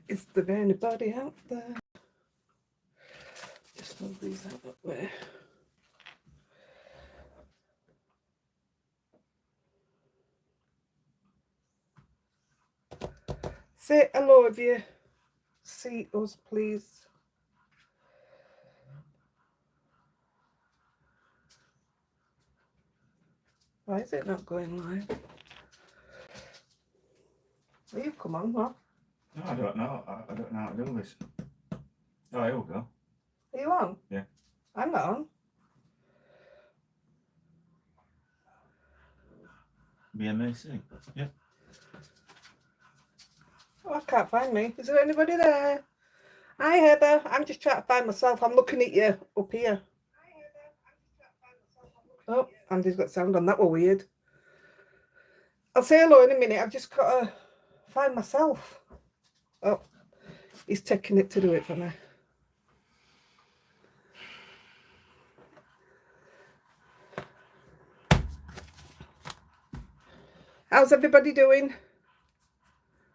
Is there anybody out there? Just move these out that way. Say hello if you see us, please. Why is it not going live? Will you come on, what? No, I don't know. I don't know how to do this. Oh, here we go. Are you on? Yeah. I'm not on. BMAC. Yeah. Oh, I can't find me. Is there anybody there? Hi, Heather. I'm just trying to find myself. I'm looking at you up here. Oh, Andy's got sound on. That were weird. I'll say hello in a minute. I've just got to find myself. Oh, he's taking it to do it for me. How's everybody doing?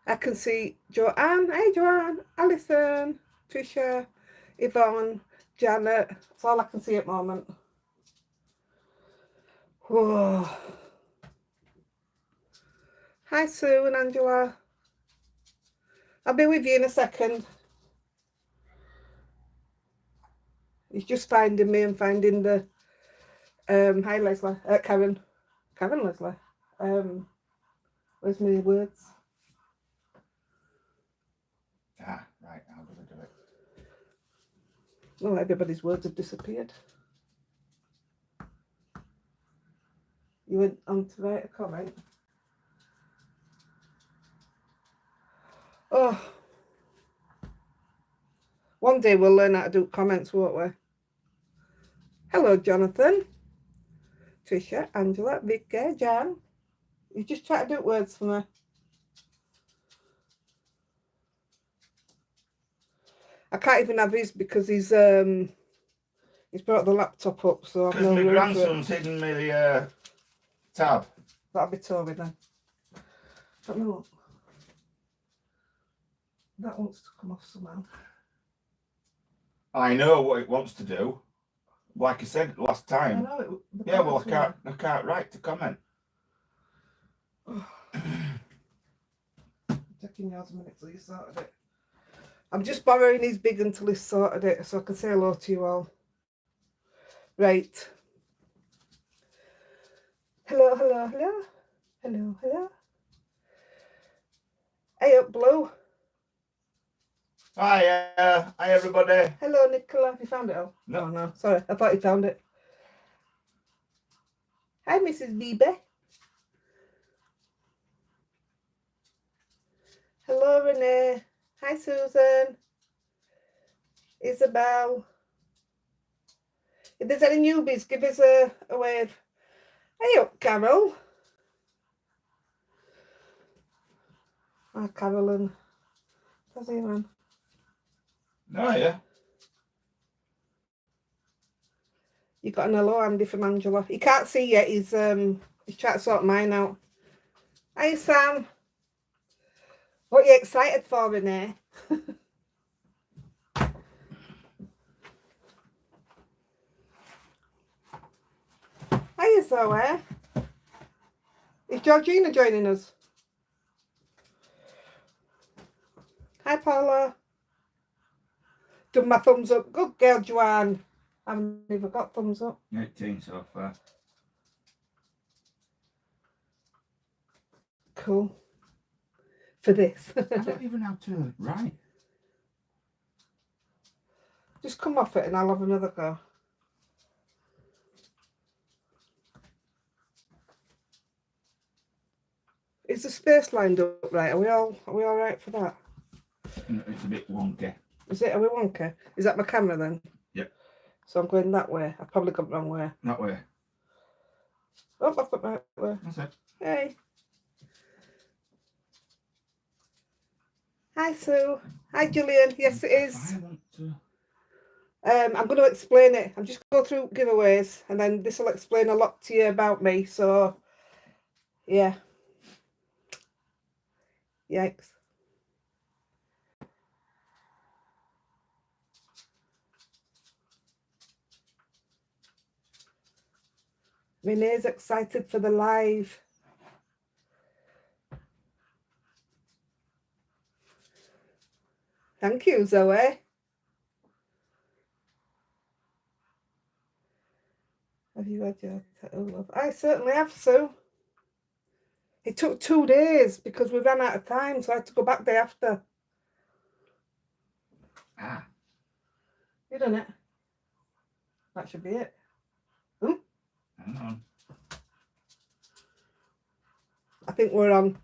I can see Joanne. Hey, Joanne. Alison. Trisha. Yvonne. Janet. That's all I can see at the moment. Whoa. Hi, Sue and Angela. I'll be with you in a second. He's just finding me and finding the hi Leslie, Karen Leslie. Where's my words? Ah, right. How do I do it? Oh, everybody's words have disappeared. You went on to write a comment. Oh, one day we'll learn how to do comments, won't we? Hello, Jonathan, Trisha, Angela, Vicky, Jan. You just try to do words for me. I can't even have his because he's brought the laptop up, so I've Because no my room grandson's hidden me the tab. That'll be Toby then. Let me look. That wants to come off somehow. I know what it wants to do. Like I said last time. I know it. Yeah, well, I can't write to comment. Taking yours a minute till you sorted it. I'm just borrowing his big until he's sorted it so I can say hello to you all. Right. Hello, hello, hello. Hello, hello. Hey up, Blue. Hi everybody. Hello, Nicola. Have you found it all? No. Oh, no. Sorry, I thought you found it. Hi, Mrs. Bieber. Hello, Renee. Hi, Susan. Isabel. If there's any newbies, give us a wave. Hey up, Carol. Hi, Carolyn. How's he, man? Oh, yeah. You got an hello, Andy, from Angela. He can't see yet. He's trying to sort mine out. Hi, Sam. What are you excited for, Renee? Hiya, Zoe. Is Georgina joining us? Hi, Paula. Done my thumbs up. Good girl, Joanne. I haven't even got thumbs up. 18 so far. Cool. For this. I don't even know how to write. Just come off it and I'll have another go. Is the space lined up right? Are we all right for that? It's a bit wonky. Is it? Are we wonky? Is that my camera then? Yep. So I'm going that way. I've probably got the wrong way. That way. Oh, I've got the right way. That's it. Hey. Hi, Sue. Hi, Julian. Yes, it is. I want to... I'm going to explain it. I'm just going to go through giveaways, and then this will explain a lot to you about me. So, yeah. Yikes. Renee's excited for the live. Thank you, Zoe. Have you had your tattoo, love? I certainly have, Sue. It took 2 days because we ran out of time, so I had to go back day after. Ah. You done it? That should be it. Hang on. I think we're on.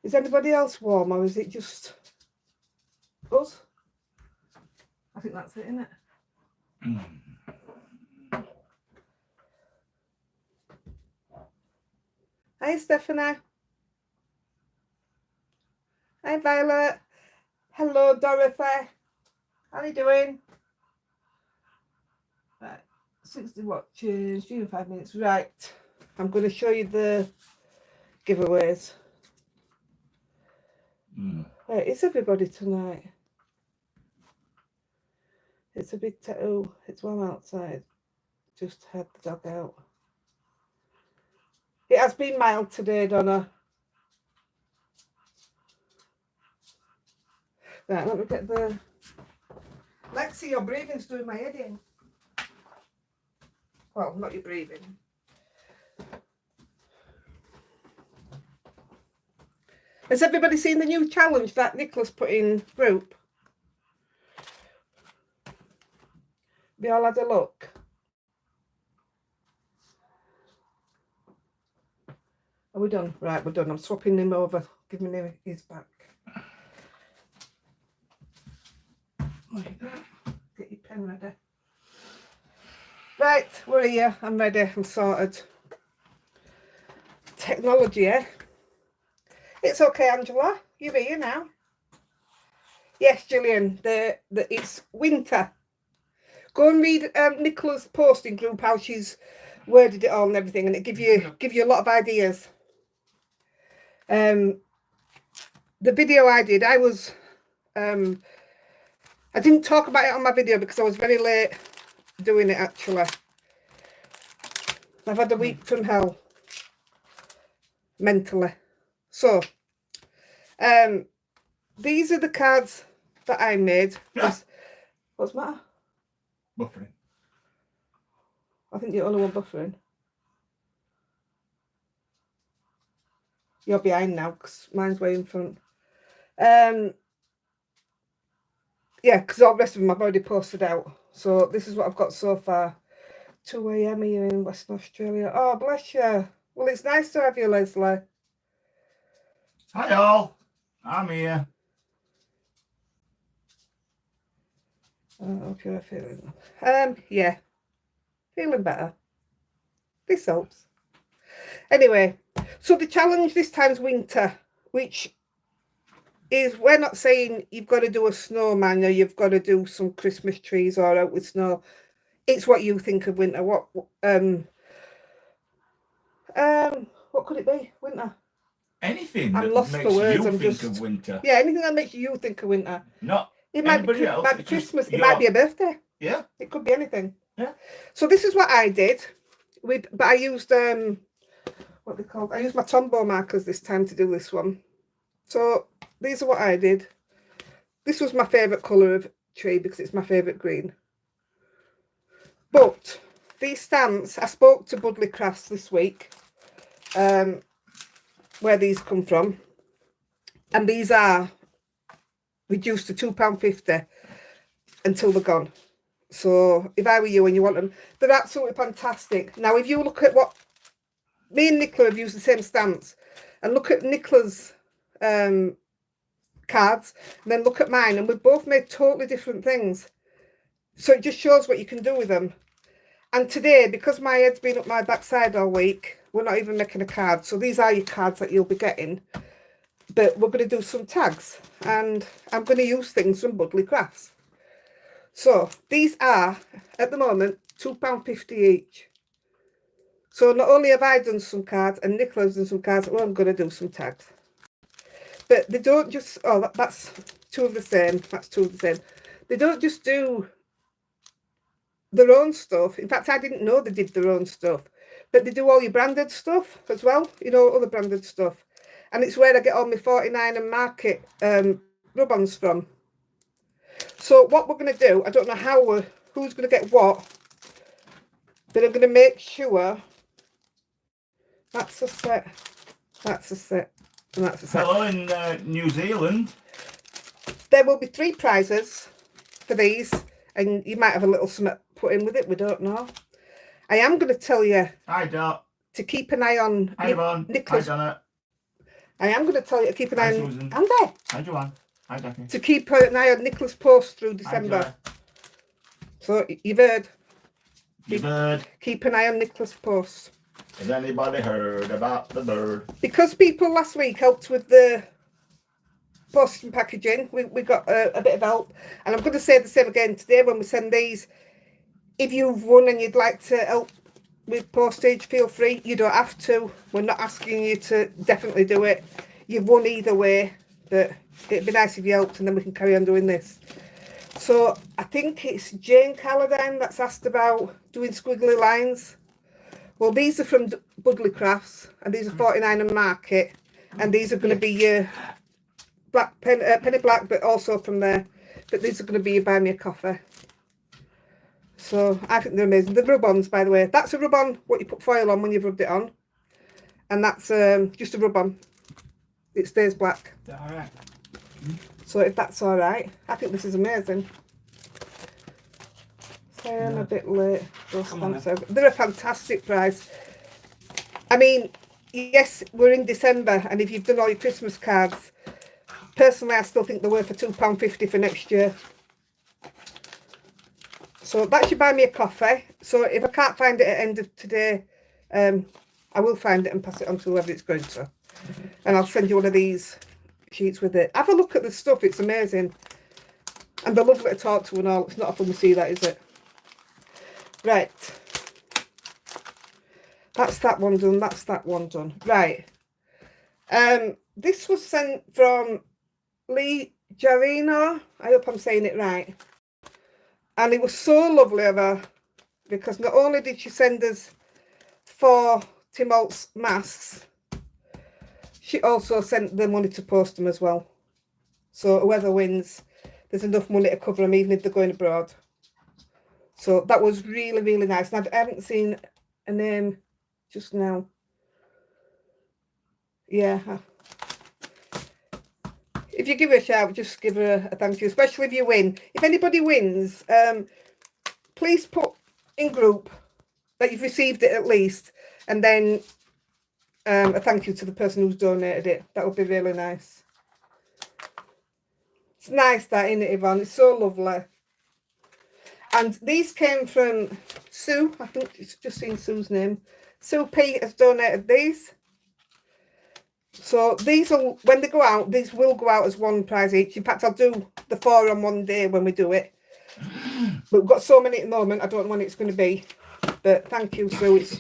Is anybody else warm, or is it just us? I think that's it, isn't it? Hi, Stephanie. Hi, Violet. Hello, Dorothy. How are you doing? Right, 60 watches, due in 5 minutes. Right, I'm going to show you the giveaways. Where is everybody tonight? It's a big tattoo. It's warm outside. Just had the dog out. It has been mild today, Donna. Right, let me get the... Lexi, your breathing's doing my head in. Well, not your breathing. Has everybody seen the new challenge that Nicholas put in group? We all had a look. Are we done? Right, we're done. I'm swapping him over. Give me his back. Get your pen ready. Right, we're here. I'm ready. I'm sorted. Technology, eh? It's okay, Angela. You're here now. Yes, Gillian. It's winter. Go and read Nicola's post in group, how she's worded it all and everything, and it give you a lot of ideas. The video I did, I didn't talk about it on my video because I was very late doing it, actually. I've had a week from hell, mentally. So, these are the cards that I made. What's the matter? Buffering. I think you're the only one buffering. You're behind now because mine's way in front. Yeah, because all the rest of them I've already posted out. So this is what I've got so far. 2 a.m. here in Western Australia. Oh, bless you. Well, it's nice to have you, Leslie. Hi all. I'm here. Oh, okay, feeling. Yeah, feeling better. This helps. Anyway, so the challenge this time's winter, which is, we're not saying you've got to do a snowman or you've got to do some Christmas trees or out with snow. It's what you think of winter. What could it be? Winter. Anything I'm that lost makes for words. you I'm think just of winter. Yeah, anything that makes you think of winter. Not it might anybody be, else. might be Christmas. It might be a birthday. Yeah. It could be anything. Yeah. So this is what I did but I used what they called. I used my Tombow markers this time to do this one. So these are what I did. This was my favourite colour of tree because it's my favourite green. But these stamps, I spoke to Budley Crafts this week, where these come from, and these are reduced to £2.50 until they're gone. So if I were you and you want them, they're absolutely fantastic. Now, if you look at what me and Nicola have used the same stamps, and look at Nicola's cards, and then look at mine, and we've both made totally different things. So it just shows what you can do with them. And today, because my head's been up my backside all week, we're not even making a card. So these are your cards that you'll be getting. But we're going to do some tags. And I'm going to use things from Budley Crafts. So these are, at the moment, £2.50 each. So not only have I done some cards, and Nicola's done some cards, well, I'm going to do some tags. But they don't just, that's two of the same. That's two of the same. They don't just do their own stuff. In fact, I didn't know they did their own stuff, but they do all your branded stuff as well, you know, other branded stuff. And it's where I get all my 49 and Market rub-ons from. So what we're going to do, I don't know how who's going to get what, but I'm going to make sure that's a set, that's a set, and that's a set. Hello in New Zealand. There will be 3 prizes for these, and you might have a little something put in with it, we don't know. I am going to tell you Hi, Dot. to keep an eye on Hi, Yvonne. Nicholas. Hi, Donna. I am going to tell you to keep an eye on Susan. Andy. Hi, Joanne. Hi, Jackie. To keep an eye on Nicholas' post through December. Hi, So you've heard. the bird. Keep an eye on Nicholas' posts. Has anybody heard about the bird? Because people last week helped with the post and packaging, we got a bit of help. And I'm going to say the same again today when we send these. If you've won and you'd like to help with postage, feel free. You don't have to. We're not asking you to definitely do it. You've won either way, but it'd be nice if you helped, and then we can carry on doing this. So I think it's Jane Calladine that's asked about doing squiggly lines. Well, these are from Budley Crafts, and these are 49 and Market, and these are going to be your black penny black, but also from there. But these are going to be your buy me a coffee. So I think they're amazing. The rub-ons, by the way, that's a rub-on, what you put foil on when you've rubbed it on, and that's just a rub-on. It stays black. Is that all right? So if that's all right, I think this is amazing. So I'm a bit late. Those stamps are, they're a fantastic price. I mean, yes, we're in December, and if you've done all your Christmas cards, personally, I still think they're worth £2.50 for next year. So that should buy me a coffee. So if I can't find it at the end of today, I will find it and pass it on to whoever it's going to. And I'll send you one of these sheets with it. Have a look at the stuff, it's amazing. And they're lovely to talk to and all. It's not often we see that, is it? Right. That's that one done, that's that one done. Right. This was sent from Lee Jarino. I hope I'm saying it right. And it was so lovely of her, because not only did she send us 4 Tim Holtz masks, she also sent the money to post them as well. So whoever wins, there's enough money to cover them, even if they're going abroad. So that was really, really nice. And I haven't seen a name just now. Yeah. If you give her a shout, just give her a thank you, especially if you win. If anybody wins, please put in group that you've received it at least, and then a thank you to the person who's donated it. That would be really nice. It's nice that, isn't it, Yvonne? It's so lovely. And these came from Sue. I think it's just seen Sue's name. Sue P has donated these. So these will, when they go out, these will go out as one prize each. In fact, I'll do the 4 on one day when we do it. But we've got so many at the moment, I don't know when it's going to be. But thank you, Sue. It's,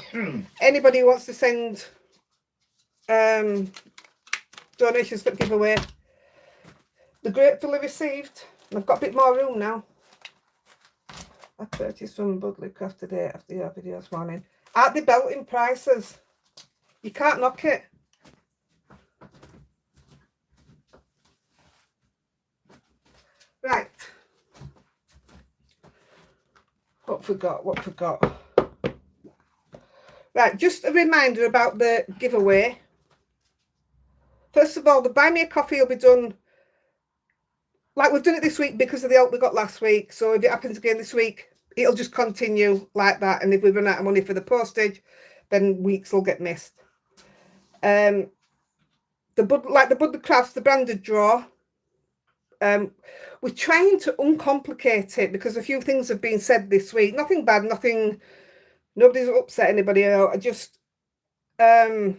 anybody who wants to send donations for the giveaway, they're gratefully received. And I've got a bit more room now. I purchased from Budley Craft today after your video this morning. Aren't they belting prices? You can't knock it. Right. What forgot? What forgot? Right, just a reminder about the giveaway. First of all, the Buy Me a Coffee will be done like we've done it this week because of the help we got last week. So if it happens again this week, it'll just continue like that. And if we run out of money for the postage, then weeks will get missed. The Budley Crafts, the branded draw. We're trying to uncomplicate it because a few things have been said this week. Nothing bad, nothing. Nobody's upset anybody. I just we're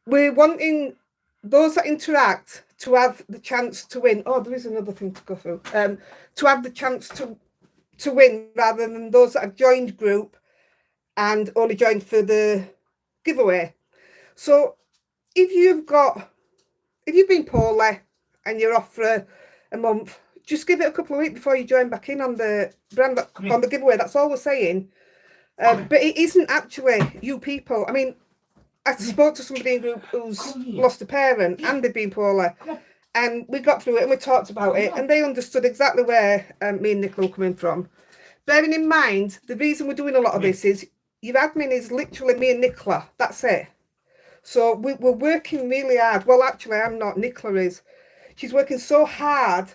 wanting those that interact to have the chance to win. Oh, there is another thing to go through. To have the chance to win rather than those that have joined group and only joined for the giveaway. So if you've been poorly and you're off for a month, just give it a couple of weeks before you join back in on the on the giveaway. That's all we're saying. But it isn't actually you people. I mean, I spoke to somebody in group who's lost a parent and they've been poorly, and we got through it and we talked about it, and they understood exactly where me and Nicola were coming from. Bearing in mind, the reason we're doing a lot of this is your admin is literally me and Nicola. That's it. So we're working really hard. Well, actually, I'm not. Nicola is. She's working so hard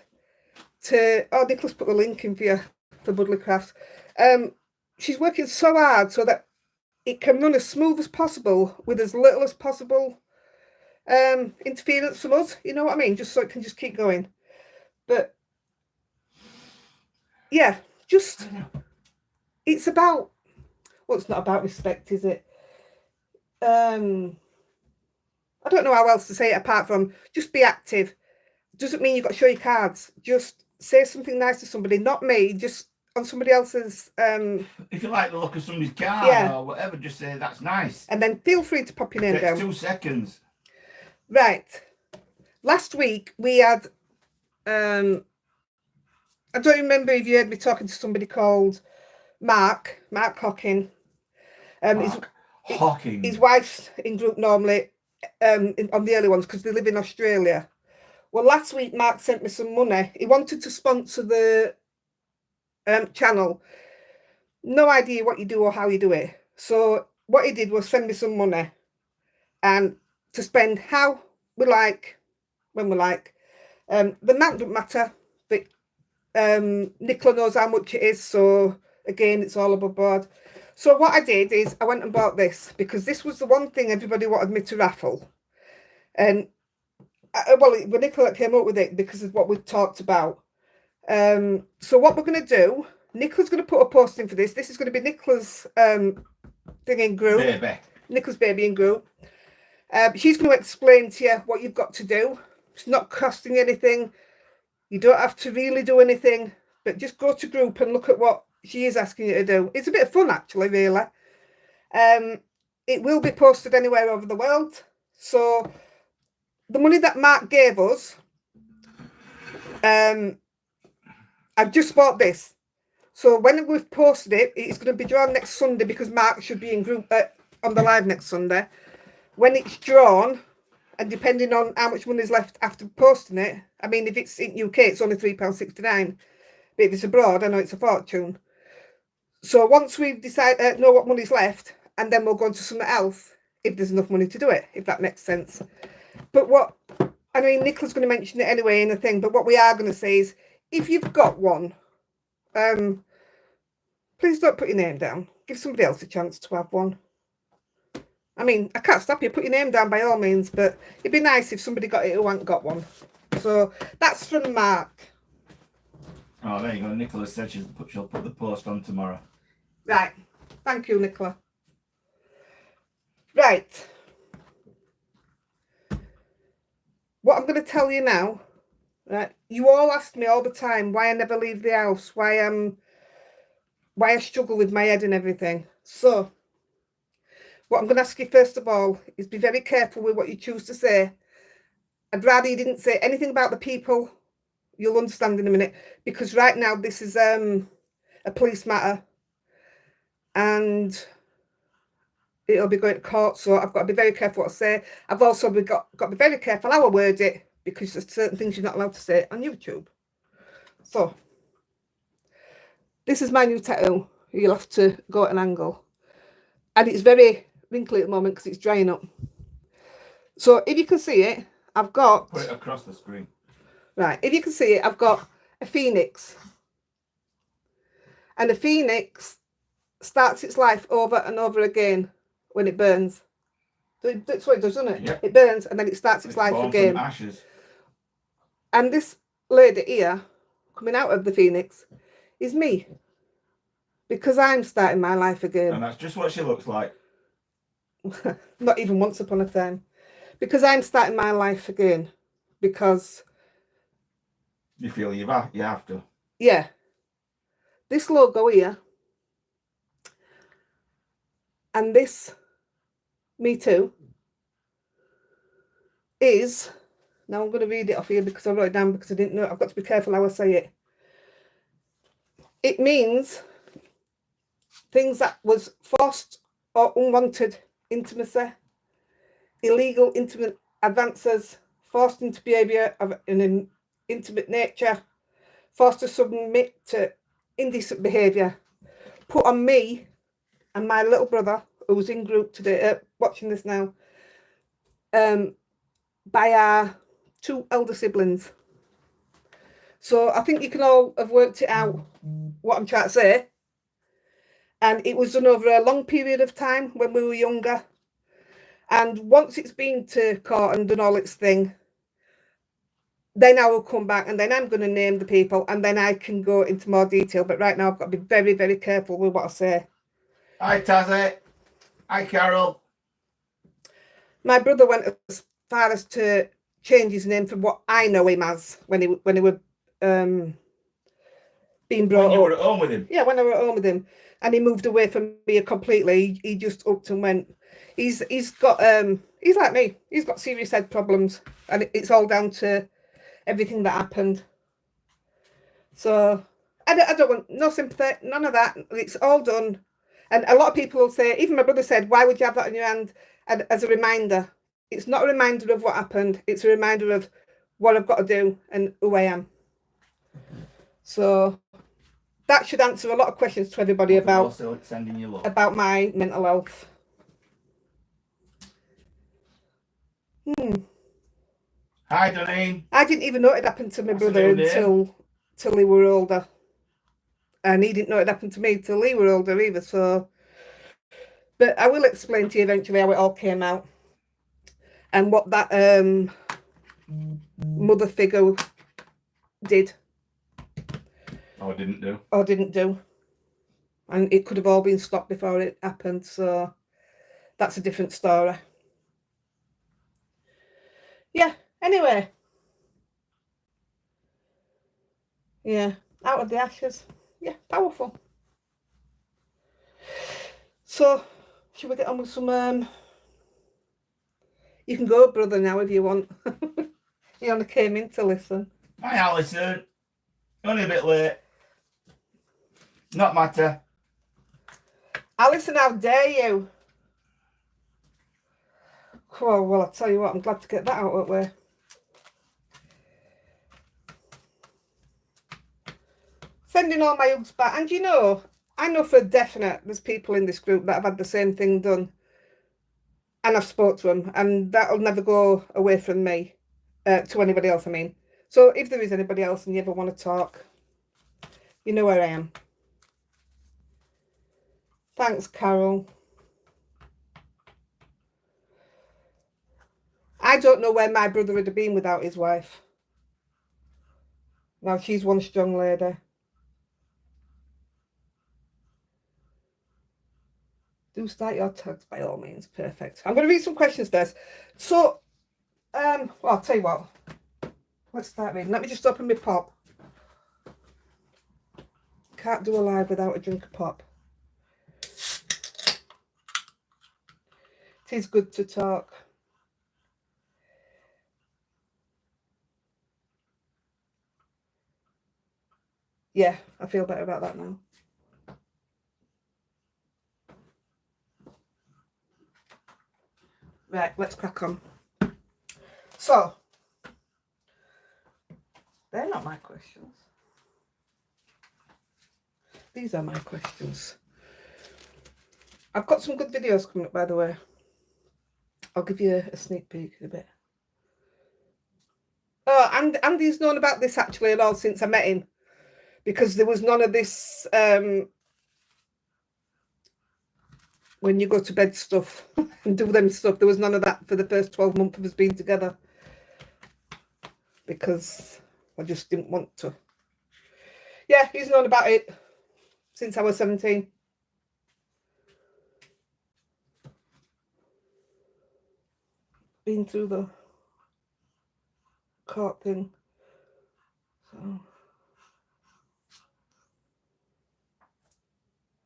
to... Oh, Nicola's put the link in for you, for Budley Crafts. She's working so hard so that it can run as smooth as possible with as little as possible interference from us. You know what I mean? Just so it can just keep going. But, yeah, just... It's about... Well, it's not about respect, is it? I don't know how else to say it apart from just be active. Doesn't mean you've got to show your cards. Just say something nice to somebody, not me, just on somebody else's... If you like the look of somebody's card or whatever, just say that's nice. And then feel free to pop your name down. 2 seconds. Right. Last week we had... I don't remember if you heard me talking to somebody called Mark Hocking. Hocking. His wife's in group normally on the early ones because they live in Australia. Well, last week Mark sent me some money. He wanted to sponsor the channel. No idea what you do or how you do it. So what he did was send me some money and to spend how we like, when we like. The amount doesn't matter, but Nicola knows how much it is. So again, it's all above board. So what I did is I went and bought this because this was the one thing everybody wanted me to raffle. And well, Nicola came up with it because of what we've talked about. So what we're going to do, Nicola's going to put a post in for this. This is going to be Nicola's thing in group. Baby. Nicola's baby in group. She's going to explain to you what you've got to do. It's not costing anything. You don't have to really do anything, but just go to group and look at what she is asking you to do. It's a bit of fun, actually, really. It will be posted anywhere over the world. So the money that Mark gave us, I've just bought this. So when we've posted it, it's going to be drawn next Sunday because Mark should be in group on the live next Sunday. When it's drawn, and depending on how much money is left after posting it, I mean, if it's in UK, it's only £3.69. But if it's abroad, I know it's a fortune. So once we decide, know what money's left, and then we'll go on to something else, if there's enough money to do it, if that makes sense. But what, I mean, Nicola's going to mention it anyway in the thing, but what we are going to say is, if you've got one, please don't put your name down. Give somebody else a chance to have one. I mean, I can't stop you. Put your name down by all means, but it'd be nice if somebody got it who hadn't got one. So that's from Mark. Oh, there you go. Nicola said she'll put the post on tomorrow. Right. Thank you, Nicola. Right. What I'm going to tell you now, right? You all ask me all the time why I never leave the house, why I struggle with my head and everything. So, what I'm going to ask you first of all is be very careful with what you choose to say. I'd rather you didn't say anything about the people. You'll understand in a minute, because right now this is a police matter and it'll be going to court, so I've got to be very careful what I say. I've also got to be very careful how I word it, because there's certain things you're not allowed to say on YouTube. So, this is my new tattoo. You'll have to go at an angle. And it's very wrinkly at the moment because it's drying up. So, if you can see it, I've got... Put it across the screen. Right, if you can see it, I've got a phoenix. And a phoenix starts its life over and over again when it burns. That's what it does, doesn't it? Yep. It burns and then it starts its life again. From ashes. And this lady here, coming out of the phoenix, is me. Because I'm starting my life again. And that's just what she looks like. Not even once upon a time. Because I'm starting my life again. Because... You feel you have to. Yeah. This logo here. And this, me too, is Now I'm going to read it off here because I wrote it down because I didn't know. I've got to be careful how I say it. It means things that was forced or unwanted intimacy, illegal intimate advances, forced into behaviour of an intimate nature, forced to submit to indecent behaviour, put on me and my little brother, who's in group today, watching this now, by our 2 elder siblings. So I think you can all have worked it out, what I'm trying to say. And it was done over a long period of time when we were younger. And once it's been to court and done all its thing, then I will come back and then I'm going to name the people and then I can go into more detail. But right now I've got to be very, very careful with what I say. Hi, Tazzy. Hi, Carol. My brother went as far as to change his name from what I know him as when he was being brought up. When you were at home with him? Yeah, when I were at home with him. And he moved away from me completely. He just upped and went. He's got he's like me. He's got serious head problems, and it's all down to everything that happened. So I don't want no sympathy, none of that. It's all done. And a lot of people will say, even my brother said, why would you have that on your hand? And as a reminder, it's not a reminder of what happened. It's a reminder of what I've got to do and who I am. So that should answer a lot of questions to everybody about my mental health. Hi, Doneen. I didn't even know it happened to my brother until he were older. And he didn't know it happened to me till he were older either. So, but I will explain to you eventually how it all came out and what that mother figure did. Or didn't do. Or didn't do. And it could have all been stopped before it happened. So that's a different story. Yeah, anyway. Yeah, out of the ashes. Yeah, powerful. So, should we get on with some... You can go, brother, now if you want. You only came in to listen. Hi, Alison. Only a bit late. Not matter. Alison, how dare you? Oh, well, I'll tell you what, I'm glad to get that out of the way. Sending all my hugs back. And you know, I know for definite there's people in this group that have had the same thing done. And I've spoke to them. And that'll never go away from me. To anybody else, I mean. So if there is anybody else and you ever want to talk, you know where I am. Thanks, Carol. I don't know where my brother would have been without his wife. Now, she's one strong lady. Do start your tags by all means. Perfect. I'm going to read some questions first. So, well, I'll tell you what. Let's start reading. Let me just open my pop. Can't do a live without a drink of pop. It is good to talk. Yeah, I feel better about that now. Right, let's crack on. So, they're not my questions. These are my questions. I've got some good videos coming up, by the way. I'll give you a sneak peek in a bit. Oh, and Andy's known about this actually at all since I met him. Because there was none of this when you go to bed stuff and do them stuff. There was none of that for the first 12 months of us being together. Because I just didn't want to. Yeah, he's known about it since I was 17. Been through the court thing. So...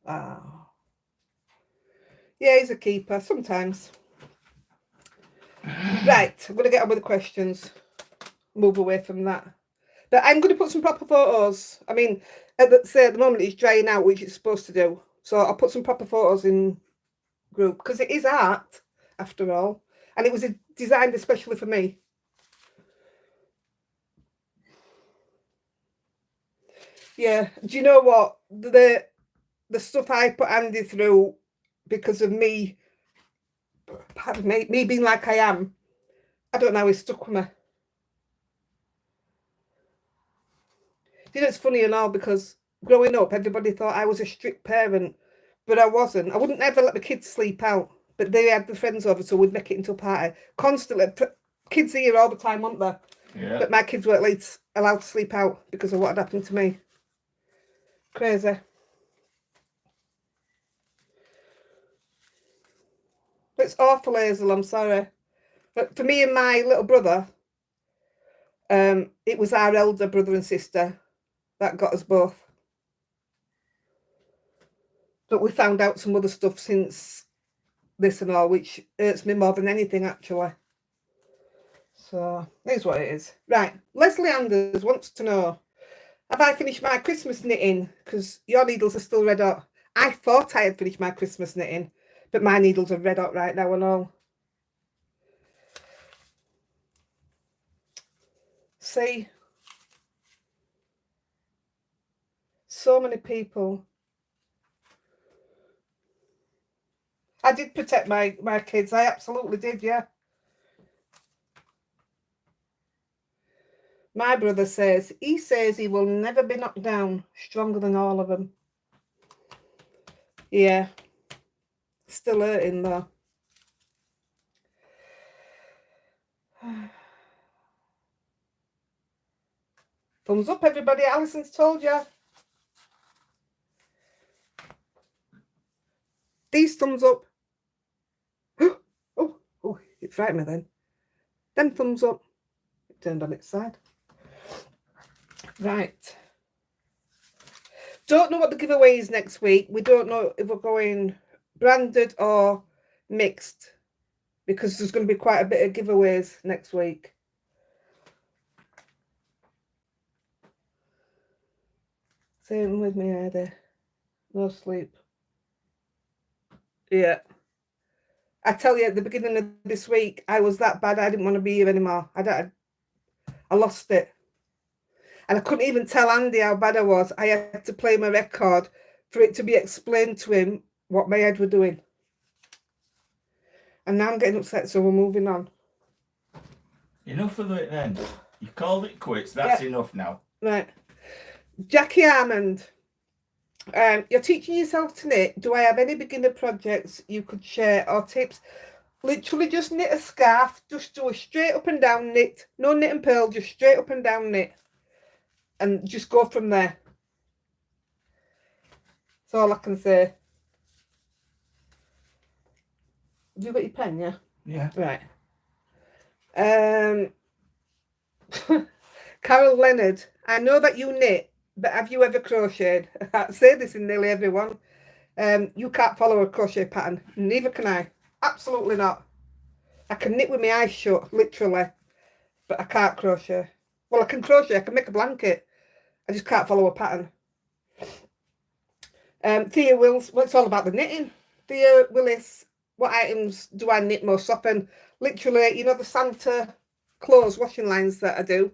Wow. Yeah, he's a keeper sometimes. Right, I'm going to get on with the questions. move away from that. But I'm going to put some proper photos. I mean, at the moment it's drying out, which it's supposed to do. So I'll put some proper photos in group because it is art, after all. And it was designed especially for me. Yeah. Do you know what? The stuff I put Andy through because of me, pardon me being like I am, I don't know how he's stuck with me. You know, it's funny and all because growing up, everybody thought I was a strict parent, but I wasn't. I wouldn't ever let the kids sleep out, but they had the friends over, so we'd make it into a party. Constantly. Kids are here all the time, weren't they? Yeah. But my kids weren't allowed to sleep out because of what had happened to me. Crazy. It's awful, Hazel, I'm sorry. But for me and my little brother, it was our elder brother and sister that got us both. But we found out some other stuff since this and all, which hurts me more than anything, actually. So, here's what it is. Right, Leslie Anders wants to know, have I finished my Christmas knitting? Because your needles are still red hot. I thought I had finished my Christmas knitting, but my needles are red hot right now and all. See? So many people. I did protect my kids. I absolutely did, yeah. My brother says he will never be knocked down. Stronger than all of them. Yeah. Still hurting though. Thumbs up, everybody. Alison's told you. These thumbs up. Oh, it frightened me then. Then thumbs up. It turned on its side. Right. Don't know what the giveaway is next week. We don't know if we're going branded or mixed because there's going to be quite a bit of giveaways next week. Same with me either. No sleep. Yeah. I tell you, at the beginning of this week, I was that bad. I didn't want to be here anymore. I lost it. And I couldn't even tell Andy how bad I was. I had to play my record for it to be explained to him what my head were doing. And now I'm getting upset, so we're moving on. Enough of it then. You called it quits. That's enough now. Right. Jackie Armand. You're teaching yourself to knit. Do I have any beginner projects you could share or tips? Literally just knit a scarf. Just do a straight up and down knit. No knit and purl, just straight up and down knit. And just go from there. That's all I can say. Have you got your pen, yeah? Yeah. Right. Carol Leonard. I know that you knit, but have you ever crocheted? I say this in nearly everyone. You can't follow a crochet pattern. Neither can I. Absolutely not. I can knit with my eyes shut, literally. But I can't crochet. Well, I can crochet. I can make a blanket. I just can't follow a pattern. Thea Wills. Well, it's all about the knitting. Thea Willis. What items do I knit most often? Literally, you know the Santa clothes washing lines that I do.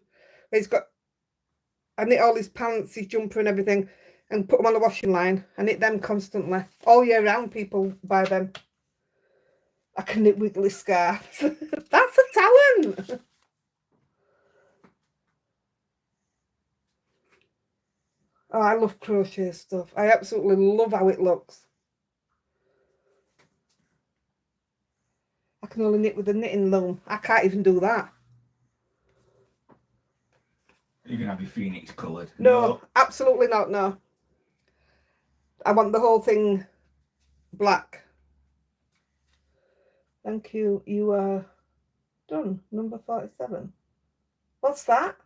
I knit all his pants, his jumper and everything and put them on the washing line. I knit them constantly. All year round people buy them. I can knit wiggly scarves. That's a talent. Oh, I love crochet stuff. I absolutely love how it looks. I can only knit with a knitting loom. I can't even do that. You can have your phoenix coloured. No, absolutely not, no. I want the whole thing black. Thank you. You are done. Number 47. What's that?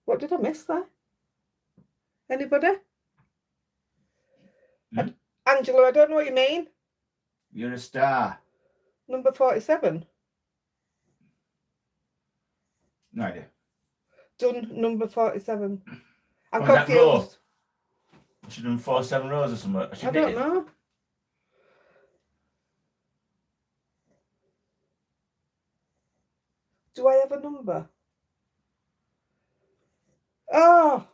What did I miss there? Anybody? Angela, I don't know what you mean. You're a star. Number 47. No idea. Done number 47. I'm Oh, is that row? confused. I should have done 47 rows or something. I don't know. Do I have a number? Oh,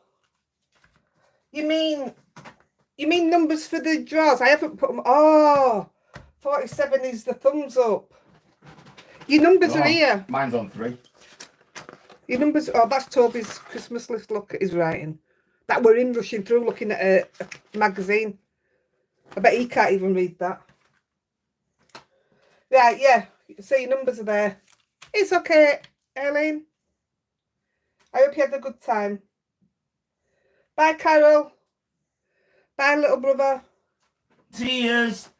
you mean numbers for the drawers? I haven't put them. Oh, 47 is the thumbs up. Your numbers are here. Mine's on 3. Your numbers. Oh, that's Toby's Christmas list. Look at his writing. That we're in rushing through looking at a magazine. I bet he can't even read that. Right, yeah. So your numbers are there. It's okay, Eileen. I hope you had a good time. Bye, Carol. Bye, little brother. Cheers.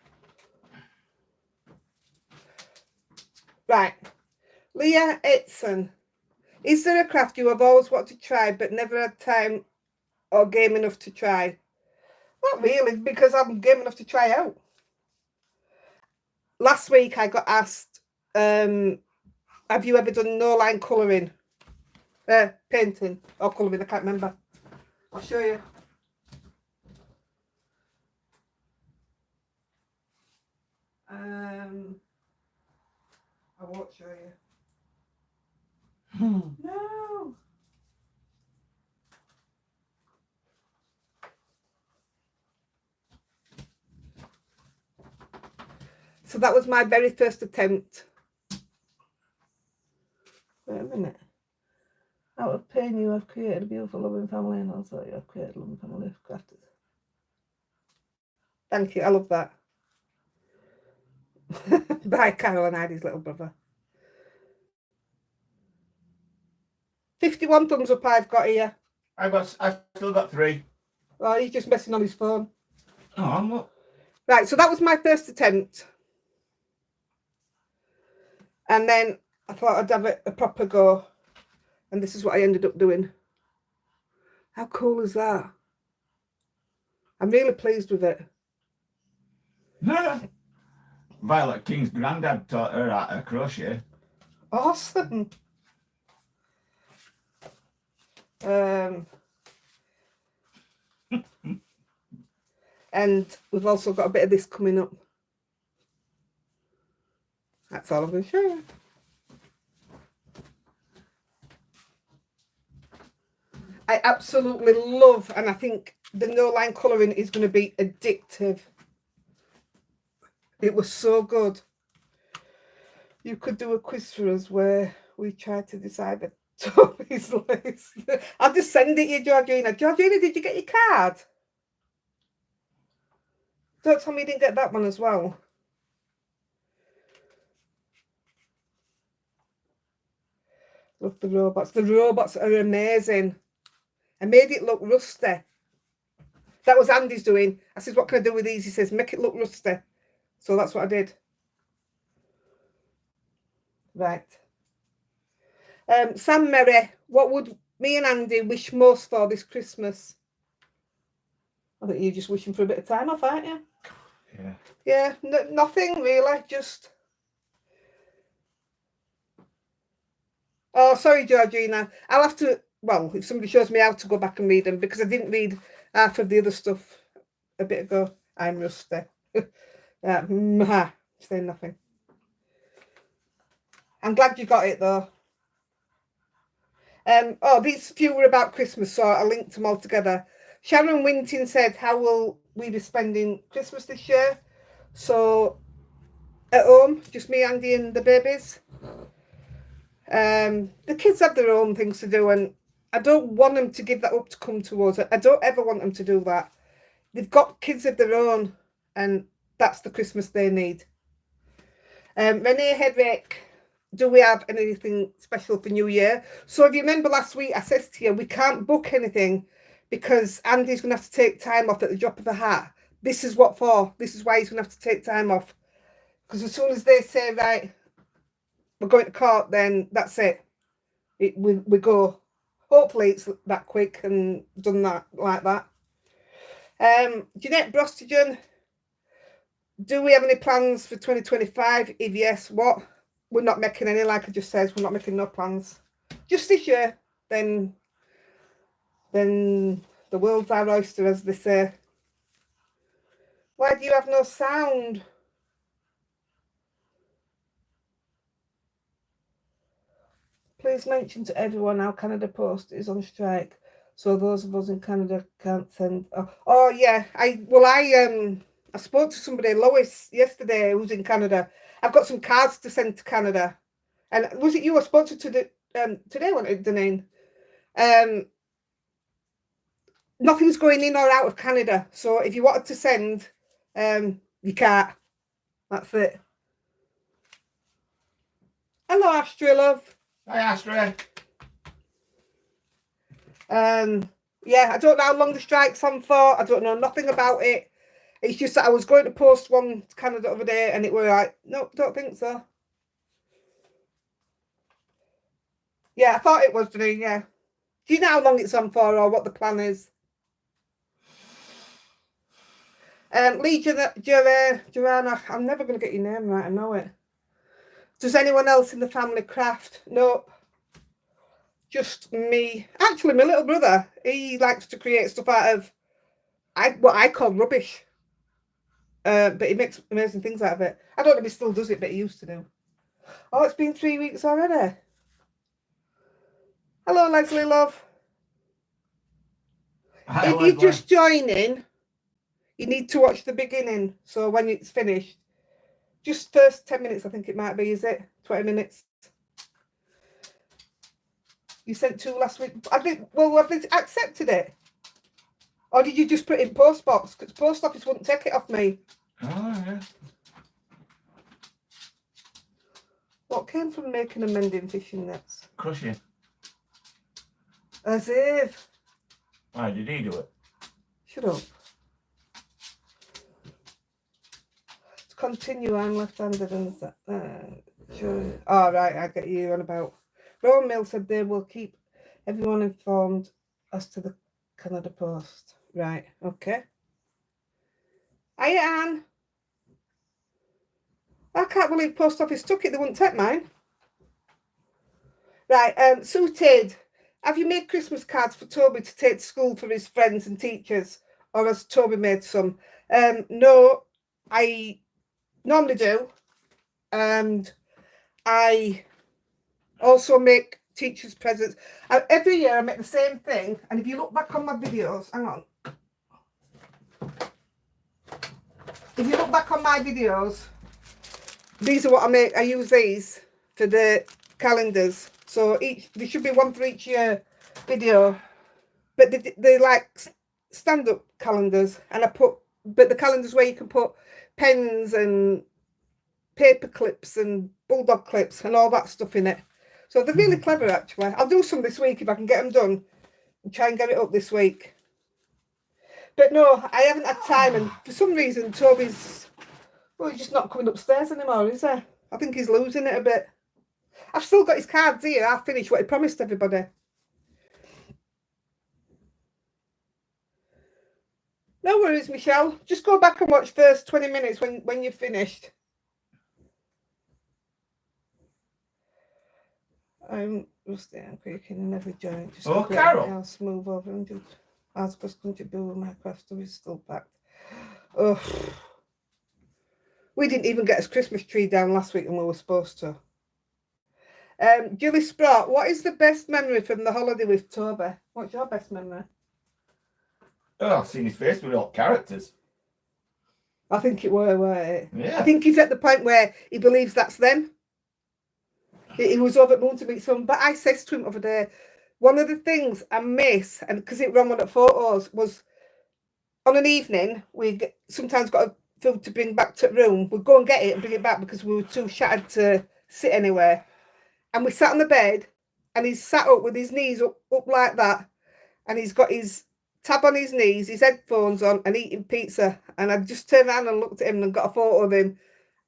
Right. Leah Itson. Is there a craft you have always wanted to try but never had time or game enough to try? Not really, because I'm game enough to try out. Last week I got asked, have you ever done no line colouring? Painting or colouring, I can't remember. I'll show you. I won't show you. No. So that was my very first attempt. Wait a minute. Out of pain, you have created a beautiful, loving family, and also you have created a loving family of crafters. Thank you. I love that. By Carol and Heidi's little brother. 51 thumbs up I've got here. I've still got 3. Oh, he's just messing on his phone. Oh, I'm not. Right, so that was my first attempt. And then I thought I'd have a proper go. And this is what I ended up doing. How cool is that? I'm really pleased with it. Violet King's granddad taught her how to crochet. Awesome. And we've also got a bit of this coming up. That's all I'm going to show you. I absolutely love, and I think the no line colouring is going to be addictive. It was so good. You could do a quiz for us where we try to decide the Toby's list. I'll just send it you, Georgina. Georgina, did you get your card? Don't tell me you didn't get that one as well. Love the robots. The robots are amazing. I made it look rusty. That was Andy's doing. I said, what can I do with these? He says, make it look rusty. So that's what I did. Right. Sam Merry, what would me and Andy wish most for this Christmas? I think you're just wishing for a bit of time off, aren't you? Yeah. Yeah, nothing really, just... Oh, sorry, Georgina. I'll have to, well, if somebody shows me how to go back and read them, because I didn't read half of the other stuff a bit ago. I'm rusty. Saying nothing. I'm glad you got it, though. Oh, these few were about Christmas, so I linked them all together. Sharon Winton said, how will we be spending Christmas this year? So, at home, just me, Andy, and the babies. The kids have their own things to do, and I don't want them to give that up to come towards it. I don't ever want them to do that. They've got kids of their own, and that's the Christmas they need. Renee Hedrick, do we have anything special for New Year? So if you remember last week, I said to you, we can't book anything because Andy's going to have to take time off at the drop of a hat. This is what for. This is why he's going to have to take time off. Because as soon as they say, right, we're going to court, then that's it. We go. Hopefully it's that quick and done that like that. Jeanette Brostigan, do we have any plans for 2025? If yes, what? We're not making any, like I just said, we're not making no plans. just this year, then the world's our oyster, as they say. Why do you have no sound? Please mention to everyone how Canada Post is on strike, so those of us in Canada can't send. Oh yeah, I spoke to somebody, Lois, yesterday, who's in Canada. I've got some cards to send to Canada, and was it you I spoke to today? Wanted Deneen. Nothing's going in or out of Canada, so if you wanted to send, you can't. That's it. Hello, Astrid, love. Hi, Astrid. Yeah, I don't know how long the strike's on for. I don't know nothing about it. It's just that I was going to post one to Canada the other day, and it were like, no, don't think so. Yeah, I thought it was doing. Yeah. Do you know how long it's on for, or what the plan is? Lee Joanna, I'm never going to get your name right, I know it. Does anyone else in the family craft? Nope. Just me. Actually, my little brother, he likes to create stuff out of what I call rubbish. But he makes amazing things out of it. I don't know if he still does it, but he used to do. Oh, it's been 3 weeks already. Hello, Leslie, love. Hi, if Leslie. you're just joining, you need to watch the beginning. So when it's finished, just first 10 minutes, I think it might be, is it? 20 minutes. You sent 2 last week. Have they accepted it? Or did you just put it in post box? Because post office wouldn't take it off me. Oh, yeah. What came from making and mending fishing nets? Crushing. As if. Why did he do it? Shut up. To continue, I'm left-handed and sure. Oh, right, I get you on about. Rowan Mill said they will keep everyone informed as to the Canada Post. Right, okay. Hiya, Anne. I can't believe post office took it. They wouldn't take mine. Right, Suited. Have you made Christmas cards for Toby to take to school for his friends and teachers? Or has Toby made some? No, I normally do. And I also make teachers' presents. Every year I make the same thing. And if you look back on my videos, hang on. If you look back on my videos, these are what I make. I use these for the calendars. So there should be one for each year video. But they're like stand-up calendars. And but the calendars where you can put pens and paper clips and bulldog clips and all that stuff in it. So they're really clever, actually. I'll do some this week if I can get them done and try and get it up this week. But no, I haven't had time, and for some reason Toby's, well, he's just not coming upstairs anymore, is he? I think he's losing it a bit. I've still got his cards here. I've finished what he promised everybody. No worries, Michelle. Just go back and watch first 20 minutes when you've finished. I'm rusty and creaking in every joint. Just Carol. Else move over and just ask us country bill my craft is still packed. Oh, we didn't even get his Christmas tree down last week and we were supposed to. Julie Sprott, what is the best memory from the holiday with Toby? What's your best memory? Oh, I've seen his face with all characters. I think it were. Yeah. I think he's at the point where he believes that's them. He was over at Moon to meet some, but I said to him the other day, one of the things I miss, and because it ran one of photos, was on an evening, we sometimes got food to bring back to the room. We'd go and get it and bring it back because we were too shattered to sit anywhere. And we sat on the bed, and he's sat up with his knees up like that, and he's got his tab on his knees, his headphones on, and eating pizza. And I just turned around and looked at him and got a photo of him.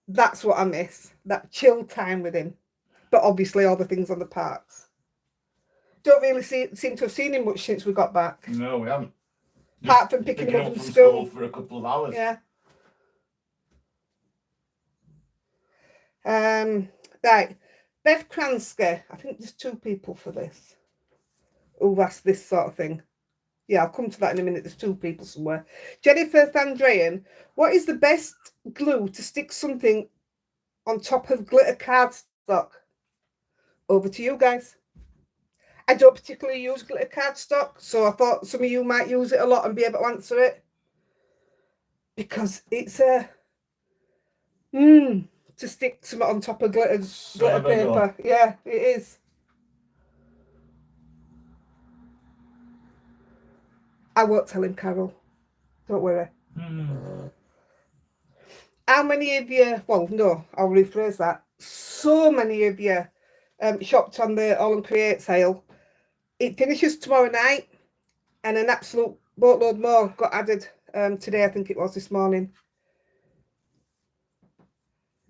That's what I miss, that chill time with him. But obviously all the things on the parks. Don't really seem to have seen him much since we got back. No, we haven't. Apart from picking him up from school for a couple of hours. Yeah. Right. Bev Kransky, I think there's 2 people for this who've asked this sort of thing. Yeah, I'll come to that in a minute. There's 2 people somewhere. Jennifer Thandrean, what is the best glue to stick something on top of glitter cardstock? Over to you guys. I don't particularly use glitter cardstock, so I thought some of you might use it a lot and be able to answer it. Because it's a to stick something on top of glitter paper. Yeah, it is. I won't tell him, Carol. Don't worry. How many of you, well, no, I'll rephrase that. So many of you shopped on the All and Create sale. It finishes tomorrow night, and an absolute boatload more got added today, I think it was this morning.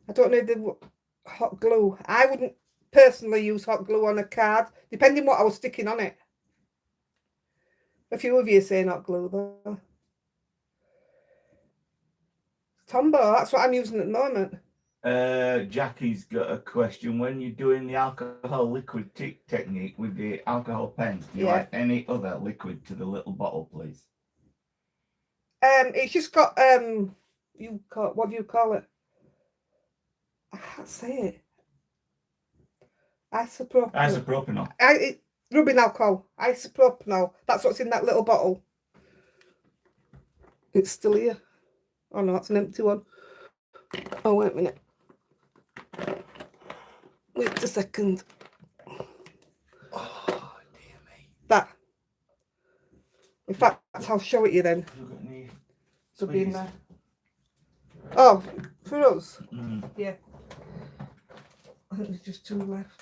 I don't know if the hot glue. I wouldn't personally use hot glue on a card, depending what I was sticking on it. A few of you are saying hot glue, though. Tombow, that's what I'm using at the moment. Jackie's got a question. When you're doing the alcohol liquid technique with the alcohol pens, do you like any other liquid to the little bottle, please? It's just got what do you call it? I can't say it. Isopropanol. Rubbing alcohol. Isopropanol. That's what's in that little bottle. It's still here. Oh no, that's an empty one. Oh, wait a minute. Wait a second. Oh, dear me. That. In fact, I'll show it you then. Have you got any? It'll be in there. Oh, for us? Yeah. I think there's just 2 left.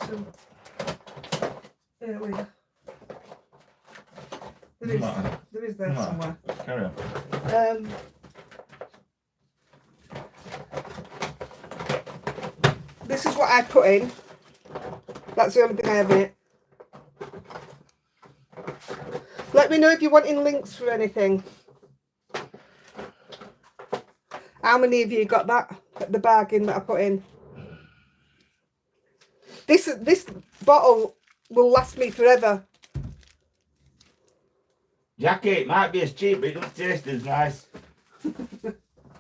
2. There we are. There is there somewhere. Carry on. This is what I put in. That's the only thing I have in it. Let me know if you're wanting links for anything. How many of you got that at the bargain that I put in? This bottle will last me forever. Jackie, it might be as cheap, but it doesn't taste as nice.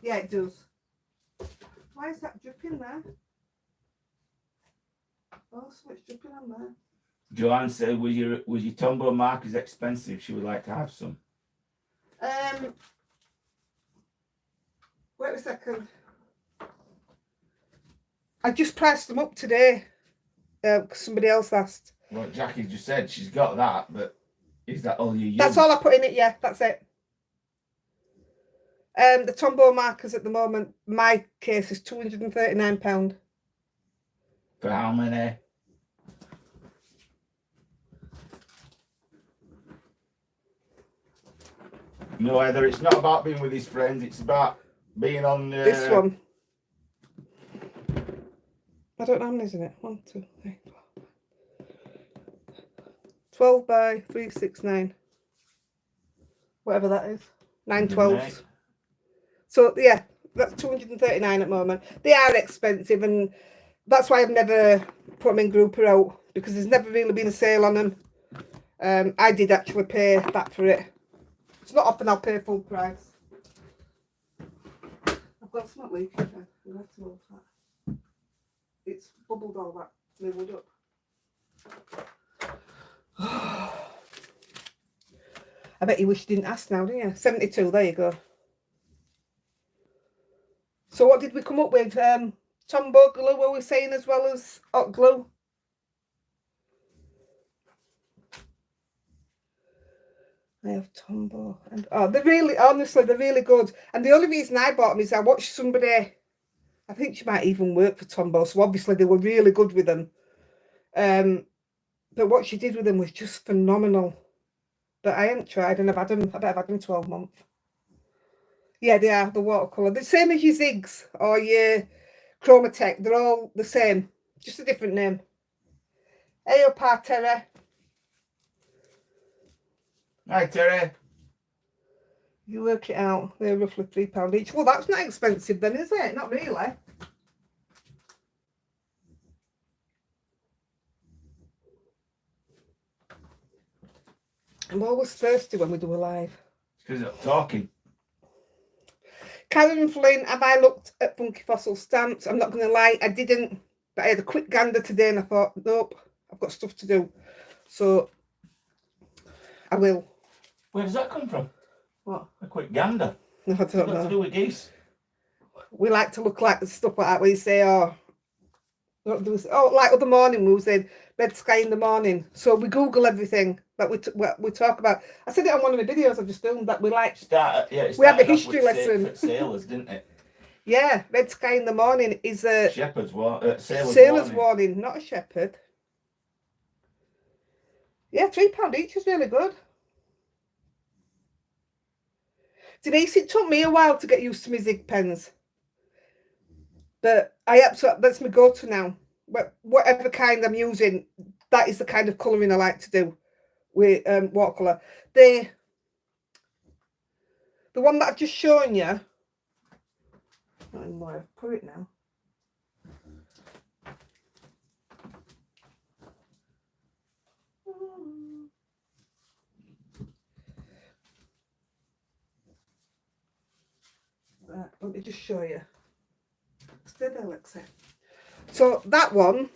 Yeah, it does. Why is that dripping there? Oh, so much dripping on there. Joanne said, was your Tombow markers expensive? She would like to have some. Wait a second. I just priced them up today because somebody else asked. Well, Jackie just said she's got that, but is that all you use? That's all I put in it, yeah, that's it. The Tombow markers at the moment, my case is £239. For how many? No, Heather, it's not about being with his friends, it's about being on... This one. I don't know how many, isn't it? 1, 2, 3, 4. 12 by 3, 6, 9. Whatever that is. 9 12s. So, yeah, that's 239 at the moment. They are expensive, and that's why I've never put them in group or out, because there's never really been a sale on them. I did actually pay that for it. It's not often I'll pay full price. I've got some leaking there. I'm going to have to move that. It's bubbled all that leveled up. I bet you wish you didn't ask now, didn't you? 72, there you go. So what did we come up with? Tombow glue, were we saying, as well as hot glue? I have Tombow, and they're really, honestly, they're really good. And the only reason I bought them is I watched somebody, I think she might even work for Tombow, so obviously they were really good with them. But what she did with them was just phenomenal. But I haven't tried, and I've had them, I bet I've had them 12 months. Yeah, they are, the watercolour. The same as your Ziggs or your Chromatech, they're all the same, just a different name. Aeopar Terra. Hi, Terry. You work it out, they're roughly £3 each. Well, that's not expensive then, is it? Not really. I'm always thirsty when we do a live. Because I'm talking. Karen Flynn, have I looked at Funky Fossil stamps? I'm not going to lie, I didn't. But I had a quick gander today and I thought, nope, I've got stuff to do. So, I will. Where does that come from? What? A quick gander. No, I What's don't that got know. to do with geese? We like to look like stuff like that where you say, oh, like other morning we was in Red Sky in the morning. So we Google everything that we talk about. I said it on one of my videos I've just filmed that we like. We have a history lesson. For sailors, didn't it? Yeah, Red Sky in the morning is a Shepherd's sailor's warning, not a shepherd. Yeah, £3 each is really good. Denise, it took me a while to get used to my Zig pens. But that's my go-to now. Whatever kind I'm using, that is the kind of colouring I like to do with watercolour. The one that I've just shown you, not anymore, I've put it now. Let me just show you. Stay there, Alexa. So that one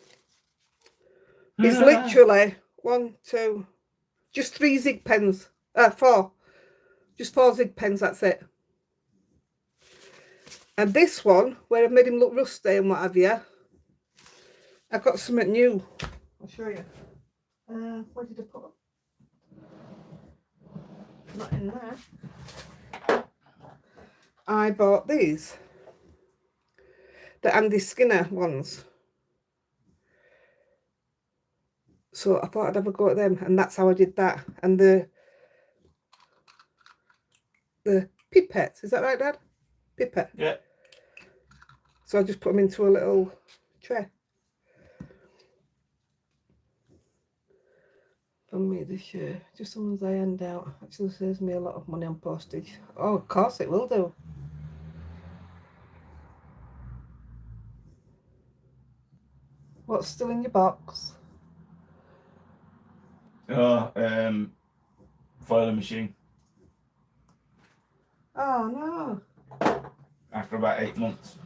is literally just 3 Zig pens. 4. Just 4 Zig pens, that's it. And this one, where I've made him look rusty and what have you, I've got something new. I'll show you. Where did I put it? Not in there. I bought these. The Andy Skinner ones. So I thought I'd have a go at them, and that's how I did that. And the pipettes, is that right, Dad? Pipette. Yeah. So I just put them into a little tray. From me this year, just the ones I hand out. Actually saves me a lot of money on postage. Oh, of course it will do. What's still in your box? Oh, foiling machine. Oh no. After about 8 months.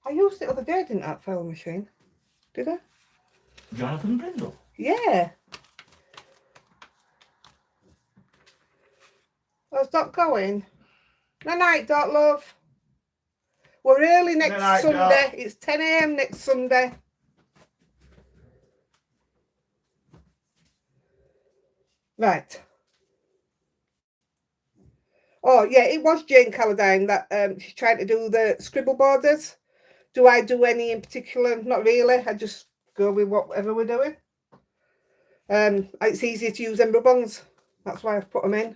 I used it the other day, didn't I, foil machine? Did I? Jonathan Brindle. Yeah. Oh, stop going. No night, Dot, love. We're early next Sunday. Dot. It's 10 AM next Sunday. Right. Oh, yeah, it was Jane Calladine that she's trying to do the scribble borders. Do I do any in particular? Not really. I just go with whatever we're doing. It's easier to use them rub-ons. That's why I've put them in.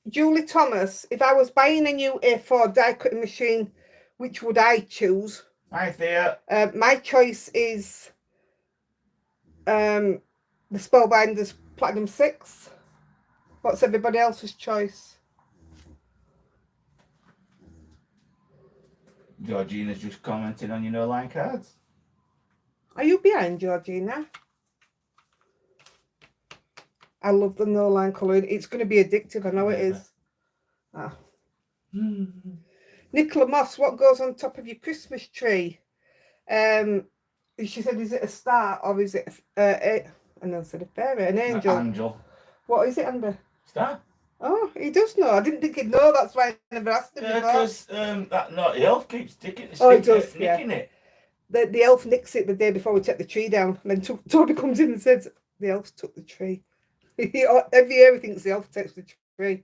Julie Thomas, if I was buying a new A4 die cutting machine, which would I choose? Hi, Thea. My choice is the Spellbinders Platinum 6. What's everybody else's choice? Georgina's just commenting on your no-line cards. Are you behind, Georgina? I love the no-line colouring. It's going to be addictive. I know it is. Ah. Nicola Moss, what goes on top of your Christmas tree? She said, is it a star or is it and I said a fairy, an angel? An angel. What is it, Amber? Star. Oh, he does know. I didn't think he'd know. That's why I never asked him before. Because that naughty elf keeps nicking it. The elf nicks it the day before we take the tree down. And then Toby comes in and says, the elf took the tree. Every year he thinks the elf takes the tree.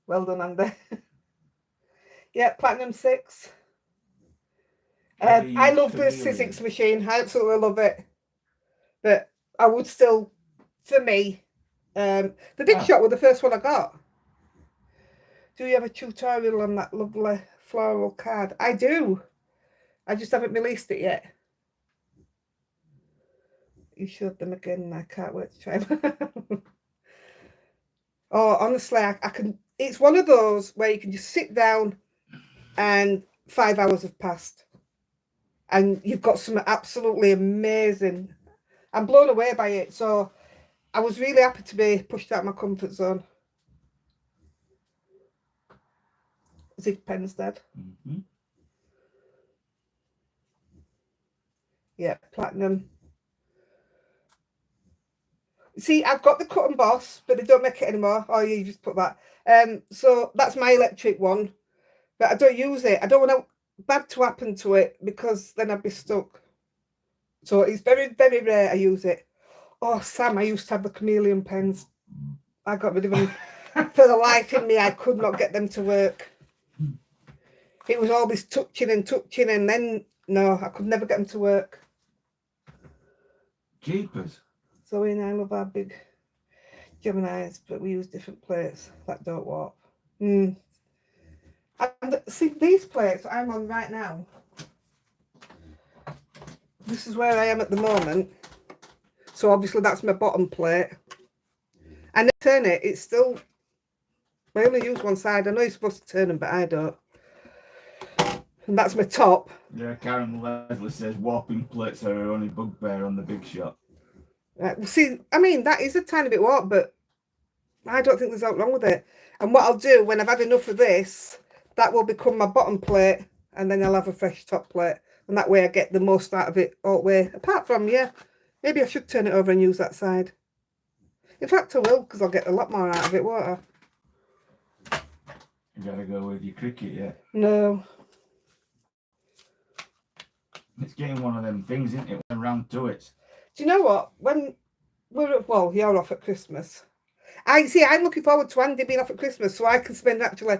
Well done, Andy. Yeah, Platinum 6. I love the Sizzix machine. I absolutely love it. But I would still, for me, the Big Shot was the first one I got. Do you have a tutorial on that lovely floral card? I do. I just haven't released it yet. You showed them again and I can't wait to try them. Oh, honestly, I can. It's one of those where you can just sit down and 5 hours have passed. And you've got some absolutely amazing. I'm blown away by it. So I was really happy to be pushed out of my comfort zone. Zig pen's dead. Mm-hmm. Yeah, platinum. See, I've got the cut and boss, but they don't make it anymore. Oh, yeah, you just put that. So that's my electric one, but I don't use it. I don't want bad to happen to it because then I'd be stuck. So it's very, very rare I use it. Oh, Sam, I used to have the chameleon pens. I got rid of them. For the life in me, I could not get them to work. It was all this touching, and then, no, I could never get them to work. Jeepers. Zoe and I love our big Geminis, but we use different plates that don't warp. And see, these plates I'm on right now, this is where I am at the moment. So obviously that's my bottom plate. And I turn it, it's still, I only use one side. I know you're supposed to turn them, but I don't. And that's my top. Yeah, Karen Leslie says warping plates are her only bugbear on the big shot. Right, see, I mean, that is a tiny bit warped, but I don't think there's anything wrong with it. And what I'll do when I've had enough of this, that will become my bottom plate, and then I'll have a fresh top plate. And that way I get the most out of it all the way. Apart from, yeah, maybe I should turn it over and use that side. In fact, I will, because I'll get a lot more out of it, won't I? You gotta go with your cricket, yeah. No. It's getting one of them things, isn't it? Around to it. Do you know what? When we're, well, you're off at Christmas. I'm looking forward to Andy being off at Christmas so I can spend actually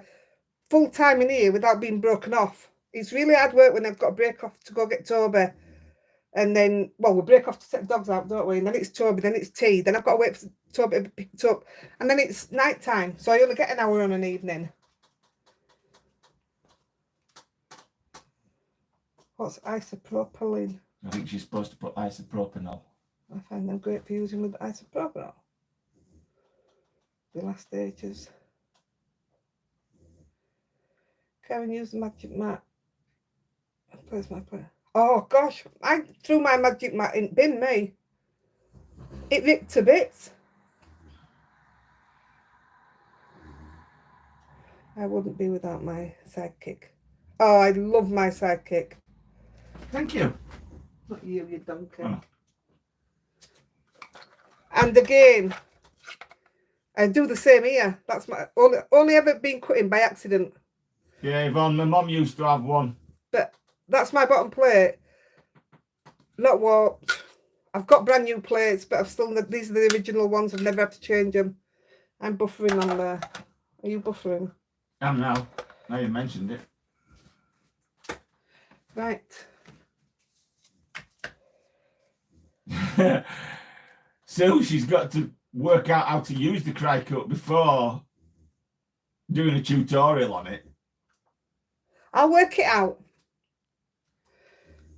full time in here without being broken off. It's really hard work when I've got to break off to go get Toby. And then, well, we break off to set the dogs out, don't we? And then it's Toby, then it's tea. Then I've got to wait for Toby to be picked up. And then it's night time. So I only get an hour on an evening. What's isopropylene? I think she's supposed to put isopropanol. I find them great for using with isopropyl. The last stages. Karen used the magic mat. Where's my pen? Oh gosh, I threw my magic mat in bin me. It ripped to bits. I wouldn't be without my sidekick. Oh, I love my sidekick. Thank you. Not you, you donkey. Oh. And again, I do the same here. That's my only ever been cutting by accident. Yeah, Yvonne, my mum used to have one. But that's my bottom plate. Not warped. I've got brand new plates, but I've still, these are the original ones. I've never had to change them. I'm buffering on there. Are you buffering? I'm now. Now you mentioned it. Right. So she's got to work out how to use the cry cut before doing a tutorial on it. I'll work it out.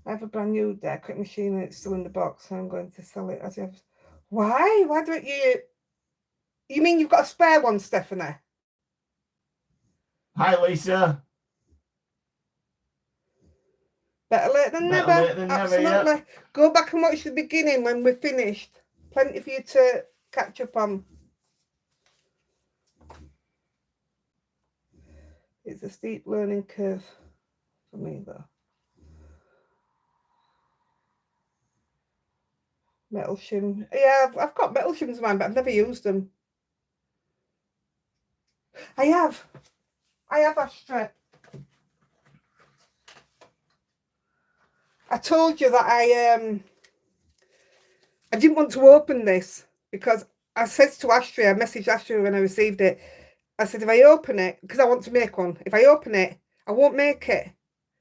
I have a brand new Deco machine and it's still in the box, so I'm going to sell it as if. Why? Why don't you? You mean you've got a spare one, Stephanie? Hi, Lisa. Better late than Better never. late than never, Absolutely. yeah. Go back and watch the beginning when we're finished. Plenty for you to catch up on. It's a steep learning curve for me, though. Metal shim. Yeah, I've got metal shims in mine, but I've never used them. I have Astra. I told you that I didn't want to open this because I said to Astra, I messaged Astra when I received it. I said, if I open it, because I want to make one, if I open it, I won't make it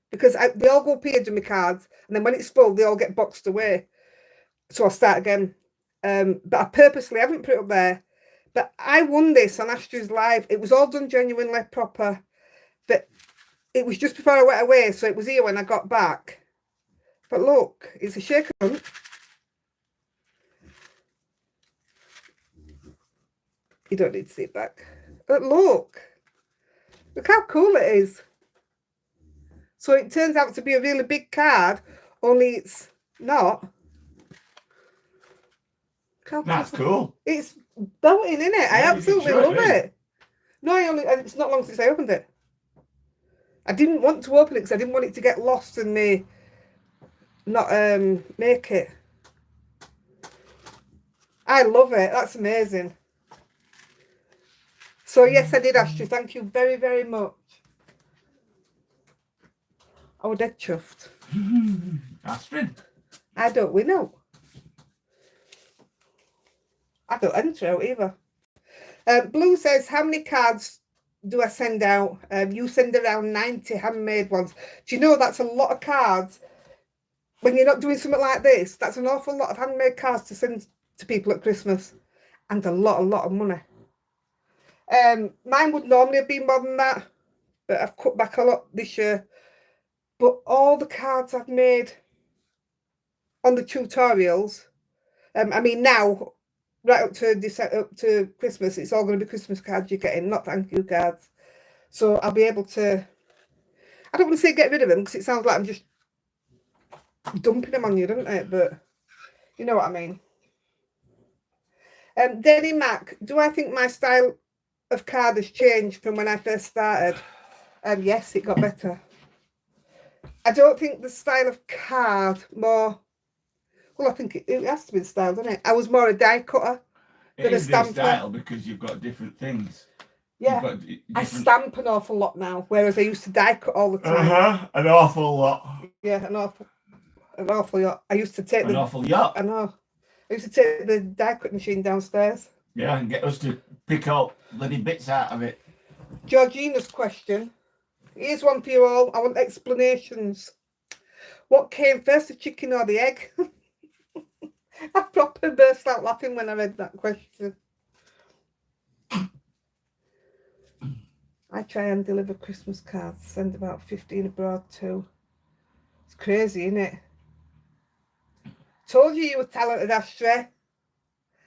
because they all go up here to my cards, and then when it's full, they all get boxed away. So I'll start again. But I purposely haven't put it up there. But I won this on Astra's Live. It was all done genuinely proper. But it was just before I went away, so it was here when I got back. But look, it's a shaker front. You don't need to see it back. But look how cool it is. So it turns out to be a really big card, only it's not. how That's cool. It's belting, isn't it? I Yeah, you can absolutely show it love me. it. No, it's not long since I opened it. I didn't want to open it because I didn't want it to get lost and me not make it. I love it. That's amazing. So yes, I did, Ashley. Thank you very, very much. I was dead chuffed. Astrid. I don't win out. I don't enter out either. Blue says, how many cards do I send out? You send around 90 handmade ones. Do you know that's a lot of cards? When you're not doing something like this, that's an awful lot of handmade cards to send to people at Christmas. And a lot of money. Mine would normally have been more than that, but I've cut back a lot this year. But all the cards I've made on the tutorials, I mean now, right up to Christmas, it's all going to be Christmas cards you're getting, not thank you cards. So I'll be able to, I don't want to say get rid of them because it sounds like I'm just dumping them on you, doesn't it? But you know what I mean. Denny Mac, do I think my style of card has changed from when I first started? Yes, it got better. I don't think the style of card more, well, I think it has to be the style, doesn't it? I was more a die cutter than a stamper. Style because you've got different things. Yeah, I stamp an awful lot now, whereas I used to die cut all the time. An awful lot. Yeah, an awful lot. I used to take an awful lot. I know. I used to take the die cut machine downstairs. Yeah, and get us to pick out bloody bits out of it. Georgina's question. Here's one for you all. I want explanations. What came first, the chicken or the egg? I proper burst out laughing when I read that question. I try and deliver Christmas cards, send about 15 abroad too. It's crazy, isn't it? Told you were talented, Ashtray.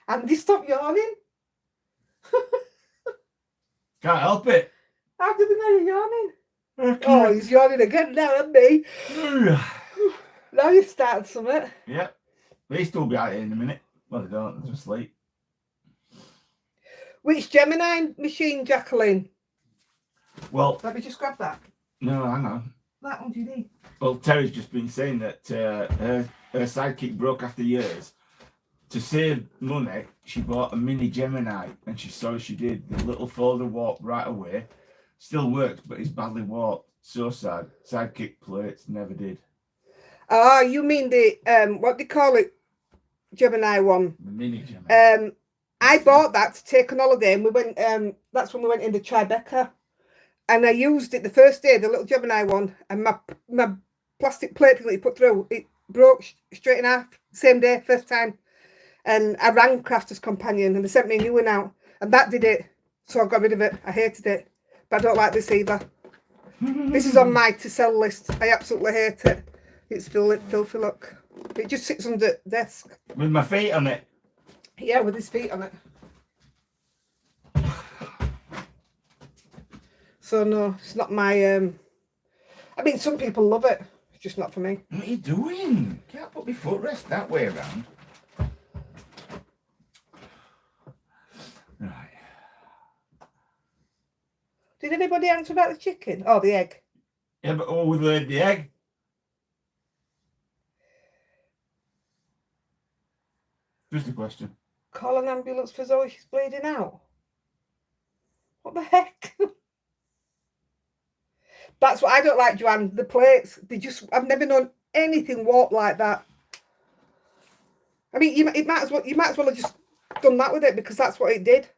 Andy, stop yawning. Can't help it. How did we know you're yawning? Oh, he's yawning again now, and me. Now you've started something. Yep. They still be out here in a minute. Well, they don't, they're just late. Which Gemini machine, Jacqueline? Well, let me just grab that. No, hang on. That one do you need? Well, Terry's just been saying that her sidekick broke after years. To save money, she bought a mini Gemini, and she did. The little folder warped right away. Still works, but it's badly warped. So sad. Sidekick plates never did. Ah, you mean the what do you call it? Gemini one. The mini Gemini. I bought that to take on holiday, and we went. That's when we went into Tribeca, and I used it the first day, the little Gemini one, and my plastic plate that you put through, it broke straight in half. Same day, first time, and I rang Crafter's Companion, and they sent me a new one out, and that did it. So I got rid of it. I hated it, but I don't like this either. This is on my to sell list. I absolutely hate it. It's filthy look. It just sits under the desk. With my feet on it. Yeah, with his feet on it. So no, it's not my I mean, some people love it. It's just not for me. What are you doing? Can't put my footrest that way around. Right. Did anybody answer about the chicken? Oh, the egg. Yeah, but we laid the egg. Just a question. Call an ambulance for Zoe, she's bleeding out. What the heck? That's what I don't like, Joanne. The plates, I've never known anything warped like that. I mean, you might as well have just done that with it, because that's what it did.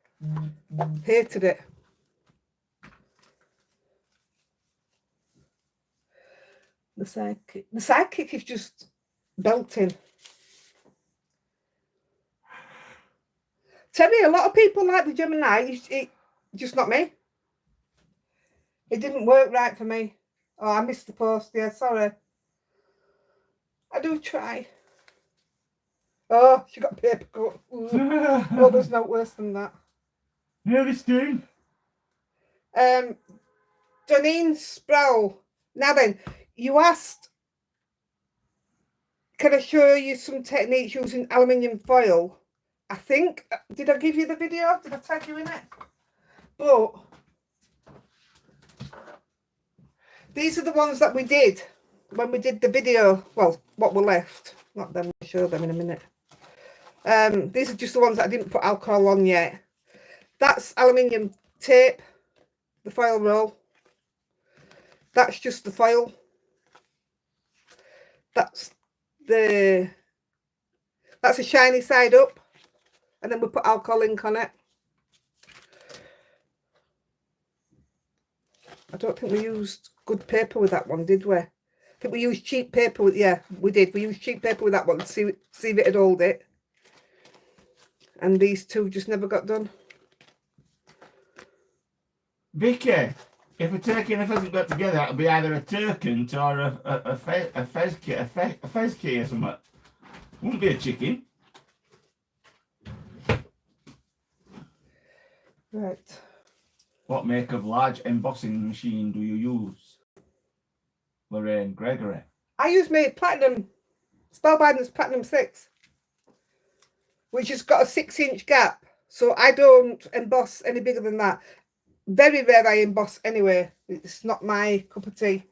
Hated it. The sidekick is just belting. Terry, a lot of people like the Gemini. Just not me. It didn't work right for me. Oh, I missed the post. Yeah, sorry. I do try. Oh, she got paper cut. Oh, there's no worse than that. Yeah, this doing. Janine Sproul. Now then, you asked, can I show you some techniques using aluminium foil? I think, did I give you the video? Did I tag you in it? But these are the ones that we did when we did the video. Well, what were left. Not them, I'll show them in a minute. These are just the ones that I didn't put alcohol on yet. That's aluminium tape, the foil roll. That's just the foil. That's a shiny side up. And then we put alcohol ink on it. I don't think we used good paper with that one, did we? I think we used cheap paper with, yeah, we did. We used cheap paper with that one to see if it'd hold it. And these two just never got done. Vicky, if a turkey and a pheasant got together, it'll be either a turkent or a pheasant or something. Wouldn't be a chicken. Right. What make of large embossing machine do you use? Lorraine Gregory. I use my Platinum, Spellbinders Platinum 6, which has got a 6-inch gap. So I don't emboss any bigger than that. Very rare I emboss anyway. It's not my cup of tea.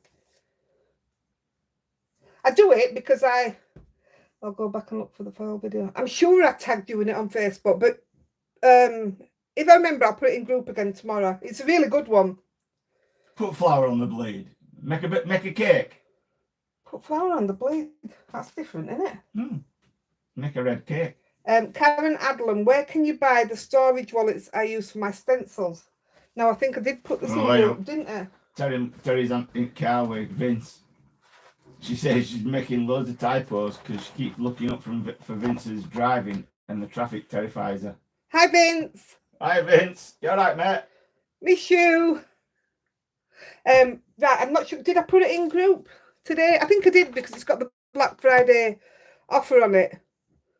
I do it because I'll go back and look for the file video. I'm sure I tagged you in it on Facebook, but if I remember, I'll put it in group again tomorrow. It's a really good one. Put flour on the blade. Make a cake. Put flour on the blade. That's different, isn't it? Make a red cake. Karen Adlam, where can you buy the storage wallets I use for my stencils? Now, I think I did put this in group, didn't I? Terry's in car with Vince. She says she's making loads of typos because she keeps looking up for Vince's driving and the traffic terrifies her. Hi, Vince. Hi, Vince. You all right, mate? Miss you. Right, I'm not sure. Did I put it in group today? I think I did because it's got the Black Friday offer on it.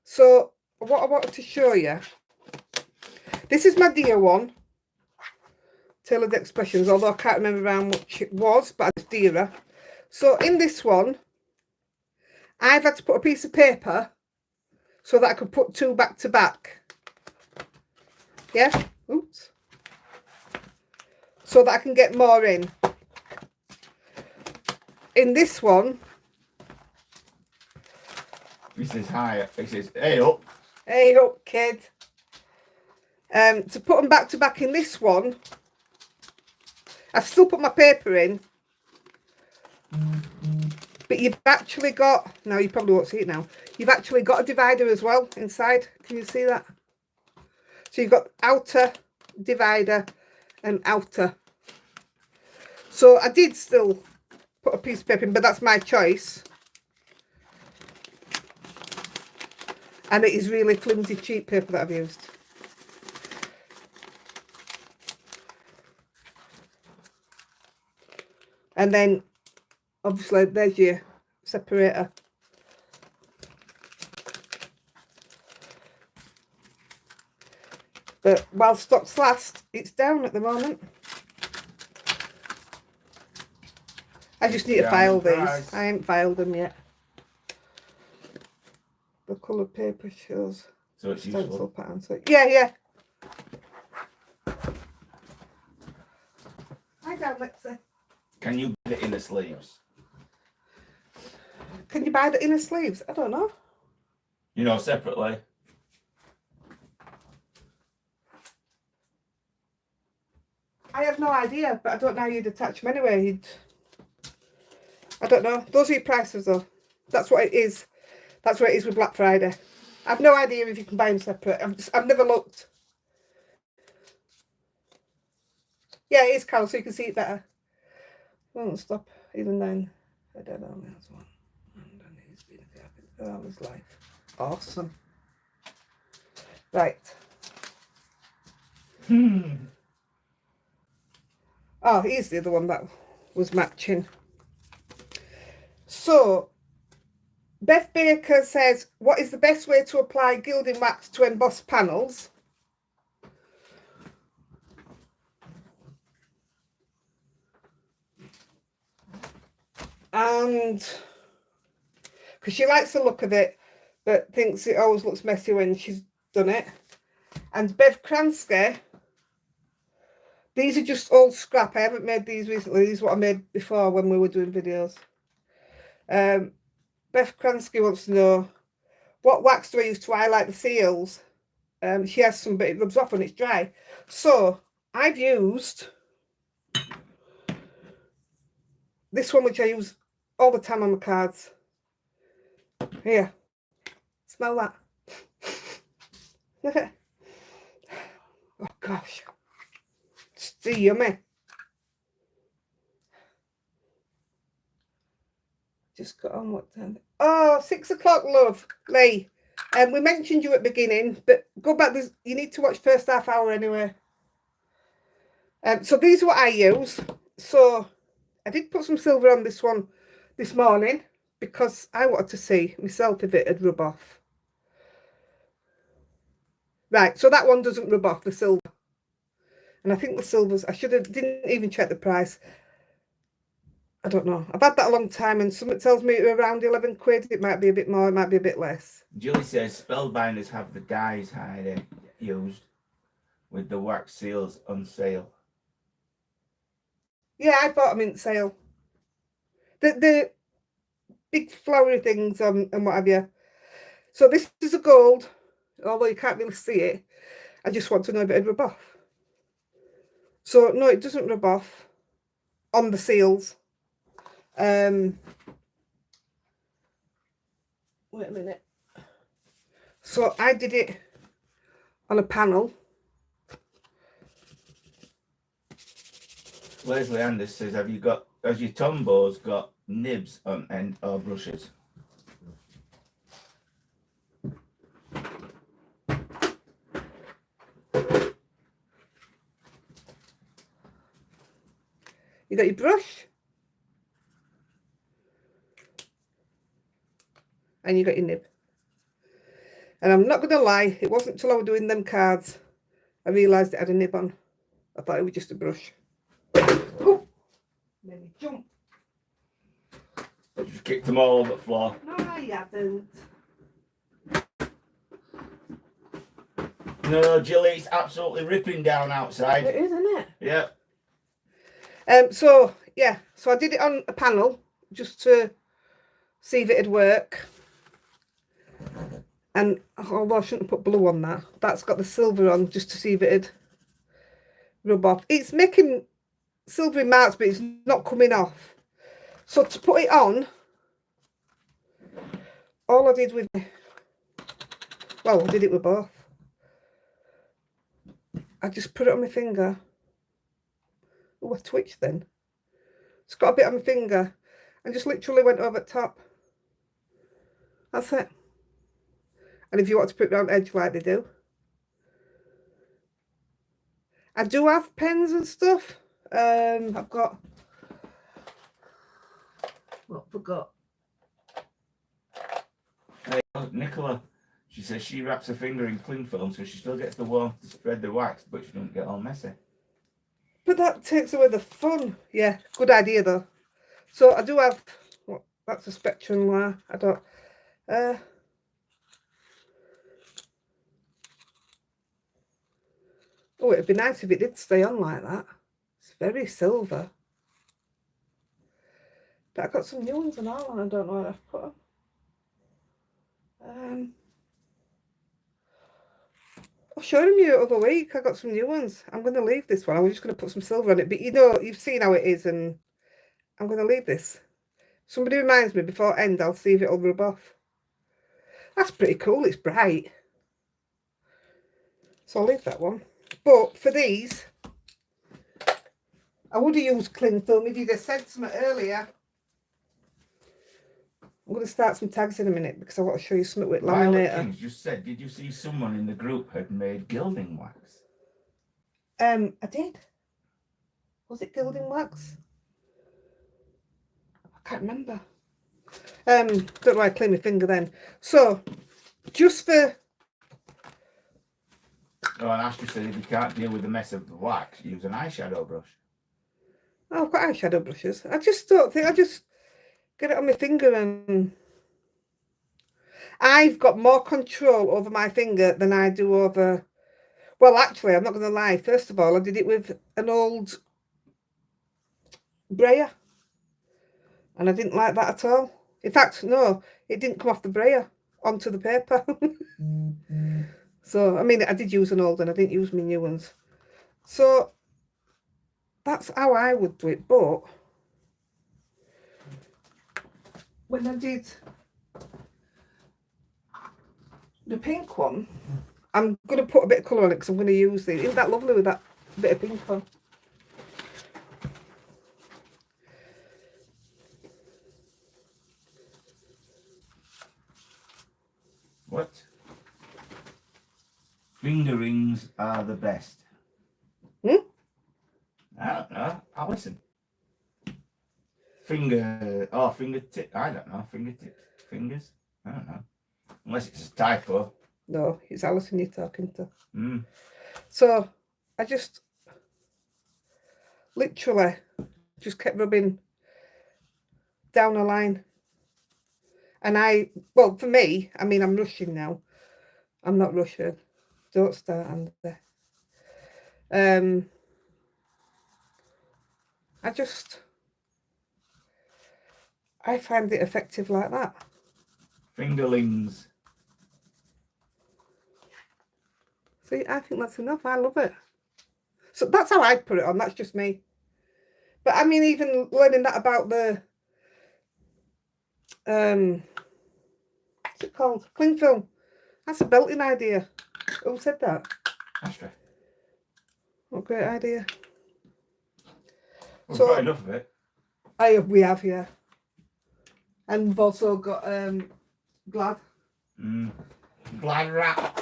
So what I wanted to show you. This is my dear one. Tailored Expressions, although I can't remember how much it was, but it's dearer. So in this one, I've had to put a piece of paper so that I could put two back to back. Yeah? Oops. So that I can get more in. In this one, He says hi. He says, hey up. hey up, kid. To put them back to back in this one, I've still put my paper in, but you've actually got, now you probably won't see it now, you've actually got a divider as well inside. Can you see that? So you've got outer divider and outer. So I did still put a piece of paper in, but that's my choice. And it is really flimsy, cheap paper that I've used. And then, obviously, there's your separator. But while stocks last, it's down at the moment. I just need to file these. I ain't filed them yet. The coloured paper shows So it's useful. pattern. So, yeah. Hi down, Lexi. Can you get it in the sleeves? Can you buy the inner sleeves? I don't know. You know, separately. I have no idea, but I don't know how you'd attach them anyway. I don't know. Those are your prices though. That's what it is. That's what it is with Black Friday. I've no idea if you can buy them separate. I've never looked. Yeah, it is, Carol, so you can see it better. Won't stop even then. I don't know. That's one. And then he's been a carpet. Oh, his life. Awesome. Right. Oh, here's the other one that was matching. So, Beth Baker says, what is the best way to apply gilding wax to emboss panels? And because she likes the look of it, but thinks it always looks messy when she's done it. And Bev Kransky, these are just old scrap. I haven't made these recently. These are what I made before when we were doing videos. Bev Kransky wants to know, what wax do I use to highlight the seals? She has some, but it rubs off when it's dry. So I've used this one, which I use all the time on my cards. Here, smell that. Look at it. Oh gosh, it's so yummy. Just got on what time? Oh, 6 o'clock, love. Lee. We mentioned you at the beginning, but go back. You need to watch first half hour anyway. So these are what I use. So I did put some silver on this one this morning because I wanted to see myself if it had rub off. Right, so that one doesn't rub off, the silver. And I think the silvers, didn't even check the price. I don't know. I've had that a long time, and something tells me around 11 quid. It might be a bit more, it might be a bit less. Julie says Spellbinders have the dyes Heidi used with the wax seals on sale. Yeah, I bought them in sale. The big flowery things and what have you. So this is a gold, although you can't really see it. I just want to know if it rub off. So no, it doesn't rub off on the seals. Wait a minute. So I did it on a panel. Leslie Anders says, has your Tombows got nibs on end or brushes? You got your brush. And you got your nib. And I'm not going to lie, it wasn't until I was doing them cards I realised it had a nib on. I thought it was just a brush. Oh, made me jump. I just kicked them all over the floor. No, I haven't. No, Jilly, it's absolutely ripping down outside. It is, isn't it? Yeah. So I did it on a panel just to see if it'd work. And although I shouldn't have put blue on that, that's got the silver on just to see if it'd rub off. It's making silvery marks, but it's not coming off. So to put it on, all I did with, well, I did it with both. I just put it on my finger. Oh, I twitched then. It's got a bit on my finger and just literally went over the top. That's it. And if you want to put it on edge like they do. I do have pens and stuff. I've got, what forgot? Hey, Nicola, she says she wraps her finger in cling film so she still gets the warmth to spread the wax, but she doesn't get all messy. But that takes away the fun. Yeah, good idea though. So I do have, that's a spectrum wire. I don't, oh, it'd be nice if it did stay on like that. It's very silver. But I got some new ones and all, and I don't know where I've put them. I showed them you the other week. I got some new ones. I'm going to leave this one. I was just going to put some silver on it. But you know, you've seen how it is, and I'm going to leave this. Somebody reminds me before end, I'll see if it'll rub off. That's pretty cool. It's bright. So I'll leave that one. But for these, I would have used cling film if you'd have said something earlier. I'm going to start some tags in a minute because I want to show you something with Violet laminator. Kings just said, did you see someone in the group had made gilding wax? I did. Was it gilding wax? I can't remember. Don't know why I clean my finger then. So, just for... Oh, and Ashley said if you can't deal with the mess of the wax, use an eyeshadow brush. Oh, I've got eyeshadow brushes. I just don't think, I just get it on my finger and I've got more control over my finger than I do over... Well, actually, I'm not going to lie. First of all, I did it with an old brayer. And I didn't like that at all. In fact, no, it didn't come off the brayer onto the paper. So, I mean, I did use an old one. I didn't use my new ones. So, that's how I would do it. But when I did the pink one, I'm going to put a bit of colour on it because I'm going to use it. Isn't that lovely with that bit of pink on? What? Finger rings are the best. Hmm? I don't know. I'll listen. Fingertip. I don't know. Fingertip. Fingers. I don't know. Unless it's a typo. No, it's Alison you're talking to. Mm. So I just literally just kept rubbing down a line. And well, for me, I mean, I'm rushing now. I'm not rushing. Don't start, Andy. I find it effective like that. Fingerlings. See, I think that's enough. I love it. So that's how I'd put it on. That's just me. But I mean, even learning that about the what's it called? Cling film. That's a belting idea. Who said that? Astra. What a great idea. We've So- got enough of it. We have, yeah. And we've also got Glad. Glad wrap.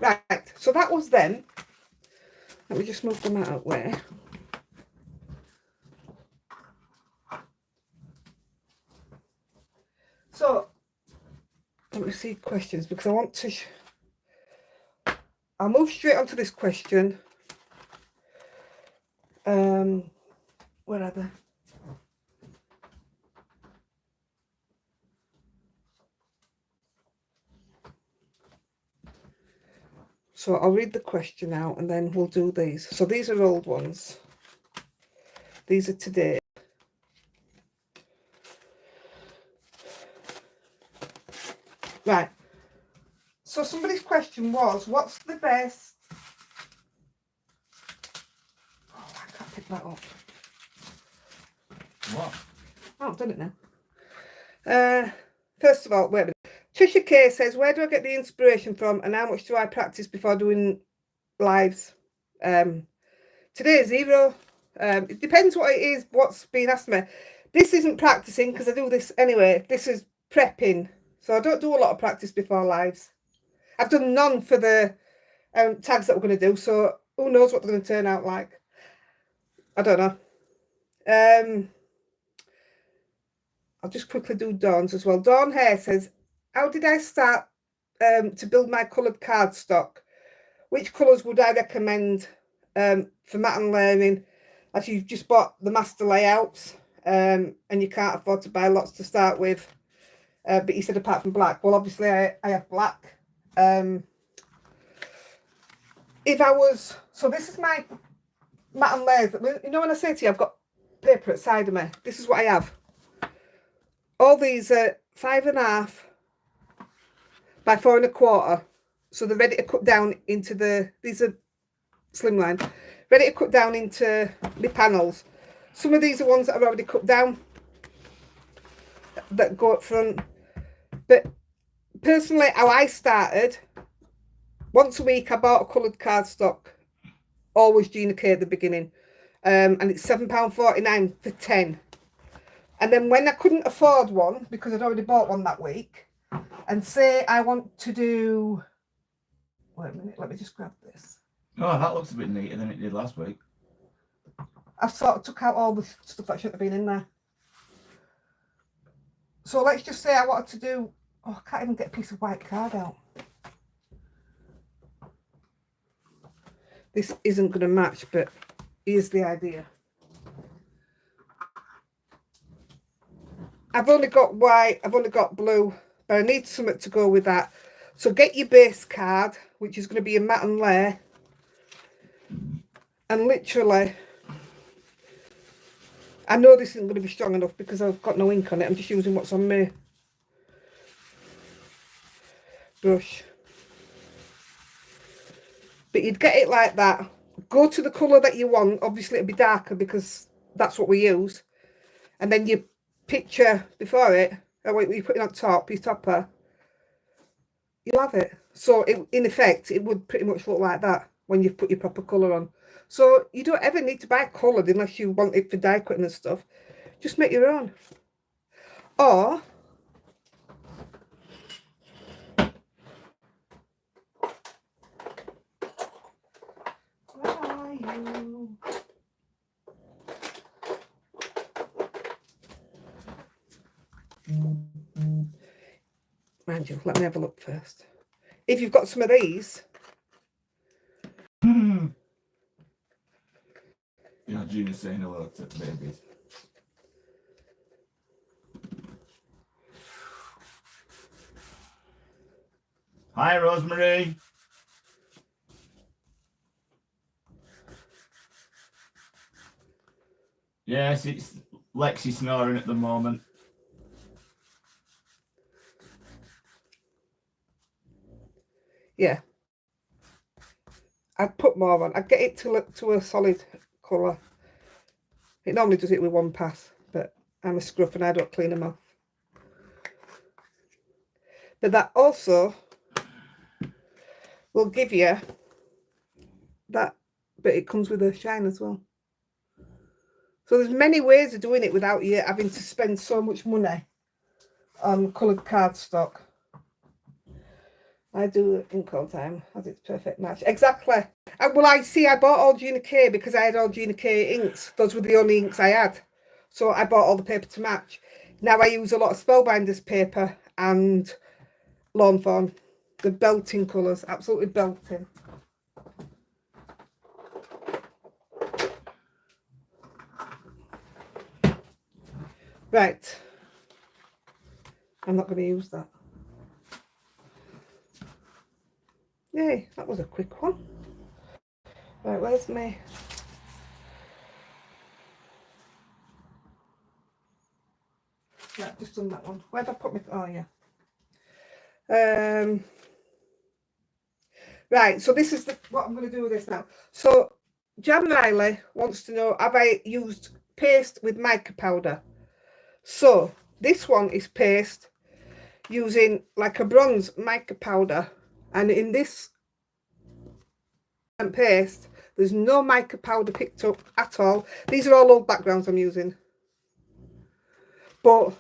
Right, so that was them. Let me just move them out of the way. So, let me see questions because I want to... I'll move straight on to this question. Where are they? So I'll read the question out and then we'll do these. So these are old ones. These are today. Right. So somebody's question was, what's the best... Oh, I can't pick that up. What? Oh, I've done it now. First of all, wait a minute. Trisha K says, where do I get the inspiration from and how much do I practice before doing lives? Today, 0. It depends what it is, what's being asked me. This isn't practicing because I do this anyway. This is prepping. So I don't do a lot of practice before lives. I've done none for the tags that we're going to do. So who knows what they're going to turn out like. I don't know. I'll just quickly do Dawn's as well. Dawn Hare says, how did I start to build my coloured cardstock? Which colours would I recommend for matte and layering? As you've just bought the master layouts and you can't afford to buy lots to start with. But you said apart from black. Well, obviously I have black. If I was... So this is my matte and layers. You know when I say to you, I've got paper at the side of me. This is what I have. All these are 5.5 by 4.25. So they're ready to cut down into the... These are slimline. Ready to cut down into the panels. Some of these are ones that are already cut down. That go up front. But personally, how I started, once a week I bought a coloured cardstock, always Gina K at the beginning, and it's £7.49 for 10. And then when I couldn't afford one, because I'd already bought one that week, and say I want to do... Wait a minute, let me just grab this. Oh, that looks a bit neater than it did last week. I sort of took out all the stuff that shouldn't have been in there. So let's just say I wanted to do... Oh, I can't even get a piece of white card out. This isn't going to match, but here's the idea. I've only got white, I've only got blue, but I need something to go with that. So get your base card, which is going to be a matte and layer, and literally, I know this isn't going to be strong enough because I've got no ink on it. I'm just using what's on my brush. But you'd get it like that. Go to the colour that you want. Obviously it'll be darker because that's what we use. And then you picture before it, or what you put it on top, your topper, you'll have it. So in effect, it would pretty much look like that when you've put your proper colour on. So you don't ever need to buy coloured unless you want it for die cutting and stuff. Just make your own. Or where are you? Mind you, let me have a look first. If you've got some of these. Yeah, Gina's saying hello to the babies. Hi, Rosemary. Yes, it's Lexi snoring at the moment. Yeah. I'd put more on. I'd get it to look to a solid colour. It normally does it with one pass, but I'm a scruff and I don't clean them off. But that also will give you that, but it comes with a shine as well. So there's many ways of doing it without you having to spend so much money on coloured cardstock. I do ink all the time, as it's perfect match. Exactly. Well, I bought all Gina K because I had all Gina K inks. Those were the only inks I had. So I bought all the paper to match. Now I use a lot of Spellbinders paper and Lawn Fawn. The belting colours, absolutely belting. Right. I'm not going to use that. Yay, that was a quick one. Right, where's me? Right, just done that one. Where have I put my... Oh, yeah. Right, so this is what I'm going to do with this now. So Jan Riley wants to know, have I used paste with mica powder? So this one is paste using like a bronze mica powder, and in this paste there's no mica powder picked up at all. These are all old backgrounds I'm using, but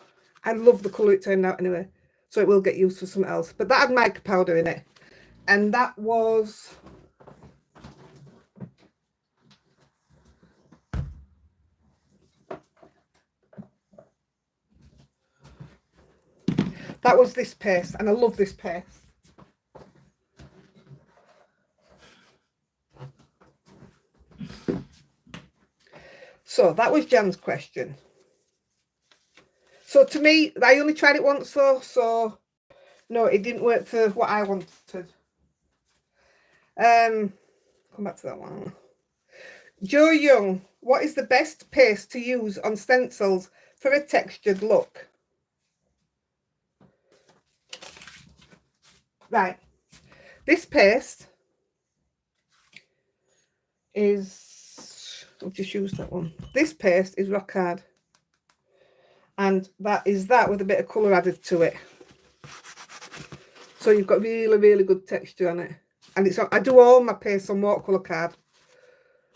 I love the colour it turned out anyway, so it will get used for something else. But that had mica powder in it, and that was this paste, and I love this paste. So that was Jan's question. So to me, I only tried it once though, so no, it didn't work for what I wanted. Come back to that one. Joe Young, what is the best paste to use on stencils for a textured look? Right, this paste is, I've just used that one. This paste is rock hard, and that is that with a bit of colour added to it. So you've got really, really good texture on it. And it's, I do all my paste on watercolour card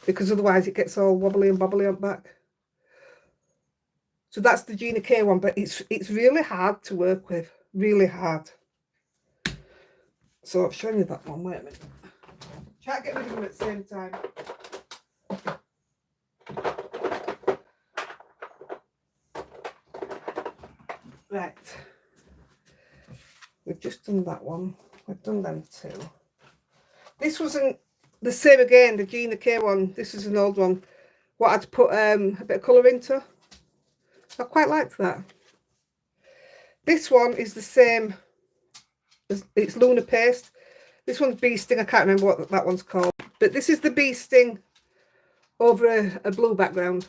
because otherwise it gets all wobbly and bobbly on back. So that's the Gina K one, but it's really hard to work with, really hard. So I've shown you that one. Wait a minute. Try to get rid of them at the same time. Right. We've just done that one. We've done them two. This wasn't the same again, the Gina K one. This is an old one. What I'd put a bit of colour into. I quite liked that. This one is the same. It's Lunar Paste. This one's Bee Sting. I can't remember what that one's called. But this is the Bee Sting over a blue background.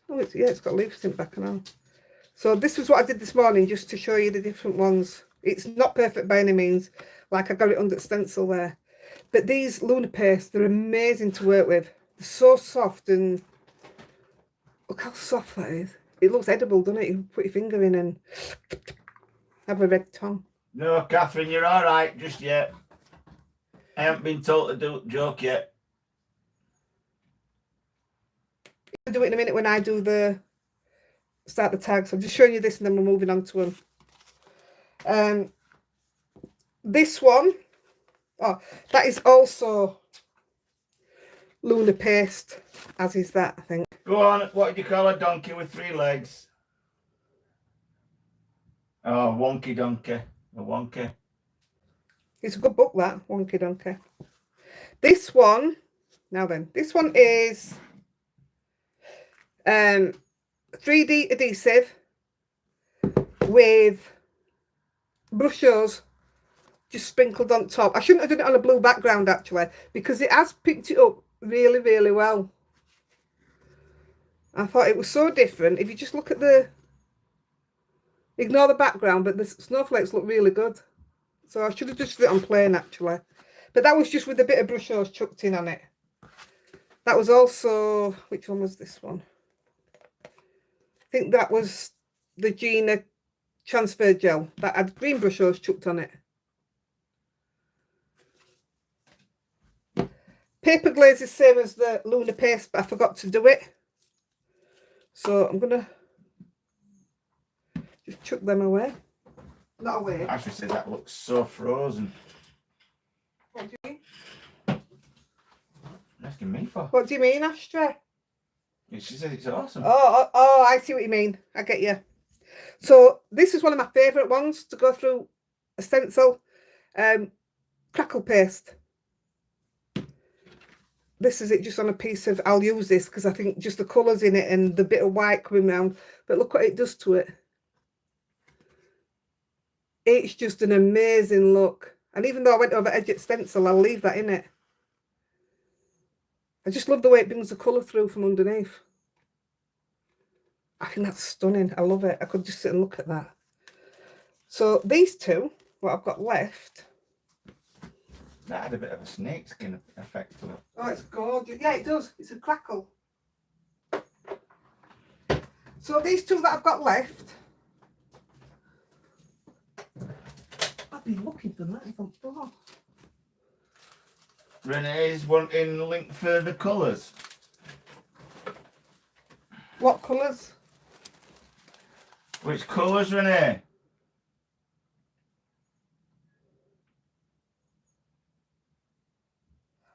Oh, it's got leaf tint back on. So this was what I did this morning, just to show you the different ones. It's not perfect by any means. Like I got it under stencil there. But these Lunar Paste, they're amazing to work with. They're so soft, and look how soft that is. It looks edible, doesn't it? You put your finger in and have a red tongue. No, Catherine, you're all right just yet. I haven't been told to do a joke yet. I'll do it in a minute when I do start the tags. I'm just showing you this and then we're moving on to them. This one, oh, that is also Lunar Paste, as is that, I think. Go on, what do you call a donkey with 3 legs? Oh, Wonky Donkey. A wonky. It's a good book, that, Wonky Donkey. This one, now then, this one is 3D adhesive with brushes just sprinkled on top. I shouldn't have done it on a blue background, actually, because it has picked it up really, really well. I thought it was so different. If you just look at ignore the background, but the snowflakes look really good. So I should have just done it on plain, actually. But that was just with a bit of brushes chucked in on it. That was also, which one was this one? I think that was the Gina transfer gel that had green brushes chucked on it. Paper glaze is same as the Lunar Paste, but I forgot to do it. So I'm going to just chuck them away. Not away. Ashley says that looks so frozen. What do you mean? You're asking me for? What do you mean, Ashtray? She says it's awesome. Oh, I see what you mean. I get you. So this is one of my favourite ones to go through a stencil. Crackle paste. This is it just on a piece of, I'll use this because I think just the colours in it and the bit of white coming around. But look what it does to it. It's just an amazing look. And even though I went over edge at stencil, I'll leave that in it. I just love the way it brings the colour through from underneath. I think that's stunning. I love it. I could just sit and look at that. So these two, what I've got left. That had a bit of a snakeskin effect to it. Oh, it's gorgeous. Yeah, it does. It's a crackle. So these two that I've got left. I've been looking for that. Oh. Renee's wanting a link for the colours. What colours? Which colours, Renee?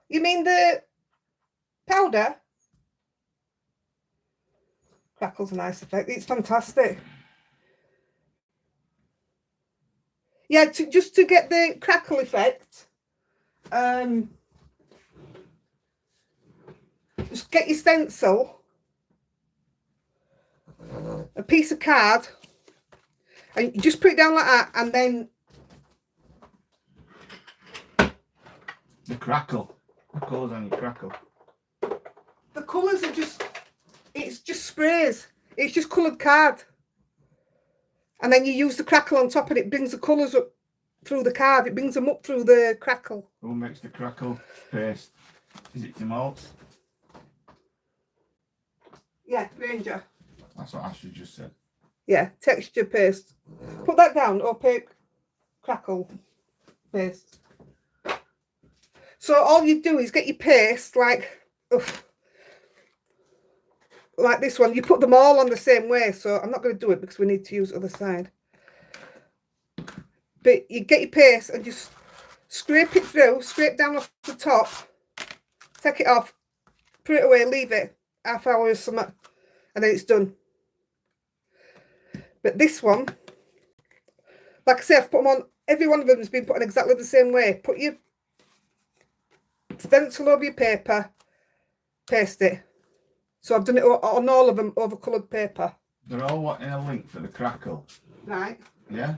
You mean the powder? Crackle's a nice effect. It's fantastic. Yeah, just to get the crackle effect, just get your stencil, a piece of card, and you just put it down like that, and then The crackle. The colours on your crackle. the colours are just, it's just sprays. It's just coloured card. And then you use the crackle on top and it brings the colours up through the card. It brings them up through the crackle. Who makes the crackle paste? Is it Tim Holtz? Yeah, Ranger. That's what Ashley just said. Yeah, texture paste. Put that down, opaque crackle paste. So all you do is get your paste like this one. You put them all on the same way. So I'm not going to do it because we need to use the other side. But you get your paste and just scrape it through, scrape down off the top, take it off, put it away, leave it half hour or something, and then it's done. But this one, like I say, I've put them on, every one of them has been put on exactly the same way. Put your stencil over your paper, paste it. So I've done it on all of them over coloured paper. They're all wanting a link for the crackle. Right. Yeah?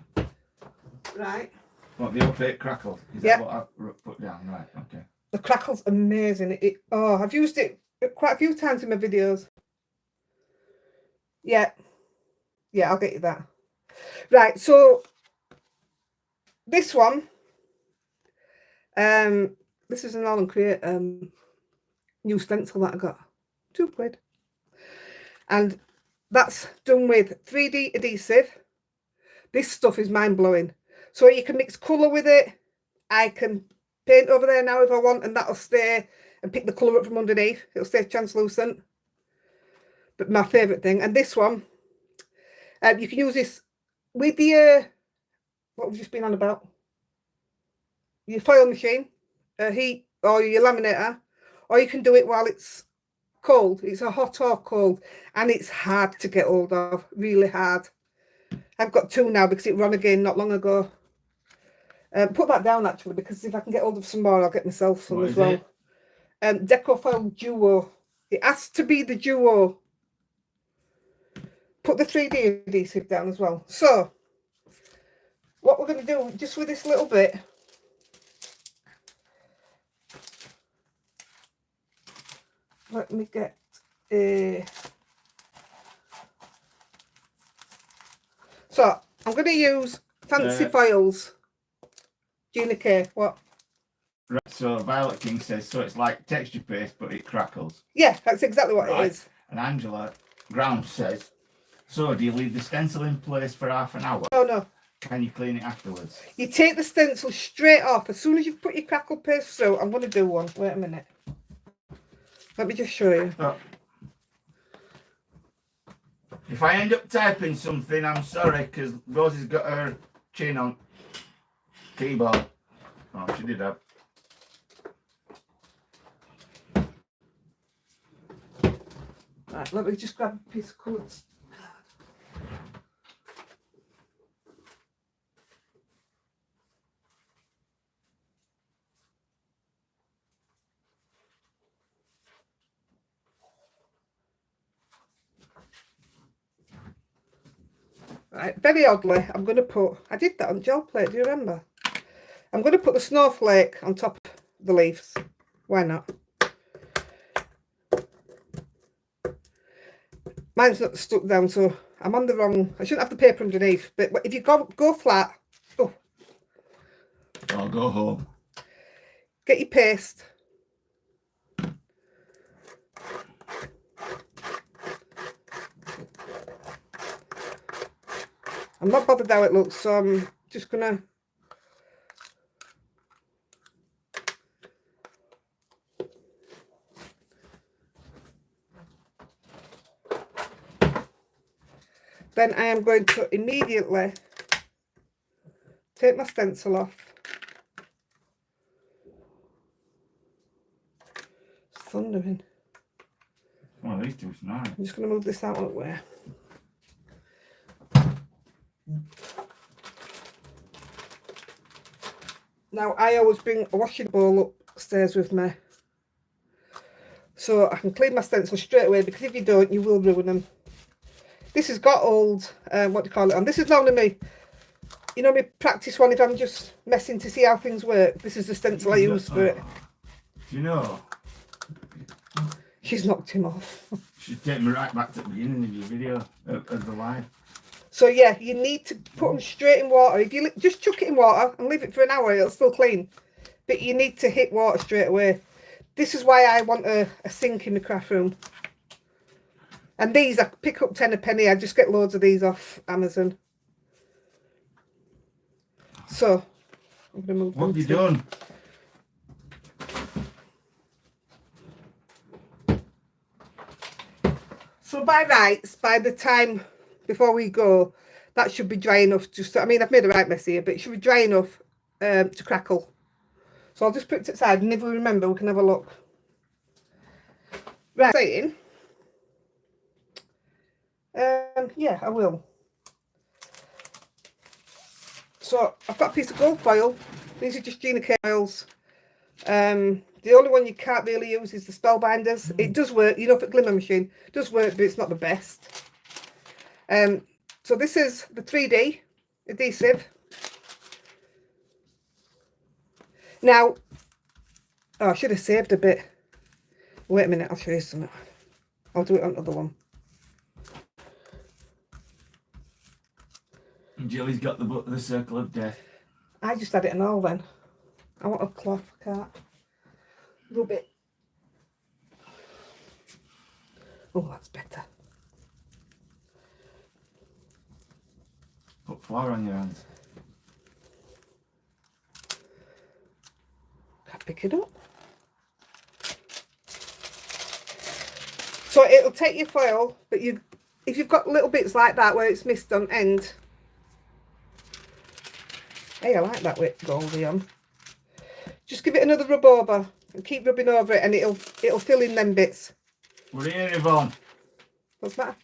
Right. What, the opaque crackle? Is that what I've put down? Right, okay. The crackle's amazing. I've used it quite a few times in my videos. Yeah. Yeah, I'll get you that. Right, so this one, this is an All & Create new stencil that I got. £2. And that's done with 3D adhesive. This stuff is mind-blowing. So you can mix colour with it. I can paint over there now if I want, and that'll stay, and pick the colour up from underneath. It'll stay translucent. But my favourite thing, and this one, you can use this with the, what we've just been on about, your foil machine, heat, or your laminator, or you can do it while it's cold. It's a hot or cold, and it's hard to get hold of, really hard. I've got 2 now because it ran again not long ago. Put that down actually, because if I can get hold of some more, I'll get myself some as well. Deco foil duo. It has to be the duo. Put the 3D adhesive down as well. So what we're going to do just with this little bit, let me get a, so I'm going to use fancy foils. Gina K, what? Right, so Violet King says, so it's like texture paste, but it crackles. Yeah, that's exactly what it is. And Angela Ground says, so do you leave the stencil in place for half an hour? Oh no. Can you clean it afterwards? You take the stencil straight off. As soon as you've put your crackle paste through, I'm going to do one. Wait a minute. Let me just show you. Oh. If I end up typing something, I'm sorry, because Rosie's got her chin on keyboard. Oh, she did have. Right, let me just grab a piece of coloured. Right, very oddly, I'm going to put, I did that on gel plate, do you remember? I'm going to put the snowflake on top of the leaves. Why not? Mine's not stuck down, so I'm on the wrong, I shouldn't have the paper underneath, but if you go flat, oh. I'll go home. Get your paste. I'm not bothered how it looks, so I'm just gonna then I am going to immediately take my stencil off. It's thundering. Oh, these two nice. I'm just going to move this out of the way. Now, I always bring a washing bowl upstairs with me, so I can clean my stencils straight away, because if you don't, you will ruin them. This has got old, what do you call it on? This is normally me, you know, my practice one if I'm just messing to see how things work. This is the stencil I use for it. You know, she's knocked him off. She's taken me right back to the beginning of your video, of the live. So yeah, you need to put them straight in water. If you just chuck it in water and leave it for an hour, it'll still clean. But you need to hit water straight away. This is why I want a sink in the craft room. And these, I pick up 10 a penny. I just get loads of these off Amazon. So, I'm going to move. What have you done? So by rights, by the time before we go, that should be dry enough. Just, I mean, I've made a right mess here, but it should be dry enough to crackle. So I'll just put it to the side, and if we remember, we can have a look. Right, saying. Yeah, I will. So I've got a piece of gold foil. These are just Gina K foils. The only one you can't really use is the Spellbinders. It does work, you know, for glimmer machine. It does work, but it's not the best. So this is the 3D adhesive. Now, oh, I should have saved a bit. Wait a minute, I'll show you something. I'll do it on the other one. Jilly's got the circle of death. I just had it and all then. I want a cloth, I can't. Rub it. Oh, that's better. Put flour on your hands. Can't pick it up. So it'll take your foil, but if you've got little bits like that where it's missed on end. Hey, I like that with goldy on. Just give it another rub over and keep rubbing over it, and it'll fill in them bits. We're here, Yvonne. What's that?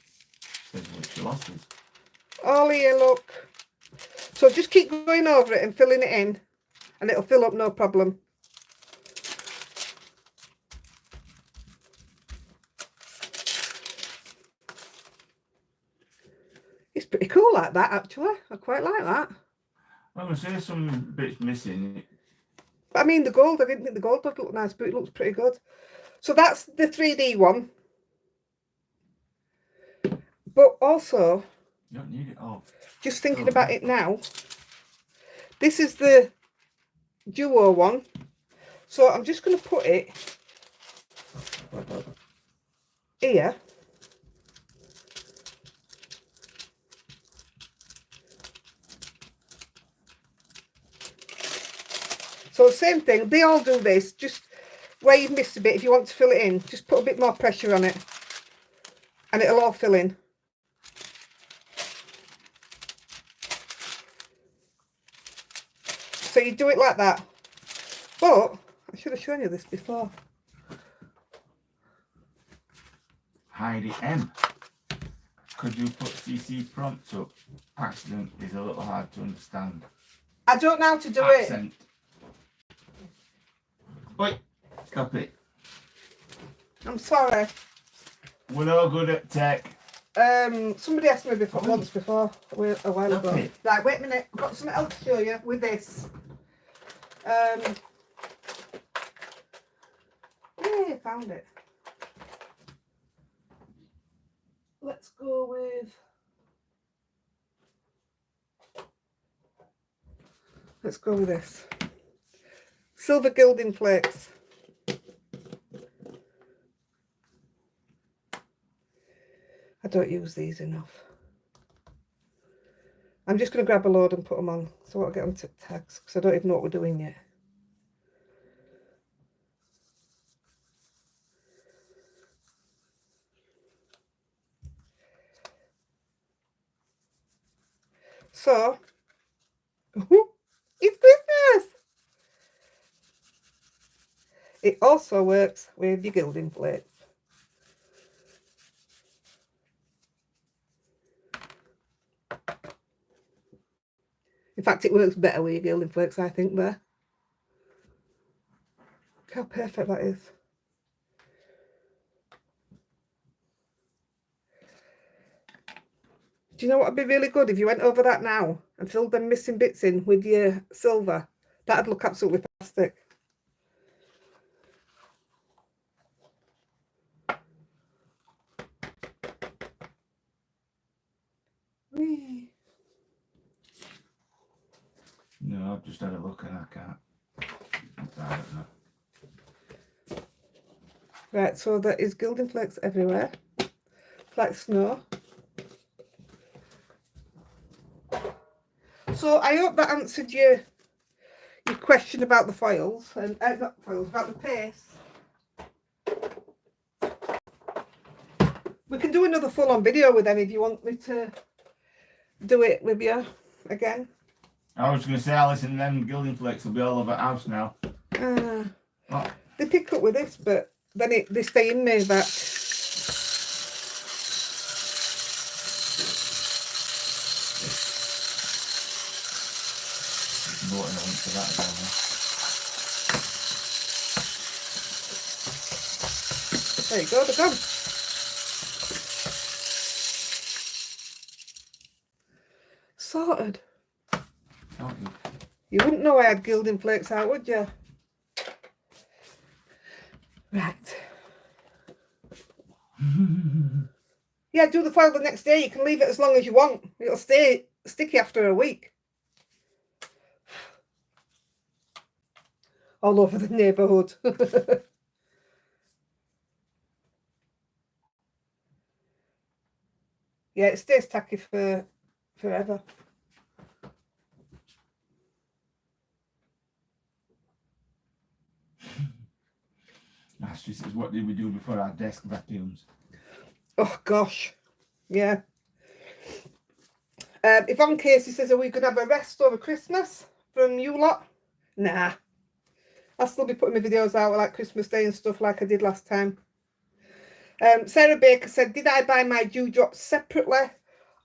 Says which losses. All here, look. So just keep going over it and filling it in, and it'll fill up no problem. It's pretty cool like that, actually. I quite like that. I'm going to say some bits missing. But I mean, the gold, I didn't think the gold would look nice, but it looks pretty good. So that's the 3D one. But also, You don't need it all. just thinking about it now, this is the duo one. So I'm just going to put it here. So same thing, they all do this, just where you've missed a bit, if you want to fill it in, just put a bit more pressure on it and it'll all fill in. So you do it like that. But I should have shown you this before. Heidi M. Could you put CC prompts up? Accident is a little hard to understand. I don't know how to do Accent. Oi, copy. I'm sorry. We're no good at tech. Somebody asked me before, once before, a while ago. Okay. Right, wait a minute. I've got something else to show you with this. Yeah, I found it. Let's go with... Let's go with this. Silver gilding flakes. I don't use these enough. I'm just going to grab a load and put them on. So I'll get on to tags because I don't even know what we're doing yet. So, it's Christmas! It also works with your gilding flakes. In fact, it works better with your gilding flakes, I think, there. Look how perfect that is. Do you know what would be really good if you went over that now and filled them missing bits in with your silver? That'd look absolutely fantastic. Whee. No, I've just had a look and I can't. I don't know. Right, so there is gilding flakes everywhere. Like snow. So I hope that answered your question about the foils and not foils, about the paste. We can do another full-on video with them if you want me to do it with you again. I was going to say, Alison, them gilding flakes will be all over the house now. What? They pick up with this, but then they stay in me back. For that again, There you go, they're gone. sorted. Don't you? You wouldn't know I had gilding flakes out, would you? Right. Yeah, do the foil the next day. You can leave it as long as you want. It'll stay sticky after a week. All over the neighbourhood. Yeah, it stays tacky for forever. She says, what did we do before our desk vacuums? Oh gosh, yeah. Yvonne Casey says, are we going to have a rest over Christmas from you lot? Nah. I'll still be putting my videos out like Christmas Day and stuff like I did last time. Sarah Baker said, did I buy my dewdrops separately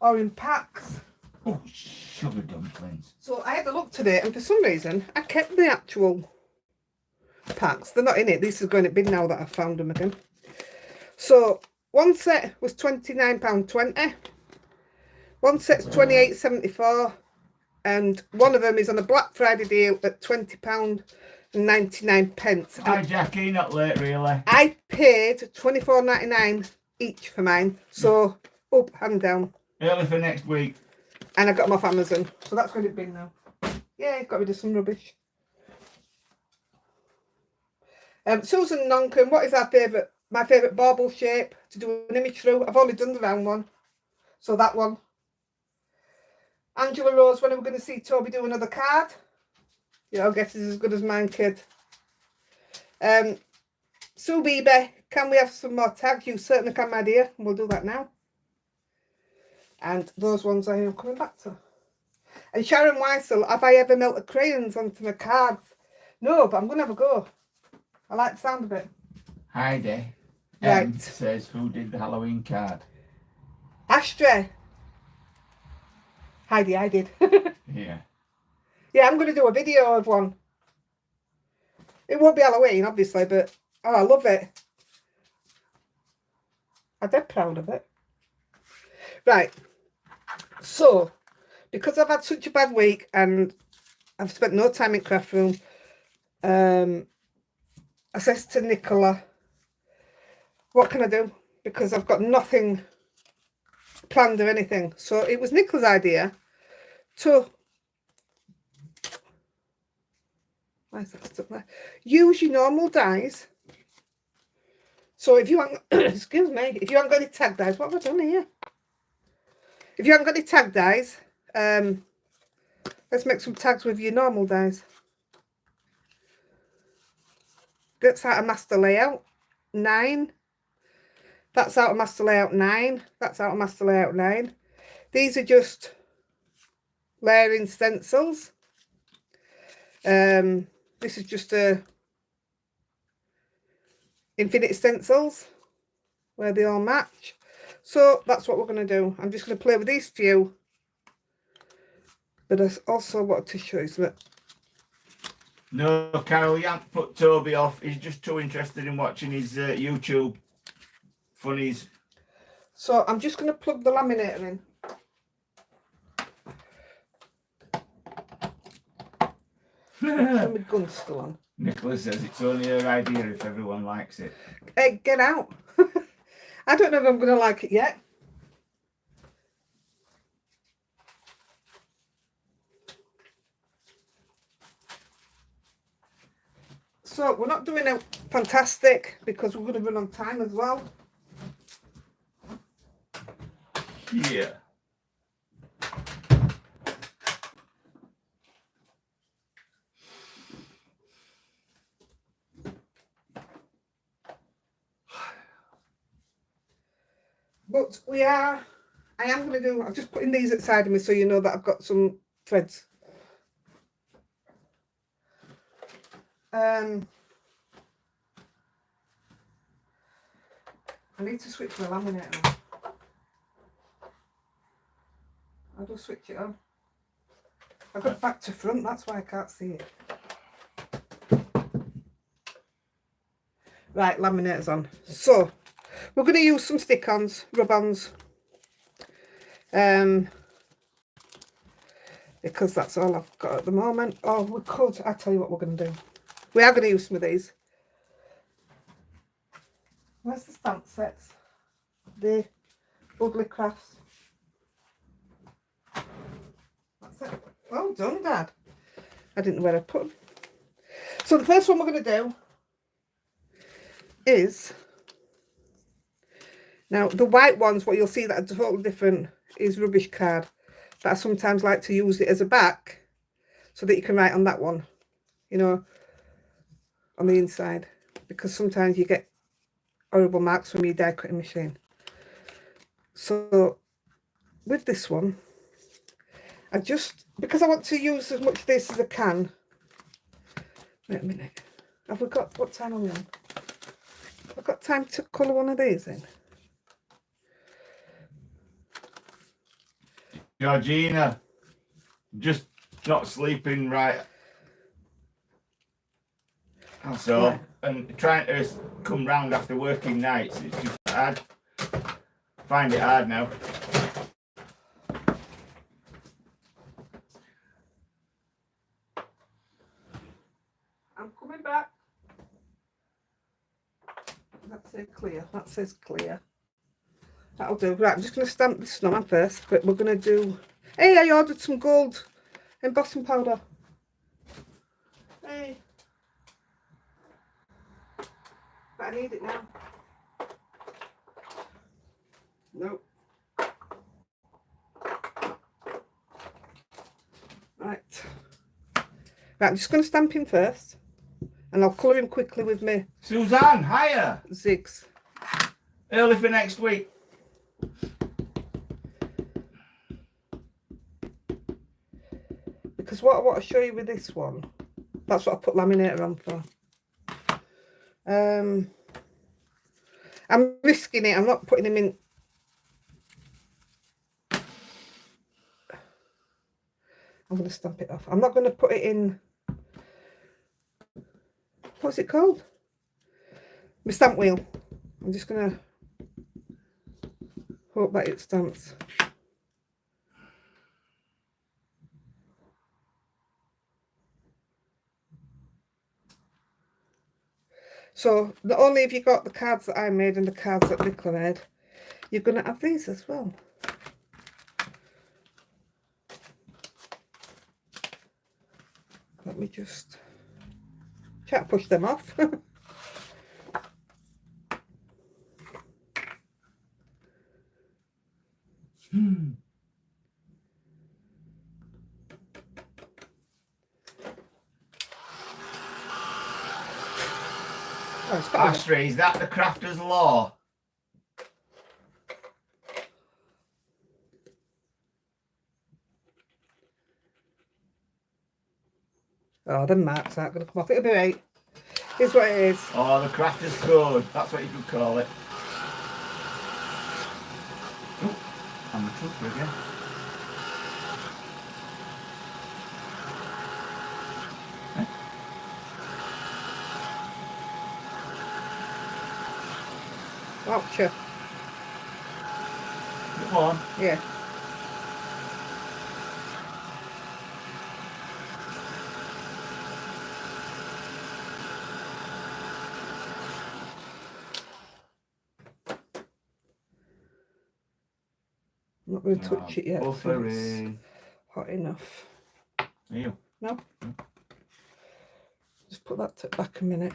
or in packs? Oh, sugar dumplings. So I had a look today and for some reason I kept the actual packs. They're not in it. This is going to bin now that I've found them again. So one set was £29.20. One set's £28.74. And one of them is on a Black Friday deal at £20.99. Hi Jackie, not late really. I paid £24.99 each for mine. So up and down. Early for next week. And I got them off Amazon. So that's going to bin now. Yeah, got rid of some rubbish. Susan Nonken, what is my favourite bauble shape to do an image through? I've only done the round one. So that one. Angela Rose, when are we going to see Toby do another card? Your guess is as good as mine, kid. Sue Bieber, can we have some more tags? You certainly can, my dear. We'll do that now. And those ones I am coming back to. And Sharon Weissel, have I ever melted crayons onto my cards? No, but I'm going to have a go. I like the sound of it. Heidi Right. says, who did the Halloween card? Ashtray. Heidi, I did. Yeah. Yeah, I'm going to do a video of one. It won't be Halloween, obviously, but oh, I love it. I'm dead proud of it. Right. So, because I've had such a bad week and I've spent no time in craft room, I said to Nicola, what can I do? Because I've got nothing planned or anything. So it was Nicola's idea to use your normal dies. So if you haven't, excuse me, if you haven't got any tag dies, what have I done here? If you haven't got any tag dies, let's make some tags with your normal dies. That's out of master layout 9. That's out of master layout 9. That's out of master layout 9. These are just layering stencils. This is just a infinite stencils where they all match. So that's what we're going to do. I'm just going to play with these few. But I also want to show you something. No, Carol, you haven't put Toby off. He's just too interested in watching his YouTube funnies. So I'm just going to plug the laminator in. My gun's still on. Nicola says it's only her idea if everyone likes it. Hey, get out. I don't know if I'm going to like it yet. So we're not doing it fantastic because we're going to run on time as well. Yeah. But I am going to do, I'm just putting these at the side of me so you know that I've got some threads. I need to switch my laminator on. I'll just switch it on. I've got it back to front, that's why I can't see it. Right, laminator's on. So, we're going to use some stick-ons, rub-ons. because that's all I've got at the moment. Oh, we could, I'll tell you what we're going to do. We are going to use some of these. Where's the stamp sets? The Ugly Crafts. That's it. Well done, Dad. I didn't know where I put them. So the first one we're going to do is, now the white ones, what you'll see that are totally different, is rubbish card. But I sometimes like to use it as a back so that you can write on that one, you know, on the inside, because sometimes you get horrible marks from your die cutting machine. So with this one, I just, because I want to use as much of this as I can. Wait a minute. Have we got, what time are we on? I've got time to colour one of these in. Georgina, just not sleeping right. So, Right. and trying to come round after working nights, it's just hard. Find it hard now. I'm coming back. That says clear. That says clear. That'll do. Right, I'm just going to stamp this one on first, but we're going to do... Hey, I ordered some gold embossing powder. Hey. But I need it now. Nope. Right. Right, I'm just going to stamp him first. And I'll colour him quickly with my Suzanne, hiya. Sizzix. Early for next week. Because what I want to show you with this one, that's what I put laminator on for. I'm risking it. I'm not putting him in. I'm going to stamp it off. I'm not going to put it in. What's it called? My stamp wheel. I'm just going to hope that it stamps. So not only have you got the cards that I made and the cards that Nicola made, you're going to have these as well. Let me just try to push them off. Oh, Ashley, is that the crafter's law? Oh, the marks aren't going to come off. It'll be right. Here's what it is. Oh, the crafter's code. That's what you could call it. Oh, I'm a trooper again. Voucher. Come on. Yeah. I'm not going to touch it yet. Buffering. Hot enough. Are you? No? Just put that to back a minute.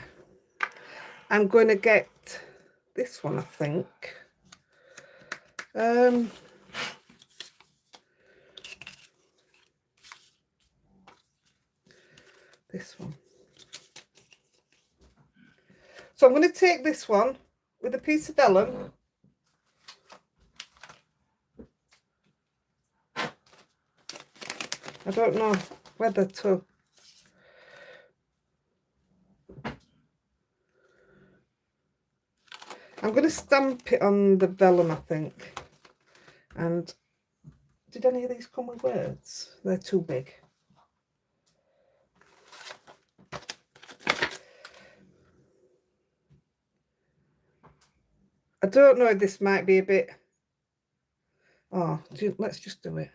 I'm going to get this one, I think. This one. So I'm going to take this one with a piece of vellum. I don't know whether to. I'm going to stamp it on the vellum, I think. And did any of these come with words? They're too big. I don't know if this might be a bit... Oh, let's just do it.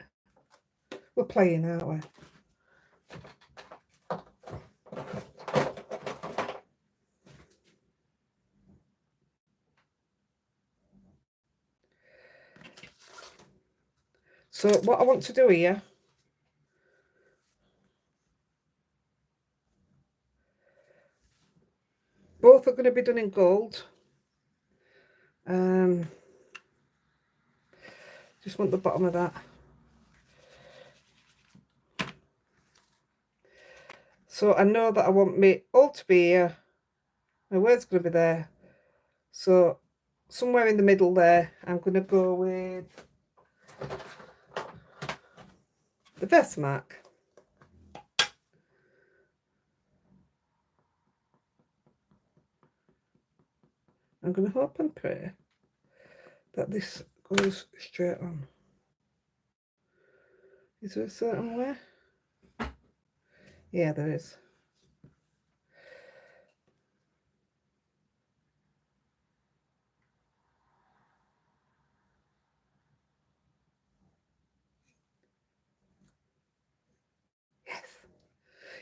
We're playing, aren't we? So what I want to do here, both are going to be done in gold. Just want the bottom of that. So I know that I want my all to be here. My word's going to be there. So somewhere in the middle there, I'm going to go with the Versamark. I'm going to hope and pray that this goes straight on. Is there a certain way? Yeah, there is. Yes.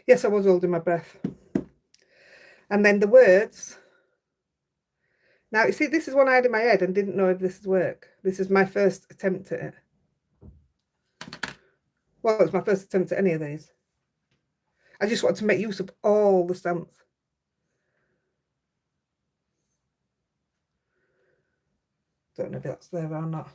Yes, I was holding my breath. And then the words. Now, you see, this is one I had in my head and didn't know if this would work. This is my first attempt at it. Well, it's my first attempt at any of these. I just wanted to make use of all the stamps. Don't know if that's there or not.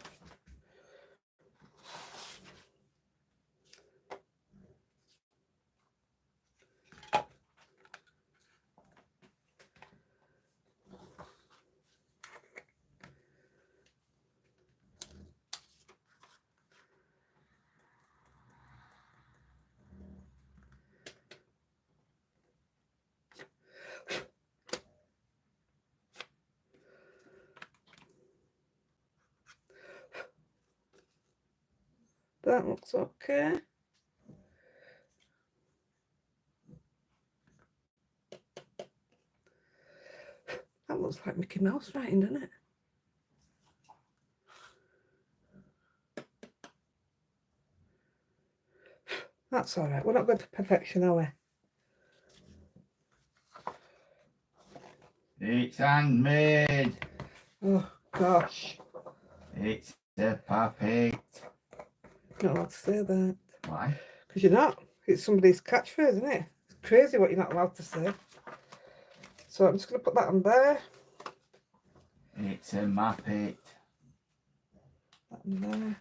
That looks okay. That looks like Mickey Mouse writing, doesn't it? That's all right. We're not going for perfection, are we? It's handmade. Oh, gosh. It's a puppet. You're not allowed to say that. Why? Because you're not. It's somebody's catchphrase, isn't it? It's crazy what you're not allowed to say. So I'm just going to put that on there. It's a muppet. That on there.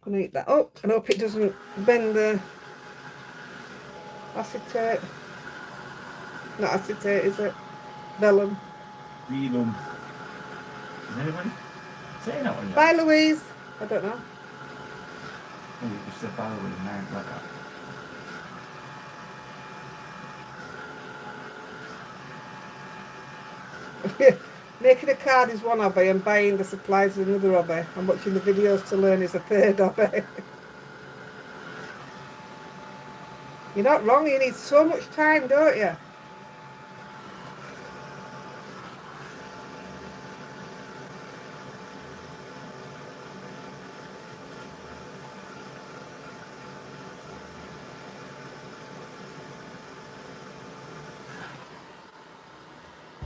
I'm going to heat that up and hope it doesn't bend the acetate. Not acetate, is it? Vellum. Vellum. Is anybody saying that one yet? Bye, Louise. I don't know. Oh, you just said by the way, man, like that. Making a card is one hobby and buying the supplies is another hobby. And watching the videos to learn is a third hobby. You're not wrong, you need so much time, don't you?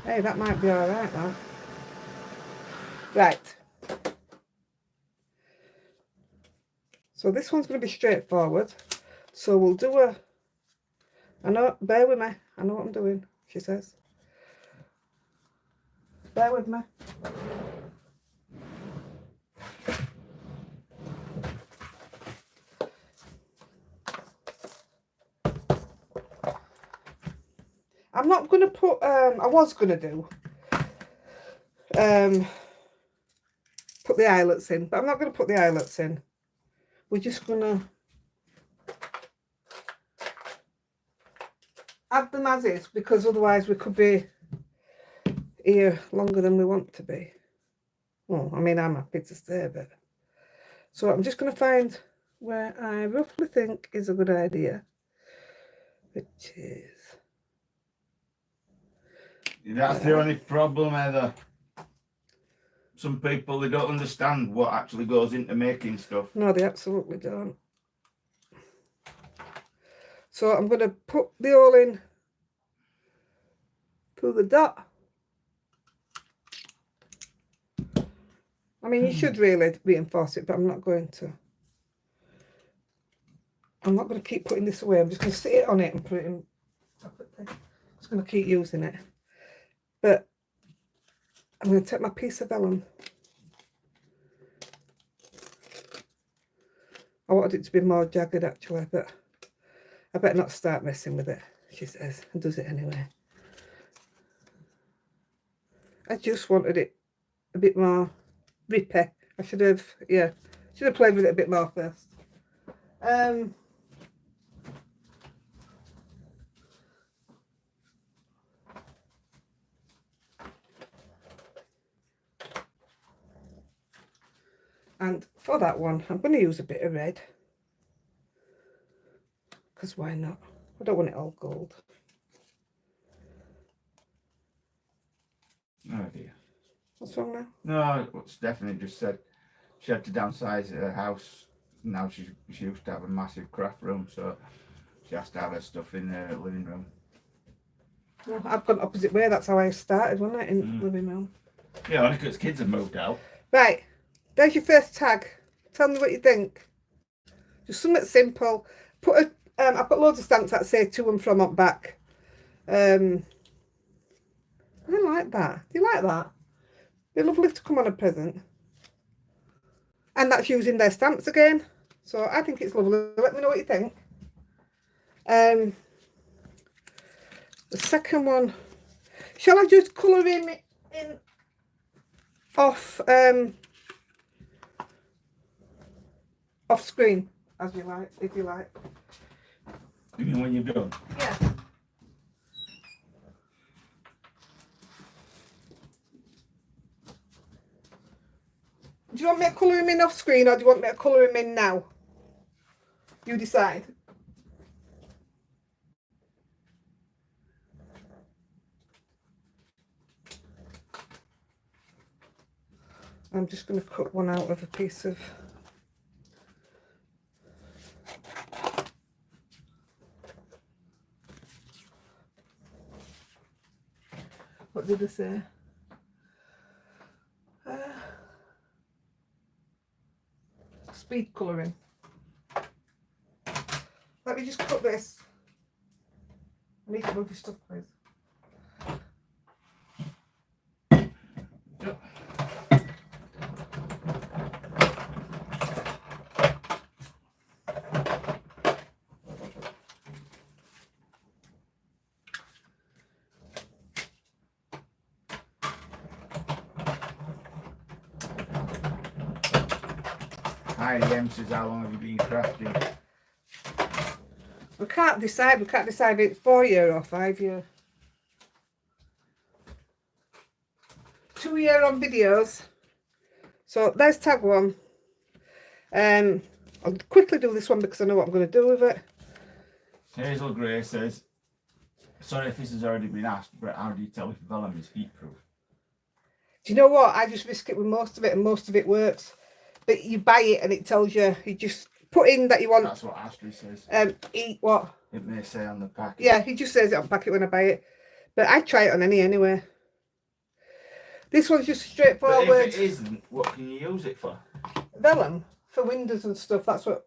Hey, that might be all right, though. Right. So this one's going to be straightforward. So we'll do a... I know, bear with me. I know what I'm doing, she says. Bear with me. I'm not going to put... I was going to do... put the eyelets in, but I'm not going to put the eyelets in. We're just going to add them as is, because otherwise we could be here longer than we want to be. Well, I mean, I'm happy to stay, but... So I'm just going to find where I roughly think is a good idea, which is... That's the only problem, Heather. some people, they don't understand what actually goes into making stuff. No, they absolutely don't. So I'm going to put the all in through the dot. I mean, you should really reinforce it, but I'm not going to. I'm not going to keep putting this away. I'm just going to sit on it and put it in. I'm just going to keep using it. But I'm going to take my piece of vellum. I wanted it to be more jagged actually, but I better not start messing with it, she says, and does it anyway. I just wanted it a bit more rippy. I should have, yeah, should have played with it a bit more first. And for that one, I'm going to use a bit of red. Because why not? I don't want it all gold. Oh dear. What's wrong now? No, Stephanie just said she had to downsize her house. Now she used to have a massive craft room, so she has to have her stuff in her living room. Well, I've gone opposite way. That's how I started, wasn't it? In the living room. Yeah, only because kids have moved out. Right. There's your first tag. Tell me what you think. Just something simple. Put a I've got loads of stamps that say to and from on back. I like that. Do you like that? They're lovely to come on a present. And that's using their stamps again. So I think it's lovely. Let me know what you think. The second one. Shall I just colour in off off screen, as you like, if you like. You mean when you're done? Yeah. Do you want me to colour him in off screen, or do you want me to colour him in now? You decide. I'm just going to cut one out of a piece of... What did I say? Speed colouring. Let me just cut this. I need to move your stuff, please. Yep. Heidi-M says, how long have you been crafting? We can't decide. We can't decide if it's 4 year or 5 year. 2 year on videos. So there's tag one. I'll quickly do this one because I know what I'm going to do with it. Hazel Gray says, sorry if this has already been asked, but how do you tell if vellum is heat proof? Do you know what? I just risk it with most of it, and most of it works. But you buy it and it tells you, you just put in that you want. That's what Ashley says. Eat what? It may say on the packet. Yeah, he just says it on the packet when I buy it. But I try it on any anyway. This one's just straightforward. But if it isn't, what can you use it for? Vellum for windows and stuff. That's what.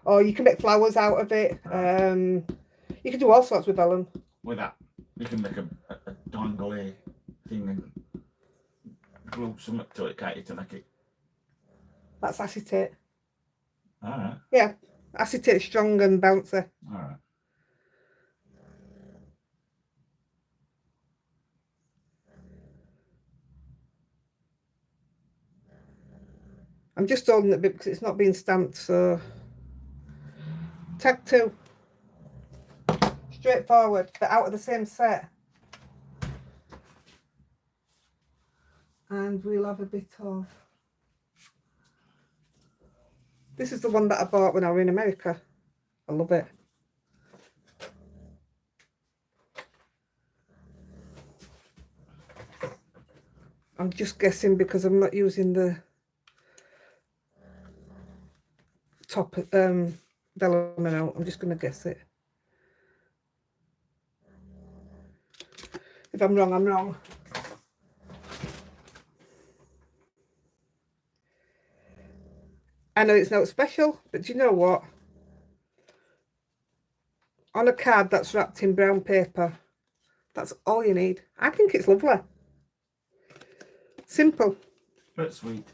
Or you can make flowers out of it. You can do all sorts with vellum. With that, you can make a dongle thing and glue something to it, can't you, to make it? That's acetate. Alright. Yeah, acetate strong and bouncy. Alright. I'm just holding it a bit because it's not being stamped, so tag 2. Straightforward, but out of the same set. And we'll have a bit of... This is the one that I bought when I was in America. I love it. I'm just guessing because I'm not using the top vellum out. I'm just going to guess it. If I'm wrong, I'm wrong. I know it's not special, but do you know what? On a card that's wrapped in brown paper, that's all you need. I think it's lovely. Simple. But sweet.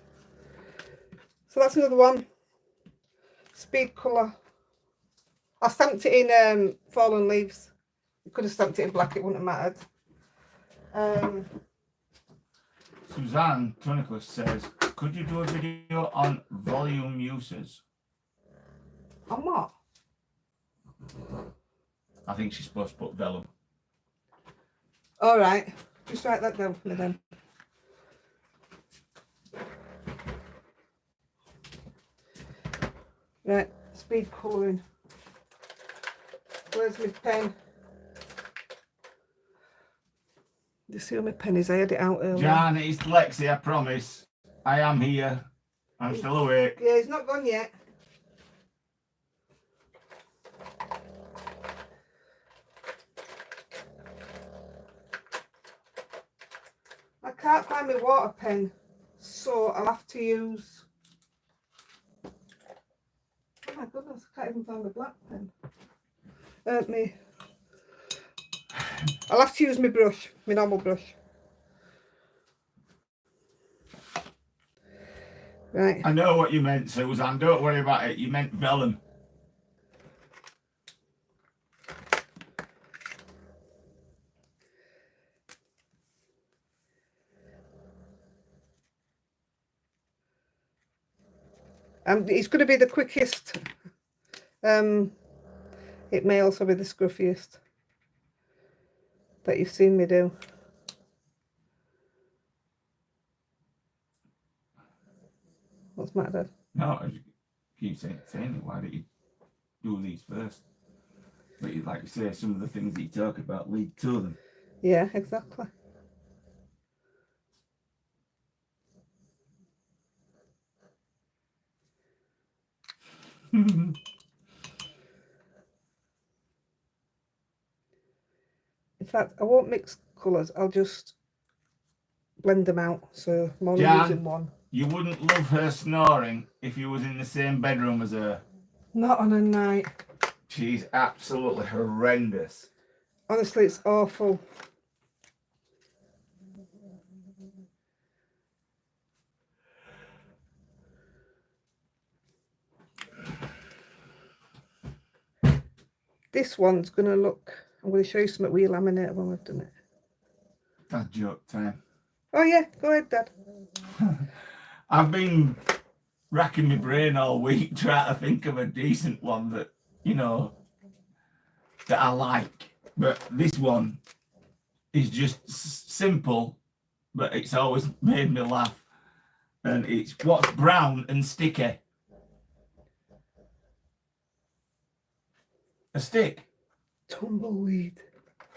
So that's another one. Speed colour. I stamped it in fallen leaves. You could have stamped it in black, it wouldn't have mattered. Suzanne Tunicus says, could you do a video on volume uses? On what? I think she's supposed to put vellum. All right. Just write that down for me then. Right, speed colouring. Where's my pen? You see where my pen is? I had it out earlier. Jan, it's Lexi, I promise. I am here. I'm still awake. Yeah, he's not gone yet. I can't find my water pen, so I'll have to use... Oh my goodness, I can't even find my black pen. I'll have to use my brush, my normal brush. Right. I know what you meant, Suzanne. Don't worry about it. You meant vellum. It's going to be the quickest. It may also be the scruffiest that you've seen me do. What's the matter, Dad? No, I just keep saying it. Why don't you do these first? But like you say, some of the things that you talk about lead to them. Yeah, exactly. In fact, I won't mix colours. I'll just blend them out. So I'm only using one. You wouldn't love her snoring if you was in the same bedroom as her. Not on a night. She's absolutely horrendous. Honestly, it's awful. This one's going to look... I'm going to show you something we laminate when we've done it. That's joke time. Oh yeah, go ahead, Dad. I've been racking my brain all week trying to think of a decent one that, you know, that I like. But this one is just simple, but it's always made me laugh. And it's what's brown and sticky. A stick. Tumbleweed.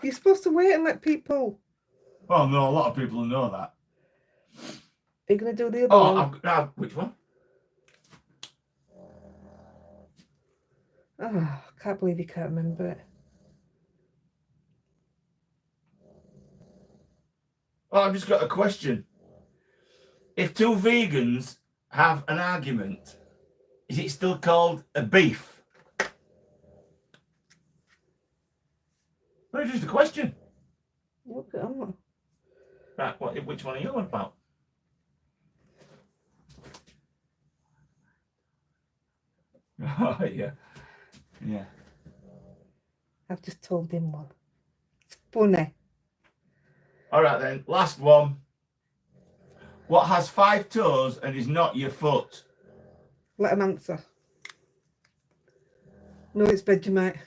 You're supposed to wait and let people... Well, no, a lot of people know that. Are you going to do the other one? Which one? Oh, I can't believe you can't remember it. Oh, I've just got a question. If two vegans have an argument, is it still called a beef? Well, it's just a question. Okay, I'm not... Right, which one are you on about? Oh, yeah. Yeah. I've just told him one. It's funny. All right, then. Last one. What has 5 toes and is not your foot? Let him answer. No, it's Vegemite.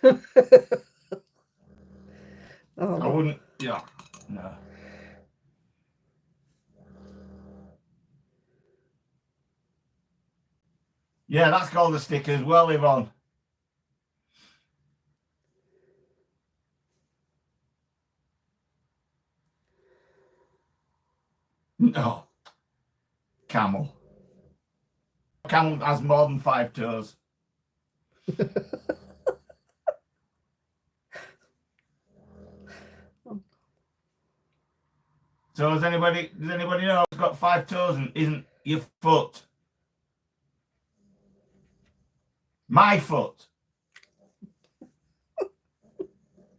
Oh, I wouldn't. Yeah. No. Yeah, that's called a stick as well, Yvonne. No. Camel. Camel has more than 5 toes. So does anybody know who's got 5 toes and isn't your foot? My foot.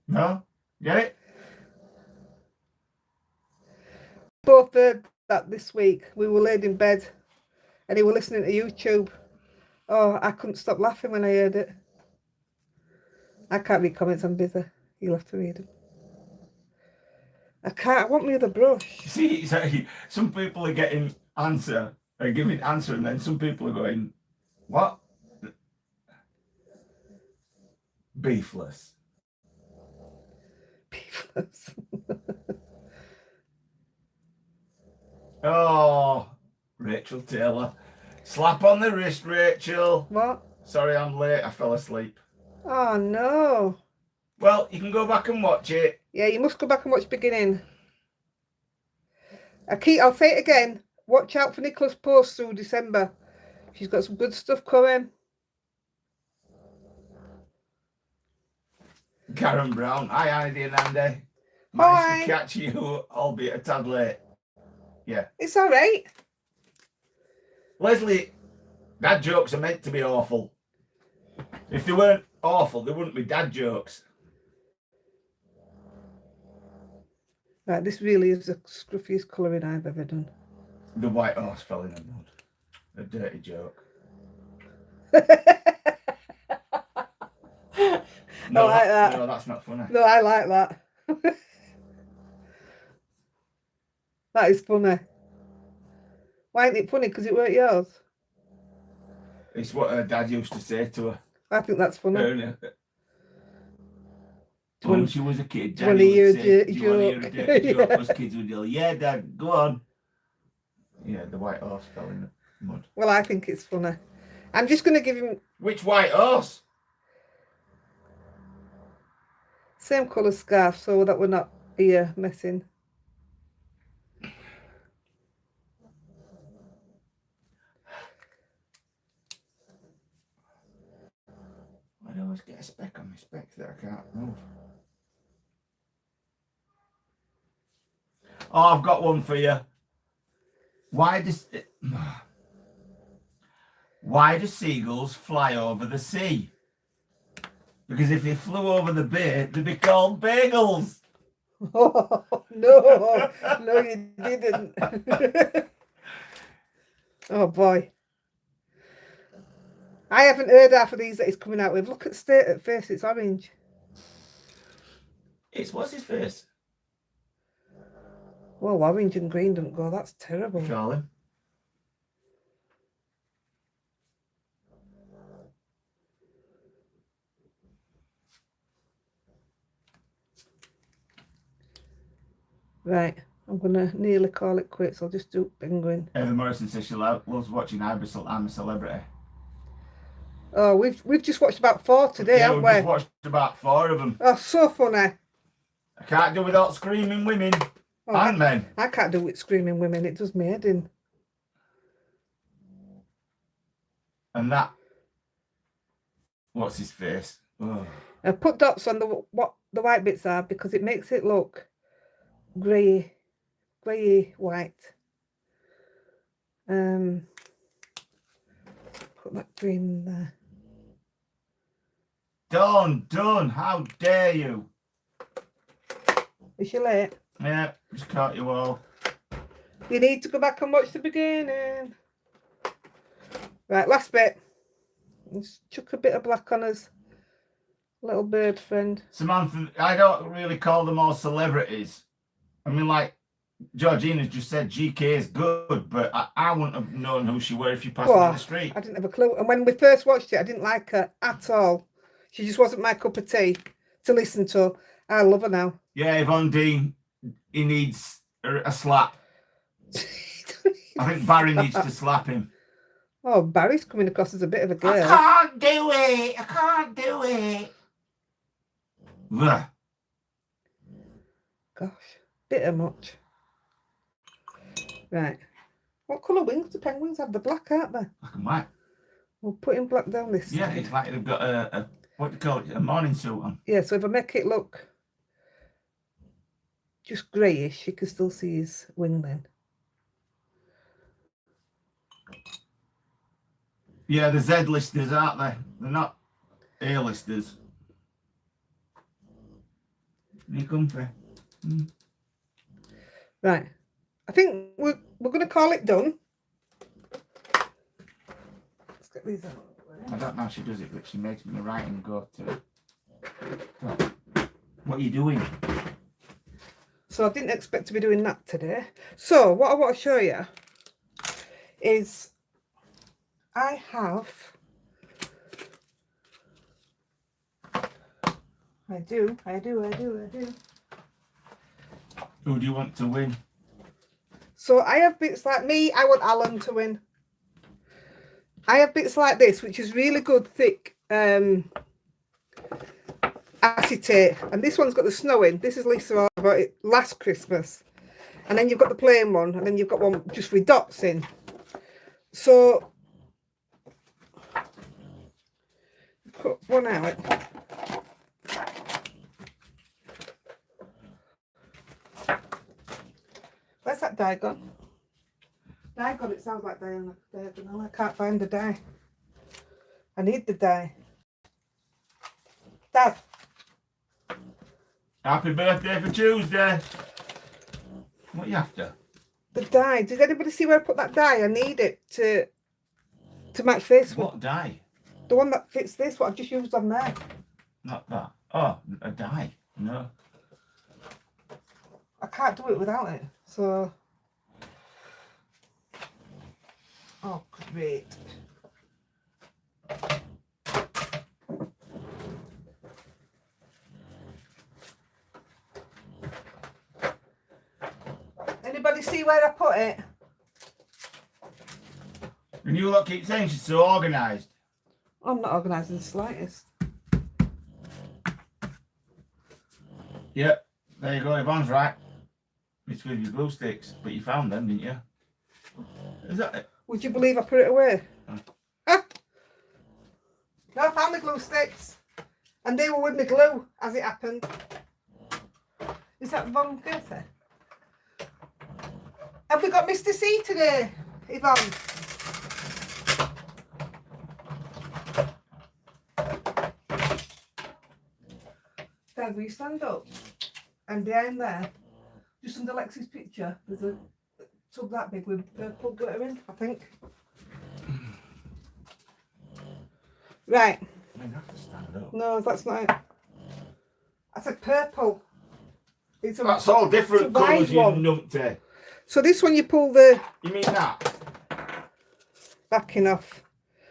No? Get it? Both heard that this week. We were laid in bed and he was listening to YouTube. Oh, I couldn't stop laughing when I heard it. I can't read comments, I'm busy. You'll have to read them. I can't, I want me other brush. See, some people are getting answer, are giving answer, and then some people are going, what? Beefless. Beefless. Oh, Rachel Taylor. Slap on the wrist, Rachel. What? Sorry I'm late, I fell asleep. Oh no. Well, you can go back and watch it. Yeah, you must go back and watch beginning. I'll say it again. Watch out for Nicola's post through December. She's got some good stuff coming. Karen Brown. Hi, Heidi and Andy. Hi. Nice to catch you, albeit a tad late. Yeah. It's all right. Leslie, dad jokes are meant to be awful. If they weren't awful, they wouldn't be dad jokes. Right, this really is the scruffiest colouring I've ever done. The white horse fell in the mud. A dirty joke. No, I like that. No, that's not funny. No, I like that. That is funny. Why ain't it funny? Because it weren't yours. It's what her dad used to say to her. I think that's funny. When she was a kid, do you Daddy wanna would hear say, a do you want to hear a dirty joke? joke? Yeah. Most kids would yell, yeah, Dad, go on. Yeah, the white horse fell in the mud. Well, I think it's funny. I'm just going to give him Which white horse? same colour scarf so that we're not here messing. I always get a speck on my specs that I can't move. Oh, I've got one for you. Why do seagulls fly over the sea? Because if they flew over the bay, they'd be called bagels. Oh, no. No, you didn't. Oh, boy. I haven't heard half of these that he's coming out with. Look at face, it's orange. It's what's his face? Well, orange and green don't go. That's terrible. Charlie. Right, I'm going to nearly call it quits. I'll just do penguin. Heather Morrison says she loves watching I'm a Celebrity. Oh, we've just watched about 4 today, Yeah, haven't we've we? just watched about 4 of them. Oh, so funny. I can't do without screaming women and men. I can't do with screaming women. It does me head in. And that, what's his face? Oh. I put dots on what the white bits are because it makes it look grey white. Put that green in there. Done. How dare you? Is she late? Yeah, just caught you all. You need to go back and watch the beginning. Right, last bit. Let's chuck a bit of black on us. Little bird friend. Samantha, I don't really call them all celebrities. I mean, like Georgina just said, GK is good, but I wouldn't have known who she were if you passed her in the street. I didn't have a clue. And when we first watched it, I didn't like her at all. She just wasn't my cup of tea to listen to. I love her now. Yeah, Yvonne Dean, he needs a slap. I think Barry needs to slap him. Oh, Barry's coming across as a bit of a girl. I can't do it. Ugh. Gosh, bit of much. Right. What colour wings do penguins have? The black, aren't they? Black and white. We'll put in black down this Yeah, side. it's like they've got a what do you call it? A morning suit on. Yeah, so if I make it look just greyish, you can still see his wing then. Yeah, the Z listers, aren't they? They're not A listers. You comfy. Right. I think we're going to call it done. Let's get these out. I don't know how she does it, but she makes me write and go to. Oh, what are you doing? So I didn't expect to be doing that today. So what I want to show you is I do. Who do you want to win? So I have bits like me, I want Alan to win. I have bits like this, which is really good, thick acetate. And this one's got the snow in. This is Lisa about it last Christmas. And then you've got the plain one, and then you've got one just with dots in. So cut one out. Where's that dye gone? Dye gone, it sounds like diagonal. I can't find the dye. I need the dye. Dad. Happy birthday for Tuesday. What are you after? The dye. Did anybody see where I put that dye? I need it to match this one. What dye? The one that fits this, what I've just used on there. Not that. Oh, a dye. No. I can't do it without it. So. Oh, great. Anybody see where I put it? And you lot keep saying she's so organised. I'm not organised in the slightest. Yep, there you go, Yvonne's right. It's with your glue sticks, but you found them, didn't you? Is that it? Would you believe I put it away? Huh? Ah! No, I found the glue sticks. And they were with my glue, as it happened. Is that Yvonne Gertha? Have we got Mr. C today, Yvonne? Dad, will you stand up? And behind there, just under Lexi's picture, there's a tub that big with purple glitter in, I think. Right. I mean, I have to stand up. No, that's not it. I said purple. It's a, That's all different it's a wide colours, you one. numpty. So this one you pull the You mean that? backing off.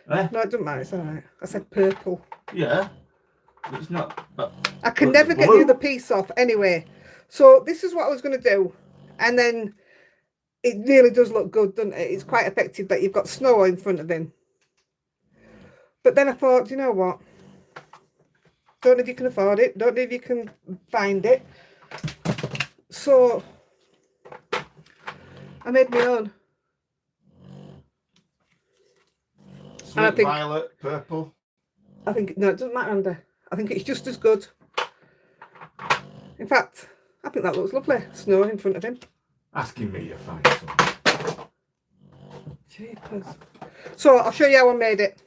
Eh? No, it doesn't matter, it's alright. I said purple. Yeah. It's not. I can But never the get blue. the other piece off anyway. So this is what I was going to do. And then it really does look good, doesn't it? It's quite effective that you've got snow in front of him. But then I thought, you know what? Don't know if you can afford it. Don't know if you can find it. So I made my own. Sweet I think- violet, purple. I think, no, it doesn't matter, Andy. I think it's just as good. In fact, I think that looks lovely. Snow in front of him. Asking me to find some. Jeepers. So I'll show you how I made it.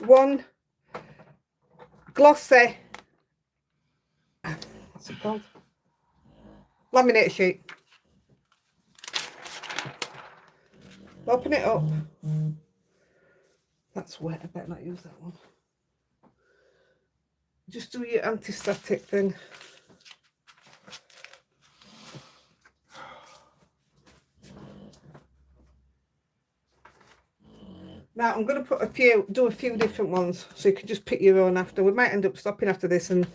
One glossy, what's it called? Laminate sheet. Open it up. That's wet, I better not use that one. Just do your anti-static thing. Now I'm going to do a few different ones, so you can just pick your own after. We might end up stopping after this, and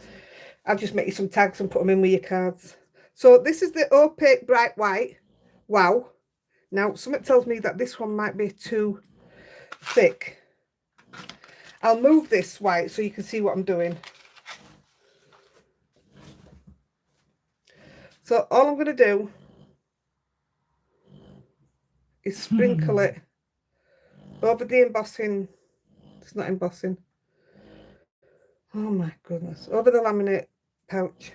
I'll just make you some tags and put them in with your cards. So this is the opaque bright white. Wow. Now something tells me that this one might be too thick. I'll move this white so you can see what I'm doing. So all I'm going to do is sprinkle it over the embossing. It's not embossing. Oh my goodness. Over the laminate pouch.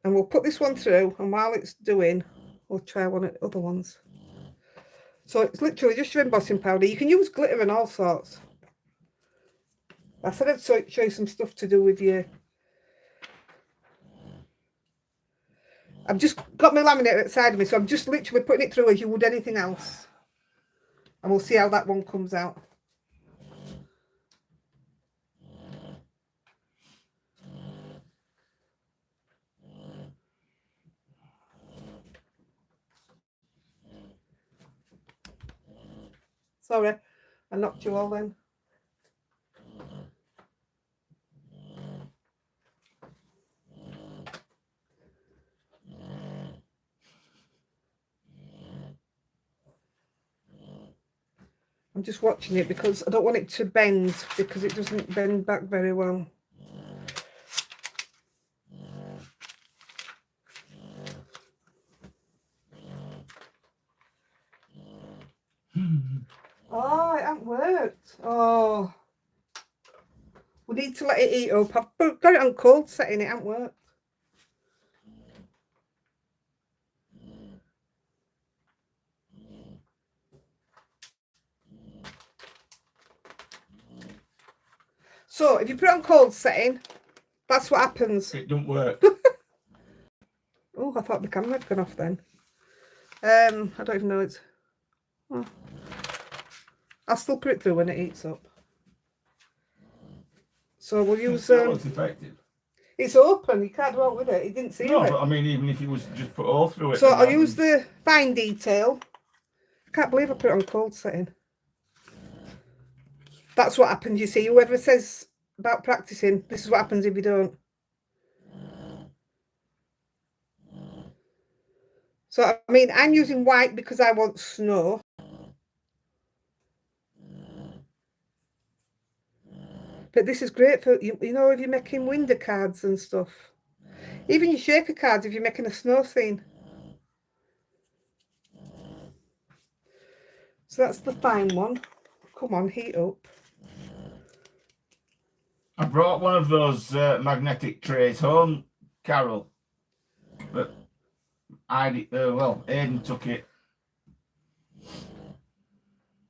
And we'll put this one through, and while it's doing, we'll try one of the other ones. So it's literally just your embossing powder. You can use glitter and all sorts. I said I'd show you some stuff to do with you. I've just got my laminate outside of me, so I'm just literally putting it through as you would anything else. And we'll see how that one comes out. Sorry, I knocked you all then. I'm just watching it because I don't want it to bend, because it doesn't bend back very well. Oh, it hasn't worked. Oh, we need to let it heat up. I've got it on cold setting, it hasn't worked. So if you put it on cold setting, that's what happens. It don't work. Oh, I thought the camera had gone off then. I don't even know it's... Oh. I'll still put it through when it heats up. So we'll use... It's effective. It's open, you can't do out with it. It didn't seal it. No, but I mean, even if you was just put all through it. So I'll use the fine detail. I can't believe I put it on cold setting. That's what happens, you see. Whoever says about practicing, this is what happens if you don't. So, I mean, I'm using white because I want snow. But this is great for, you know, if you're making window cards and stuff. Even your shaker cards if you're making a snow scene. So that's the fine one. Come on, heat up. I brought one of those magnetic trays home, Carol. But Aiden took it.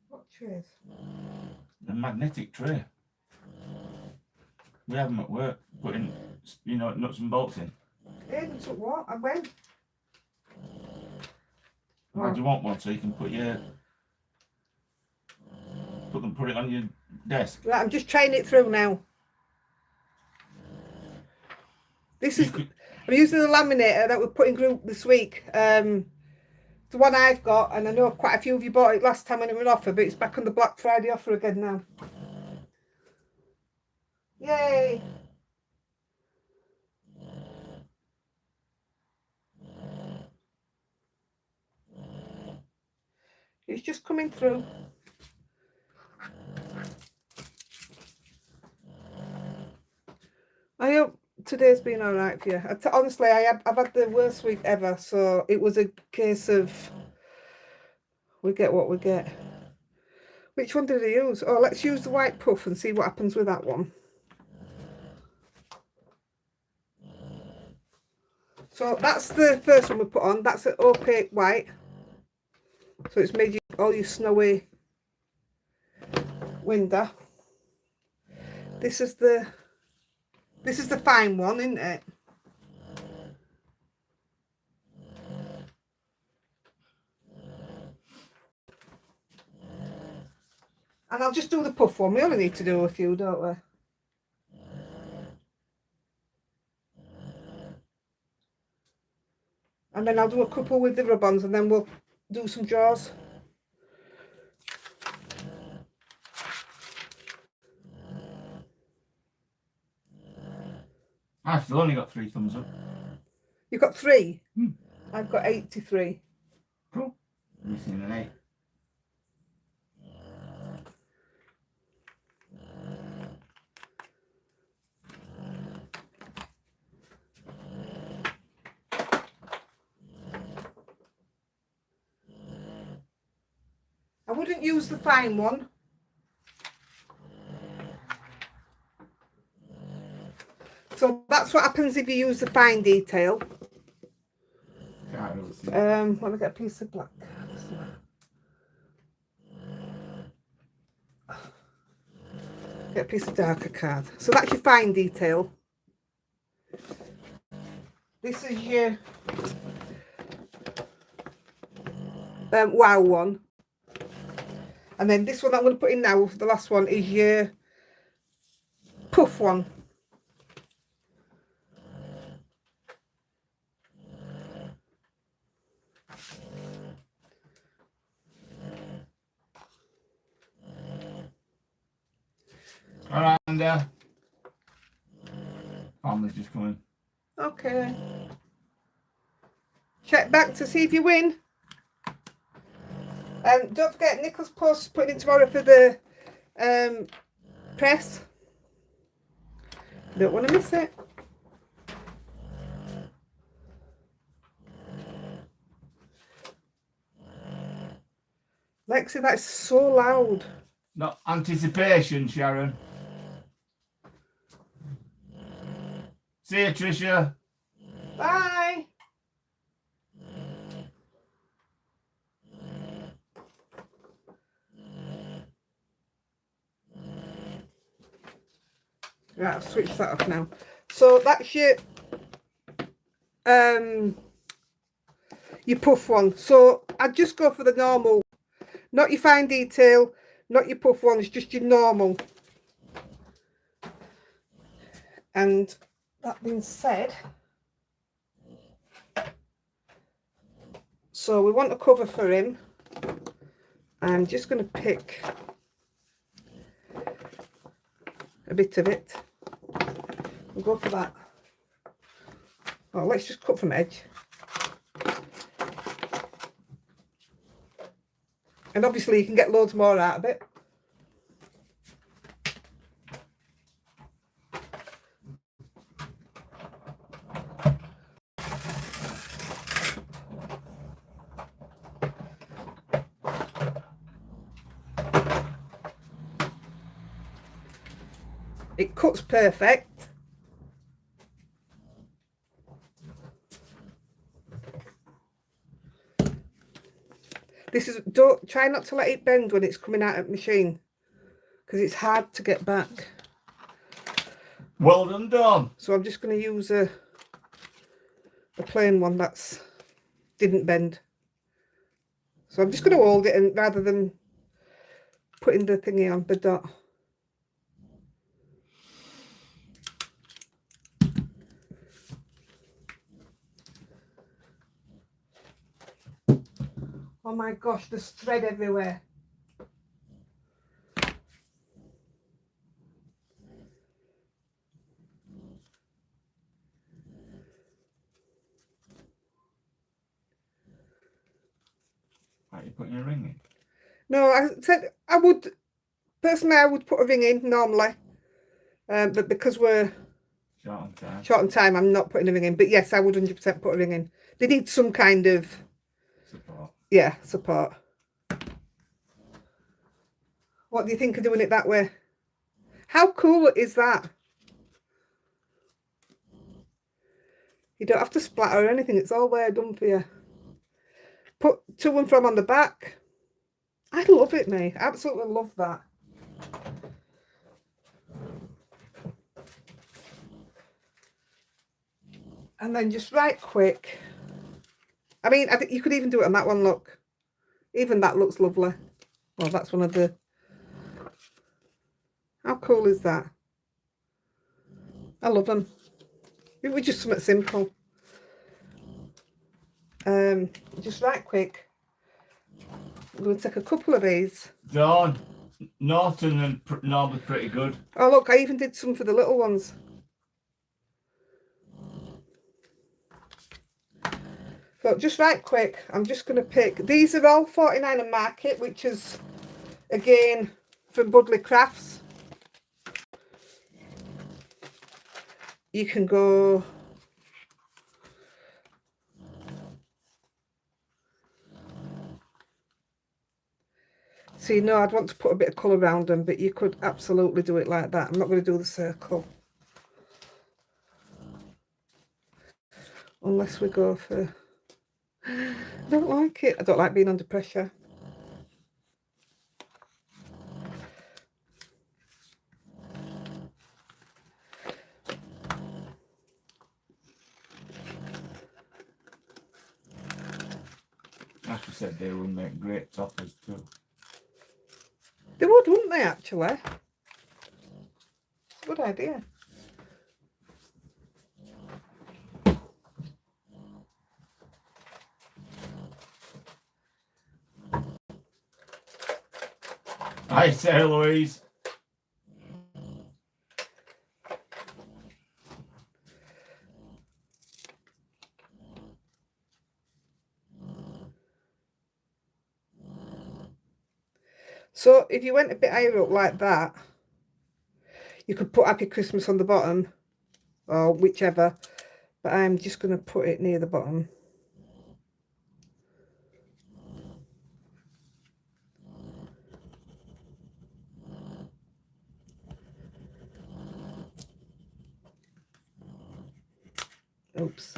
What trays? A magnetic tray. We have them at work, putting, you know, nuts and bolts in. Aiden took what? And when? Why do you want one so you can put your... Put it on your desk. Right, I'm just trying it through now. This is... I'm using the laminator that we're putting through this week. The one I've got, and I know quite a few of you bought it last time when it was offer, but it's back on the Black Friday offer again now. Yay! It's just coming through. I hope today's been all right for you. Honestly, I've had the worst week ever, so it was a case of we get what we get. Which one did I use? Oh, let's use the white puff and see what happens with that one. So that's the first one we put on. That's an opaque white. So it's made you all your snowy window. This is the fine one, isn't it? And I'll just do the puff one. We only need to do a few, don't we? And then I'll do a couple with the rub-ons, and then we'll do some drawers. I've still only got 3 thumbs up. You've got 3? I've got 83. Cool. Missing an 8. I wouldn't use the fine one. So that's what happens if you use the fine detail. Let me get a piece of black. Get a piece of darker card. So that's your fine detail. This is your wow one. And then this one I'm going to put in now, the last one, is your puff one. Alright, and family's just coming. Okay. Check back to see if you win. Don't forget, Nicholas Post is putting in tomorrow for the press. Don't want to miss it. Lexi, that's so loud. Not anticipation, Sharon. See you, Tricia. Bye. Right, I've switched that off now. So that's your puff one. So I'd just go for the normal, not your fine detail, not your puff one, it's just your normal. And that being said, so we want a cover for him. I'm just going to pick a bit of it. We'll go for that. Oh, let's just cut from edge. And obviously you can get loads more out of it. It cuts perfect. This is, don't try not to let it bend when it's coming out of the machine, because it's hard to get back. Well done, Dawn. So I'm just going to use a plain one that's didn't bend. So I'm just going to hold it, and rather than putting the thingy on the dot. Oh my gosh, there's thread everywhere. Are you putting a ring in? No, I said I would, personally I would put a ring in normally. But because we're short on time, I'm not putting a ring in. But yes, I would 100% put a ring in. They need some kind of support. Yeah, support. What do you think of doing it that way? How cool is that? You don't have to splatter or anything. It's all well done for you. Put to and from on the back. I love it, mate. I absolutely love that. And then just right quick. I mean, I think you could even do it on that one, look. Even that looks lovely. Well, that's one of the... How cool is that? I love them. It was just something simple. Just right quick. I'm going to take a couple of these. Dawn, Norton and Norm was pretty good. Oh, look, I even did some for the little ones. But just right quick, I'm just going to pick, these are all 49 a market, which is again from Budley Crafts. You can go see, no, I'd want to put a bit of colour around them, but you could absolutely do it like that. I'm not going to do the circle unless we go for, I don't like it. I don't like being under pressure. As you said, they would make great toppers too. They would, wouldn't they, actually? It's a good idea. Hi, Sarah Louise. So if you went a bit higher up like that, you could put Happy Christmas on the bottom, or whichever, but I'm just going to put it near the bottom. Oops,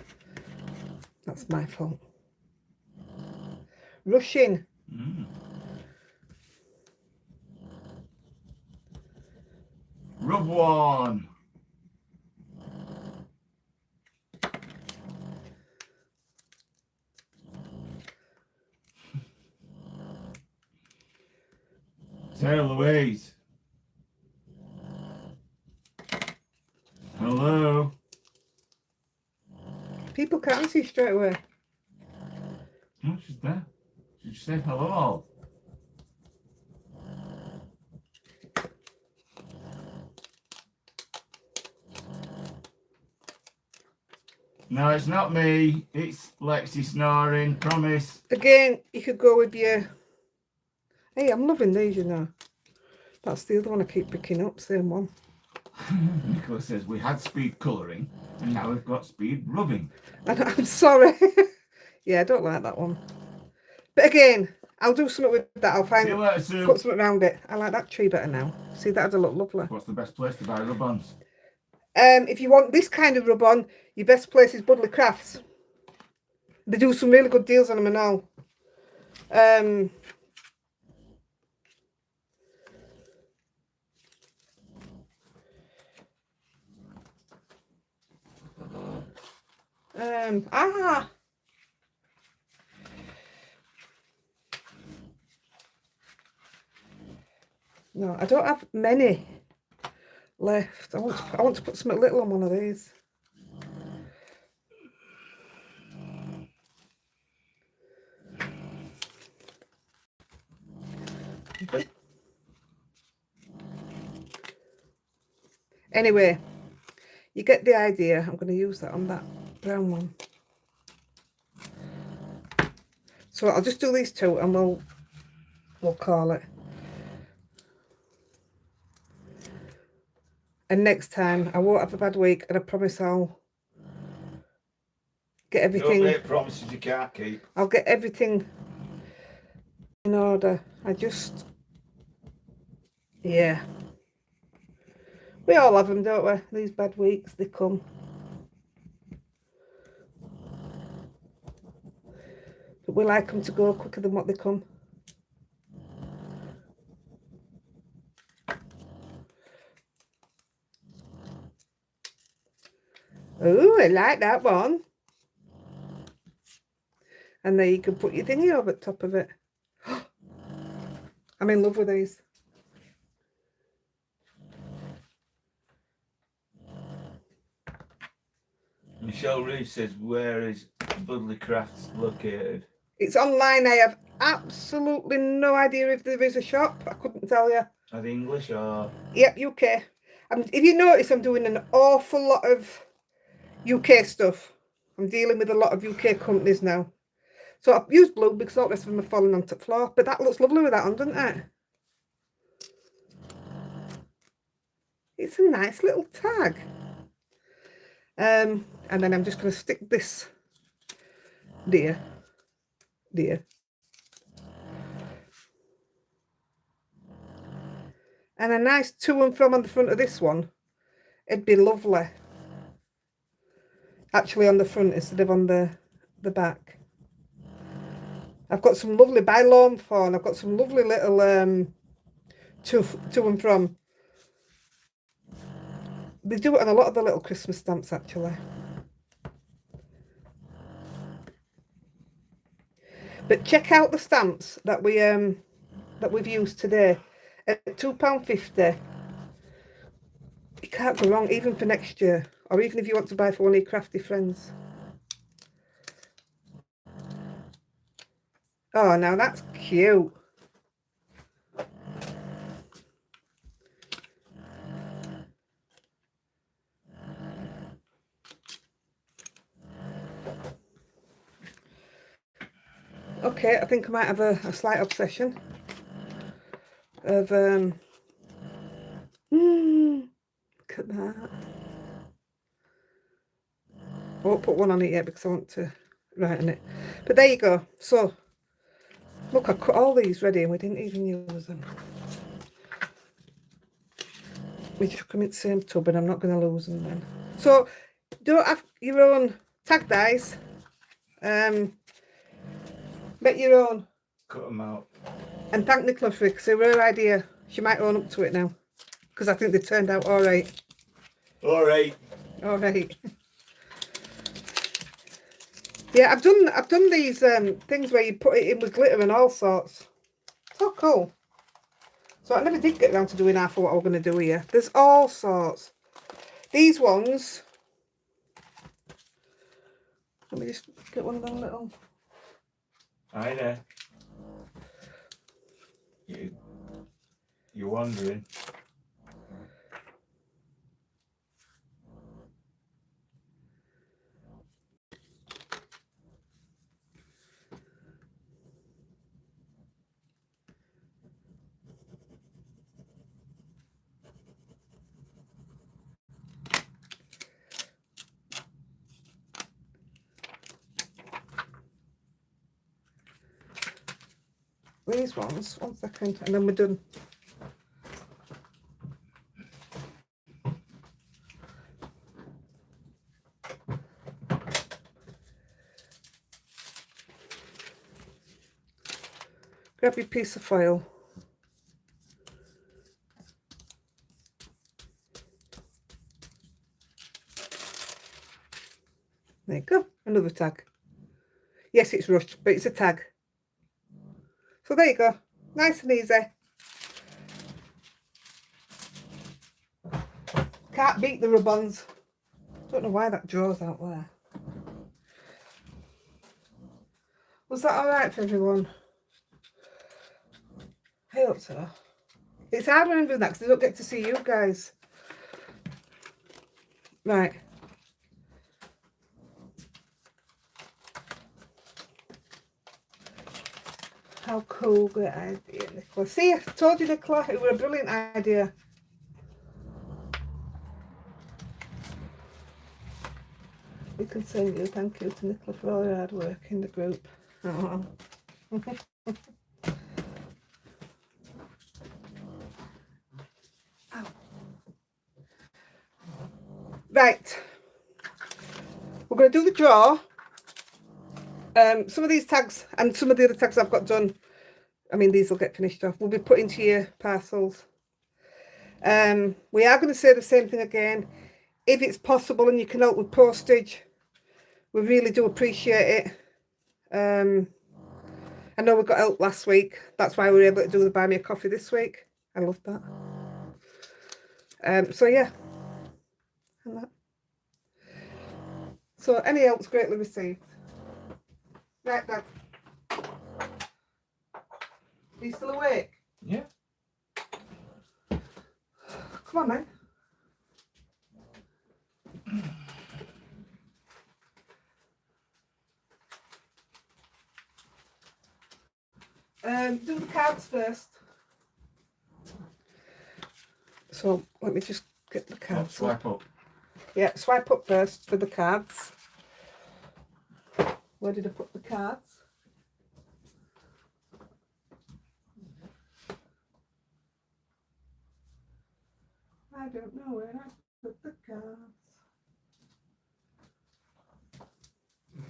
that's my fault. Rushing. Rub one. Sarah Louise. Hello. People can't see straight away. No, she's there. She just said hello. No, it's not me. It's Lexi snoring. Promise. Again, you could go with your... Hey, I'm loving these, you know. That's the other one I keep picking up, same one. Nicola says we had speed colouring and now we've got speed rubbing. And I'm sorry. Yeah, I don't like that one. But again, I'll do something with that. I'll find, put something around it. I like that tree better now. See, that'd look lovely. What's the best place to buy rub-ons? If you want this kind of rub-on, your best place is Budley Crafts. They do some really good deals on them and all. No, I don't have many left. I want to put something little on one of these. Anyway, you get the idea. I'm going to use that on that brown one. So I'll just do these two and we'll call it. And next time I won't have a bad week, and I promise I'll get everything. Don't make promises you can't keep. I'll get everything in order. Yeah. We all have them, don't we? These bad weeks, they come. But we like them to go quicker than what they come. Oh, I like that one. And then you can put your thingy over the top of it. I'm in love with these. Michelle Reeves says, where is Budley Crafts located? It's online. I have absolutely no idea if there is a shop. I couldn't tell you. Are they English or? Yep, UK. If you notice, I'm doing an awful lot of UK stuff. I'm dealing with a lot of UK companies now. So I've used blue because all the rest of them are falling onto the floor. But that looks lovely with that on, doesn't it? It's a nice little tag. And then I'm just going to stick this there. And a nice to and from on the front of this one. It'd be lovely. Actually on the front instead of on the back. I've got some lovely, by Lawn Fawn, I've got some lovely little to and from. They do it on a lot of the little Christmas stamps actually. But check out the stamps that we've used today at £2.50. You can't go wrong, even for next year, or even if you want to buy for one of your crafty friends. Oh, now that's cute. Okay, I think I might have a slight obsession of look at that. I won't put one on it yet because I want to write on it. But there you go. So look, I cut all these ready and we didn't even use them. We chuck them in the same tub and I'm not going to lose them then. So don't have your own tag dies. Make your own. Cut them out. And thank Nicola for it because they were her idea. She might own up to it now because I think they turned out all right. All right. All right. Yeah, I've done these things where you put it in with glitter and all sorts. So cool. So I never did get around to doing half of what I was going to do here. There's all sorts. These ones. Let me just get one of them little. Hi there. You're wondering. These ones, 1 second, and then we're done. Grab your piece of foil. There you go, another tag. Yes, it's rushed, but it's a tag. So there you go, nice and easy. Can't beat the rub-ons. Don't know why that draws out there. Was that all right for everyone? I hope so. It's hard when I'm doing that because I don't get to see you guys. Right. How cool, great idea, Nicola. See, I told you, Nicola, it was a brilliant idea. We can send you thank you to Nicola for all your hard work in the group. Oh. Right, we're going to do the draw. Some of these tags and some of the other tags I've got done, I mean, these will get finished off, will be put into your parcels. We are going to say the same thing again. If it's possible and you can help with postage, we really do appreciate it. I know we got help last week. That's why we were able to do the buy me a coffee this week. I love that. So yeah. And that. So any help's greatly received. Right, Dad. Are you still awake? Yeah. Come on, then. Do the cards first. So let me just get the cards. Swipe up. Yeah, swipe up first for the cards. Where did I put the cards? I don't know where I put the cards.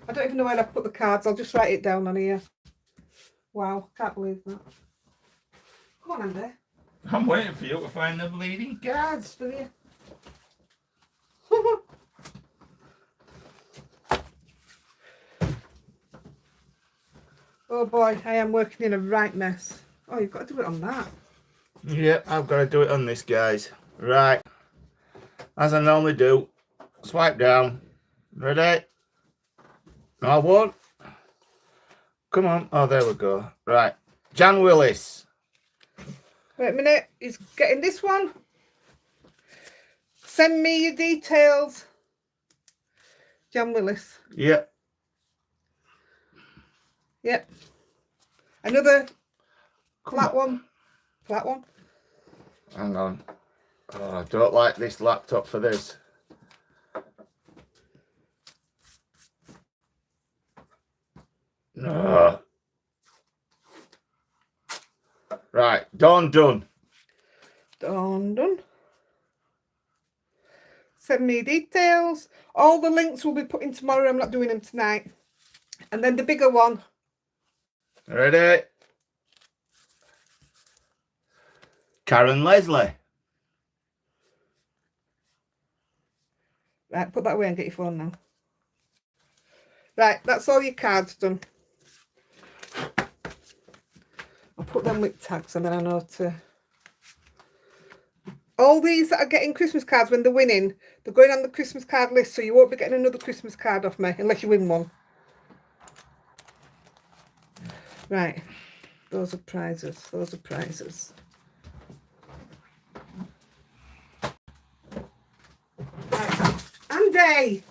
I don't even know where I put the cards. I'll just write it down on here. Wow, can't believe that. Come on, Andy. I'm waiting for you to find the bleeding cards. For you. Oh boy, I am working in a right mess. Oh, you've got to do it on that. Yep, I've got to do it on this, guys. Right. As I normally do, swipe down. Ready? I won't. Come on. Oh, there we go. Right. Jan Willis. Wait a minute, he's getting this one. Send me your details. Jan Willis. Yep. Yep. Another flat one. Flat one. Hang on. Oh, I don't like this laptop for this. No. Right, done. Done. Send me details. All the links will be put in tomorrow. I'm not doing them tonight. And then the bigger one. Ready? Karen Leslie. Right, put that away and get your phone now. Right, that's all your cards done. I'll put them with tags and then I know to... All these that are getting Christmas cards when they're winning, they're going on the Christmas card list, so you won't be getting another Christmas card off me unless you win one. Right, those are prizes. Those are prizes. Right. Andy!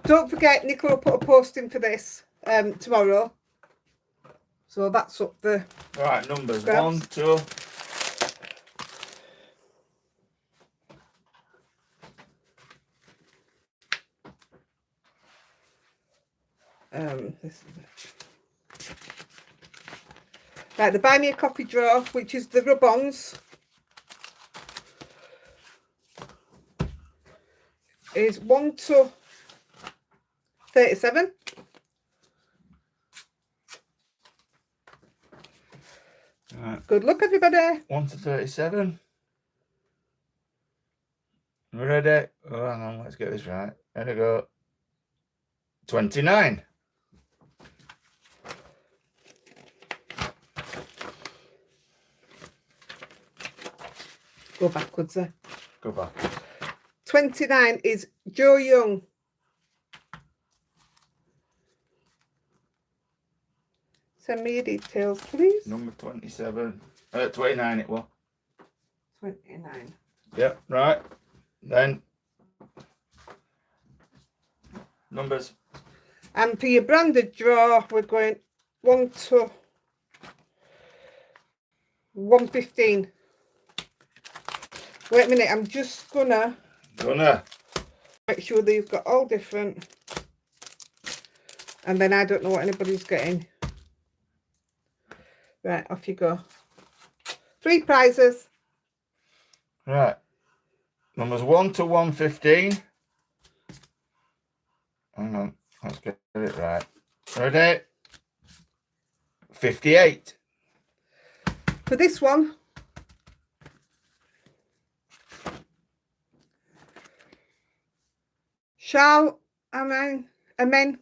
Don't forget, Nicola will put a post in for this tomorrow. So that's up the... Right, numbers grabs. 1, 2. This is it. Right, the Buy Me a Coffee drawer, which is the rub-ons, is 1 to 37. Right. Good luck, everybody. 1 to 37. Ready? Oh, hang on, let's get this right. There we go. 29. Go backwards there. Go back. 29 is Joe Young. Send me your details, please. Number 27. 29 it was. 29. Yep, right. Then numbers. And for your branded drawer, we're going 1 to 115. Wait a minute, I'm just gonna make sure that you've got all different. And then I don't know what anybody's getting. Right, off you go. 3 prizes. Right. Numbers 1 to 115. Hang on, let's get it right. Ready? 58. For this one, Charles Amen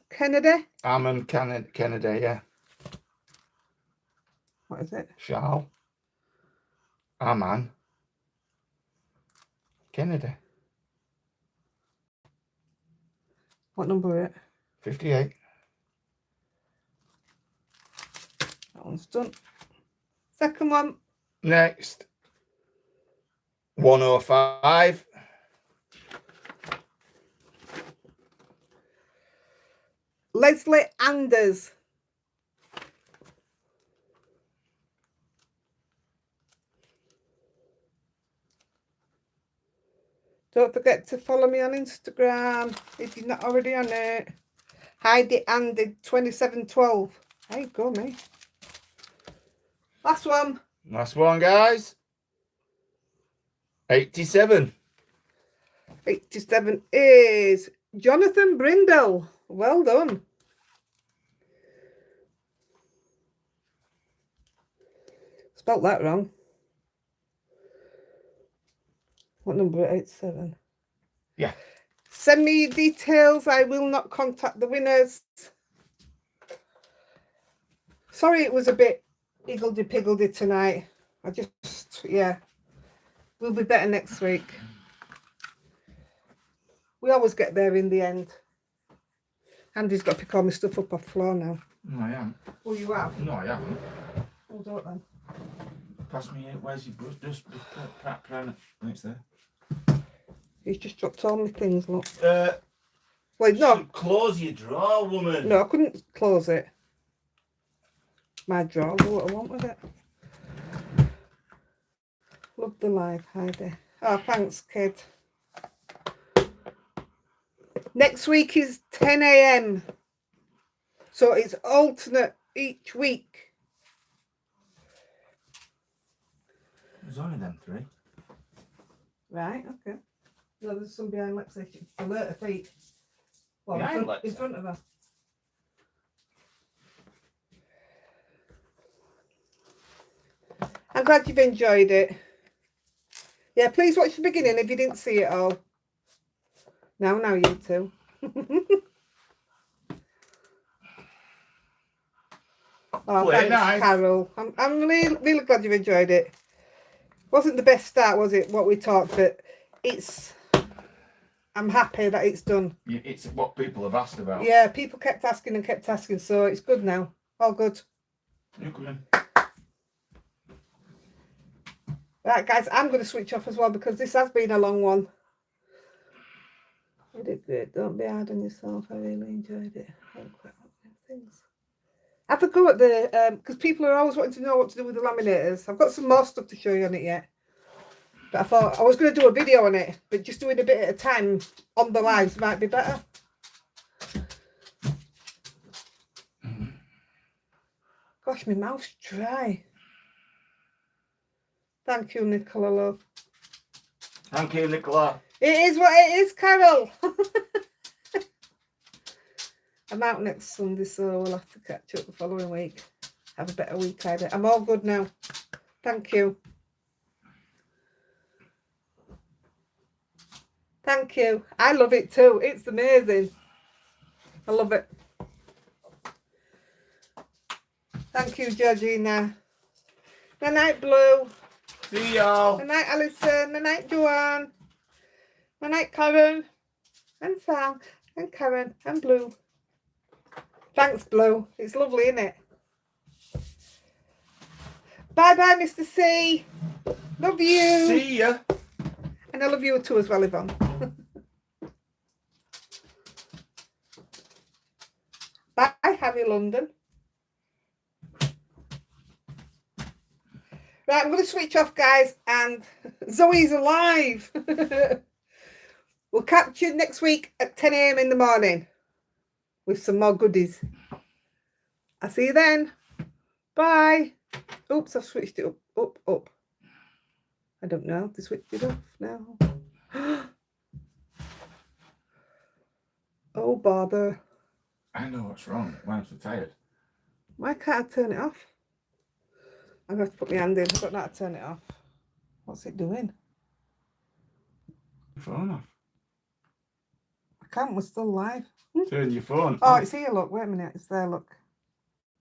Kennedy. Amen Kennedy, yeah. What is it? Charles Aman Kennedy. What number is it? 58. That one's done. Second one. Next. 105. Leslie Anders. Don't forget to follow me on Instagram if you're not already on it. Heidi-Andy 2712. There you go, mate. Last one. Last one, guys. 87. 87 is Jonathan Brindle. Well done. Spelt that wrong. What number? 87. Yeah. Send me details. I will not contact the winners. Sorry it was a bit higgledy-piggledy tonight. Yeah. We'll be better next week. We always get there in the end. Andy's got to pick all my stuff up off the floor now. No, I haven't. Oh, you have? No, I haven't. Hold on then. Pass me it. Where's your brush? Just it's there. He's just dropped all my things, look. Wait, no. Close your drawer, woman. No, I couldn't close it. My drawer, do what I want with it. Love the live, Heidi. Oh, thanks, kid. Next week is 10 a.m. So it's alternate each week. There's only them 3. Right, okay. No, there's some behind Lexi. She's alert her feet. Well, in front of her. I'm glad you've enjoyed it. Yeah, please watch the beginning if you didn't see it all. Now you too. Oh, thanks, nice. Carol. I'm really glad you've enjoyed it. Wasn't the best start, was it? What we talked, but I'm happy that it's done. Yeah, it's what people have asked about. Yeah, people kept asking, so it's good now. All good. Okay. Right, guys, I'm going to switch off as well because this has been a long one. You did good. Don't be hard on yourself. I really enjoyed it. Things. Have a go at the because people are always wanting to know what to do with the laminators. I've got some more stuff to show you on it yet. But I thought I was going to do a video on it, but just doing a bit at a time on the lives might be better. Gosh, my mouth's dry. Thank you, Nicola, love. Thank you, Nicola. It is what it is, Carol. I'm out next Sunday, so we'll have to catch up the following week. Have a better week, Heidi. I'm all good now. Thank you. Thank you. I love it too. It's amazing. I love it. Thank you, Georgina. Good night, Blue. See y'all. Good night, Alison. Good night, Joanne. Good night, Karen. And Sam. And Karen. And Blue. Thanks, Blue. It's lovely, isn't it? Bye-bye, Mr. C. Love you. See ya. And I love you too as well, Yvonne. Bye, Harry London. Right, I'm going to switch off, guys, and Zoe's alive. We'll catch you next week at 10 a.m. in the morning with some more goodies. I'll see you then. Bye. Oops, I've switched it up. I don't know how to switch it off now. Oh, bother. I know what's wrong. Why I'm so tired. Why can't I turn it off? I'm going to have to put my hand in. I don't know how to turn it off. What's it doing? Phone off. I can't. We're still live. Turn your phone Oh, off. it's here. Look. Wait a minute. It's there. Look.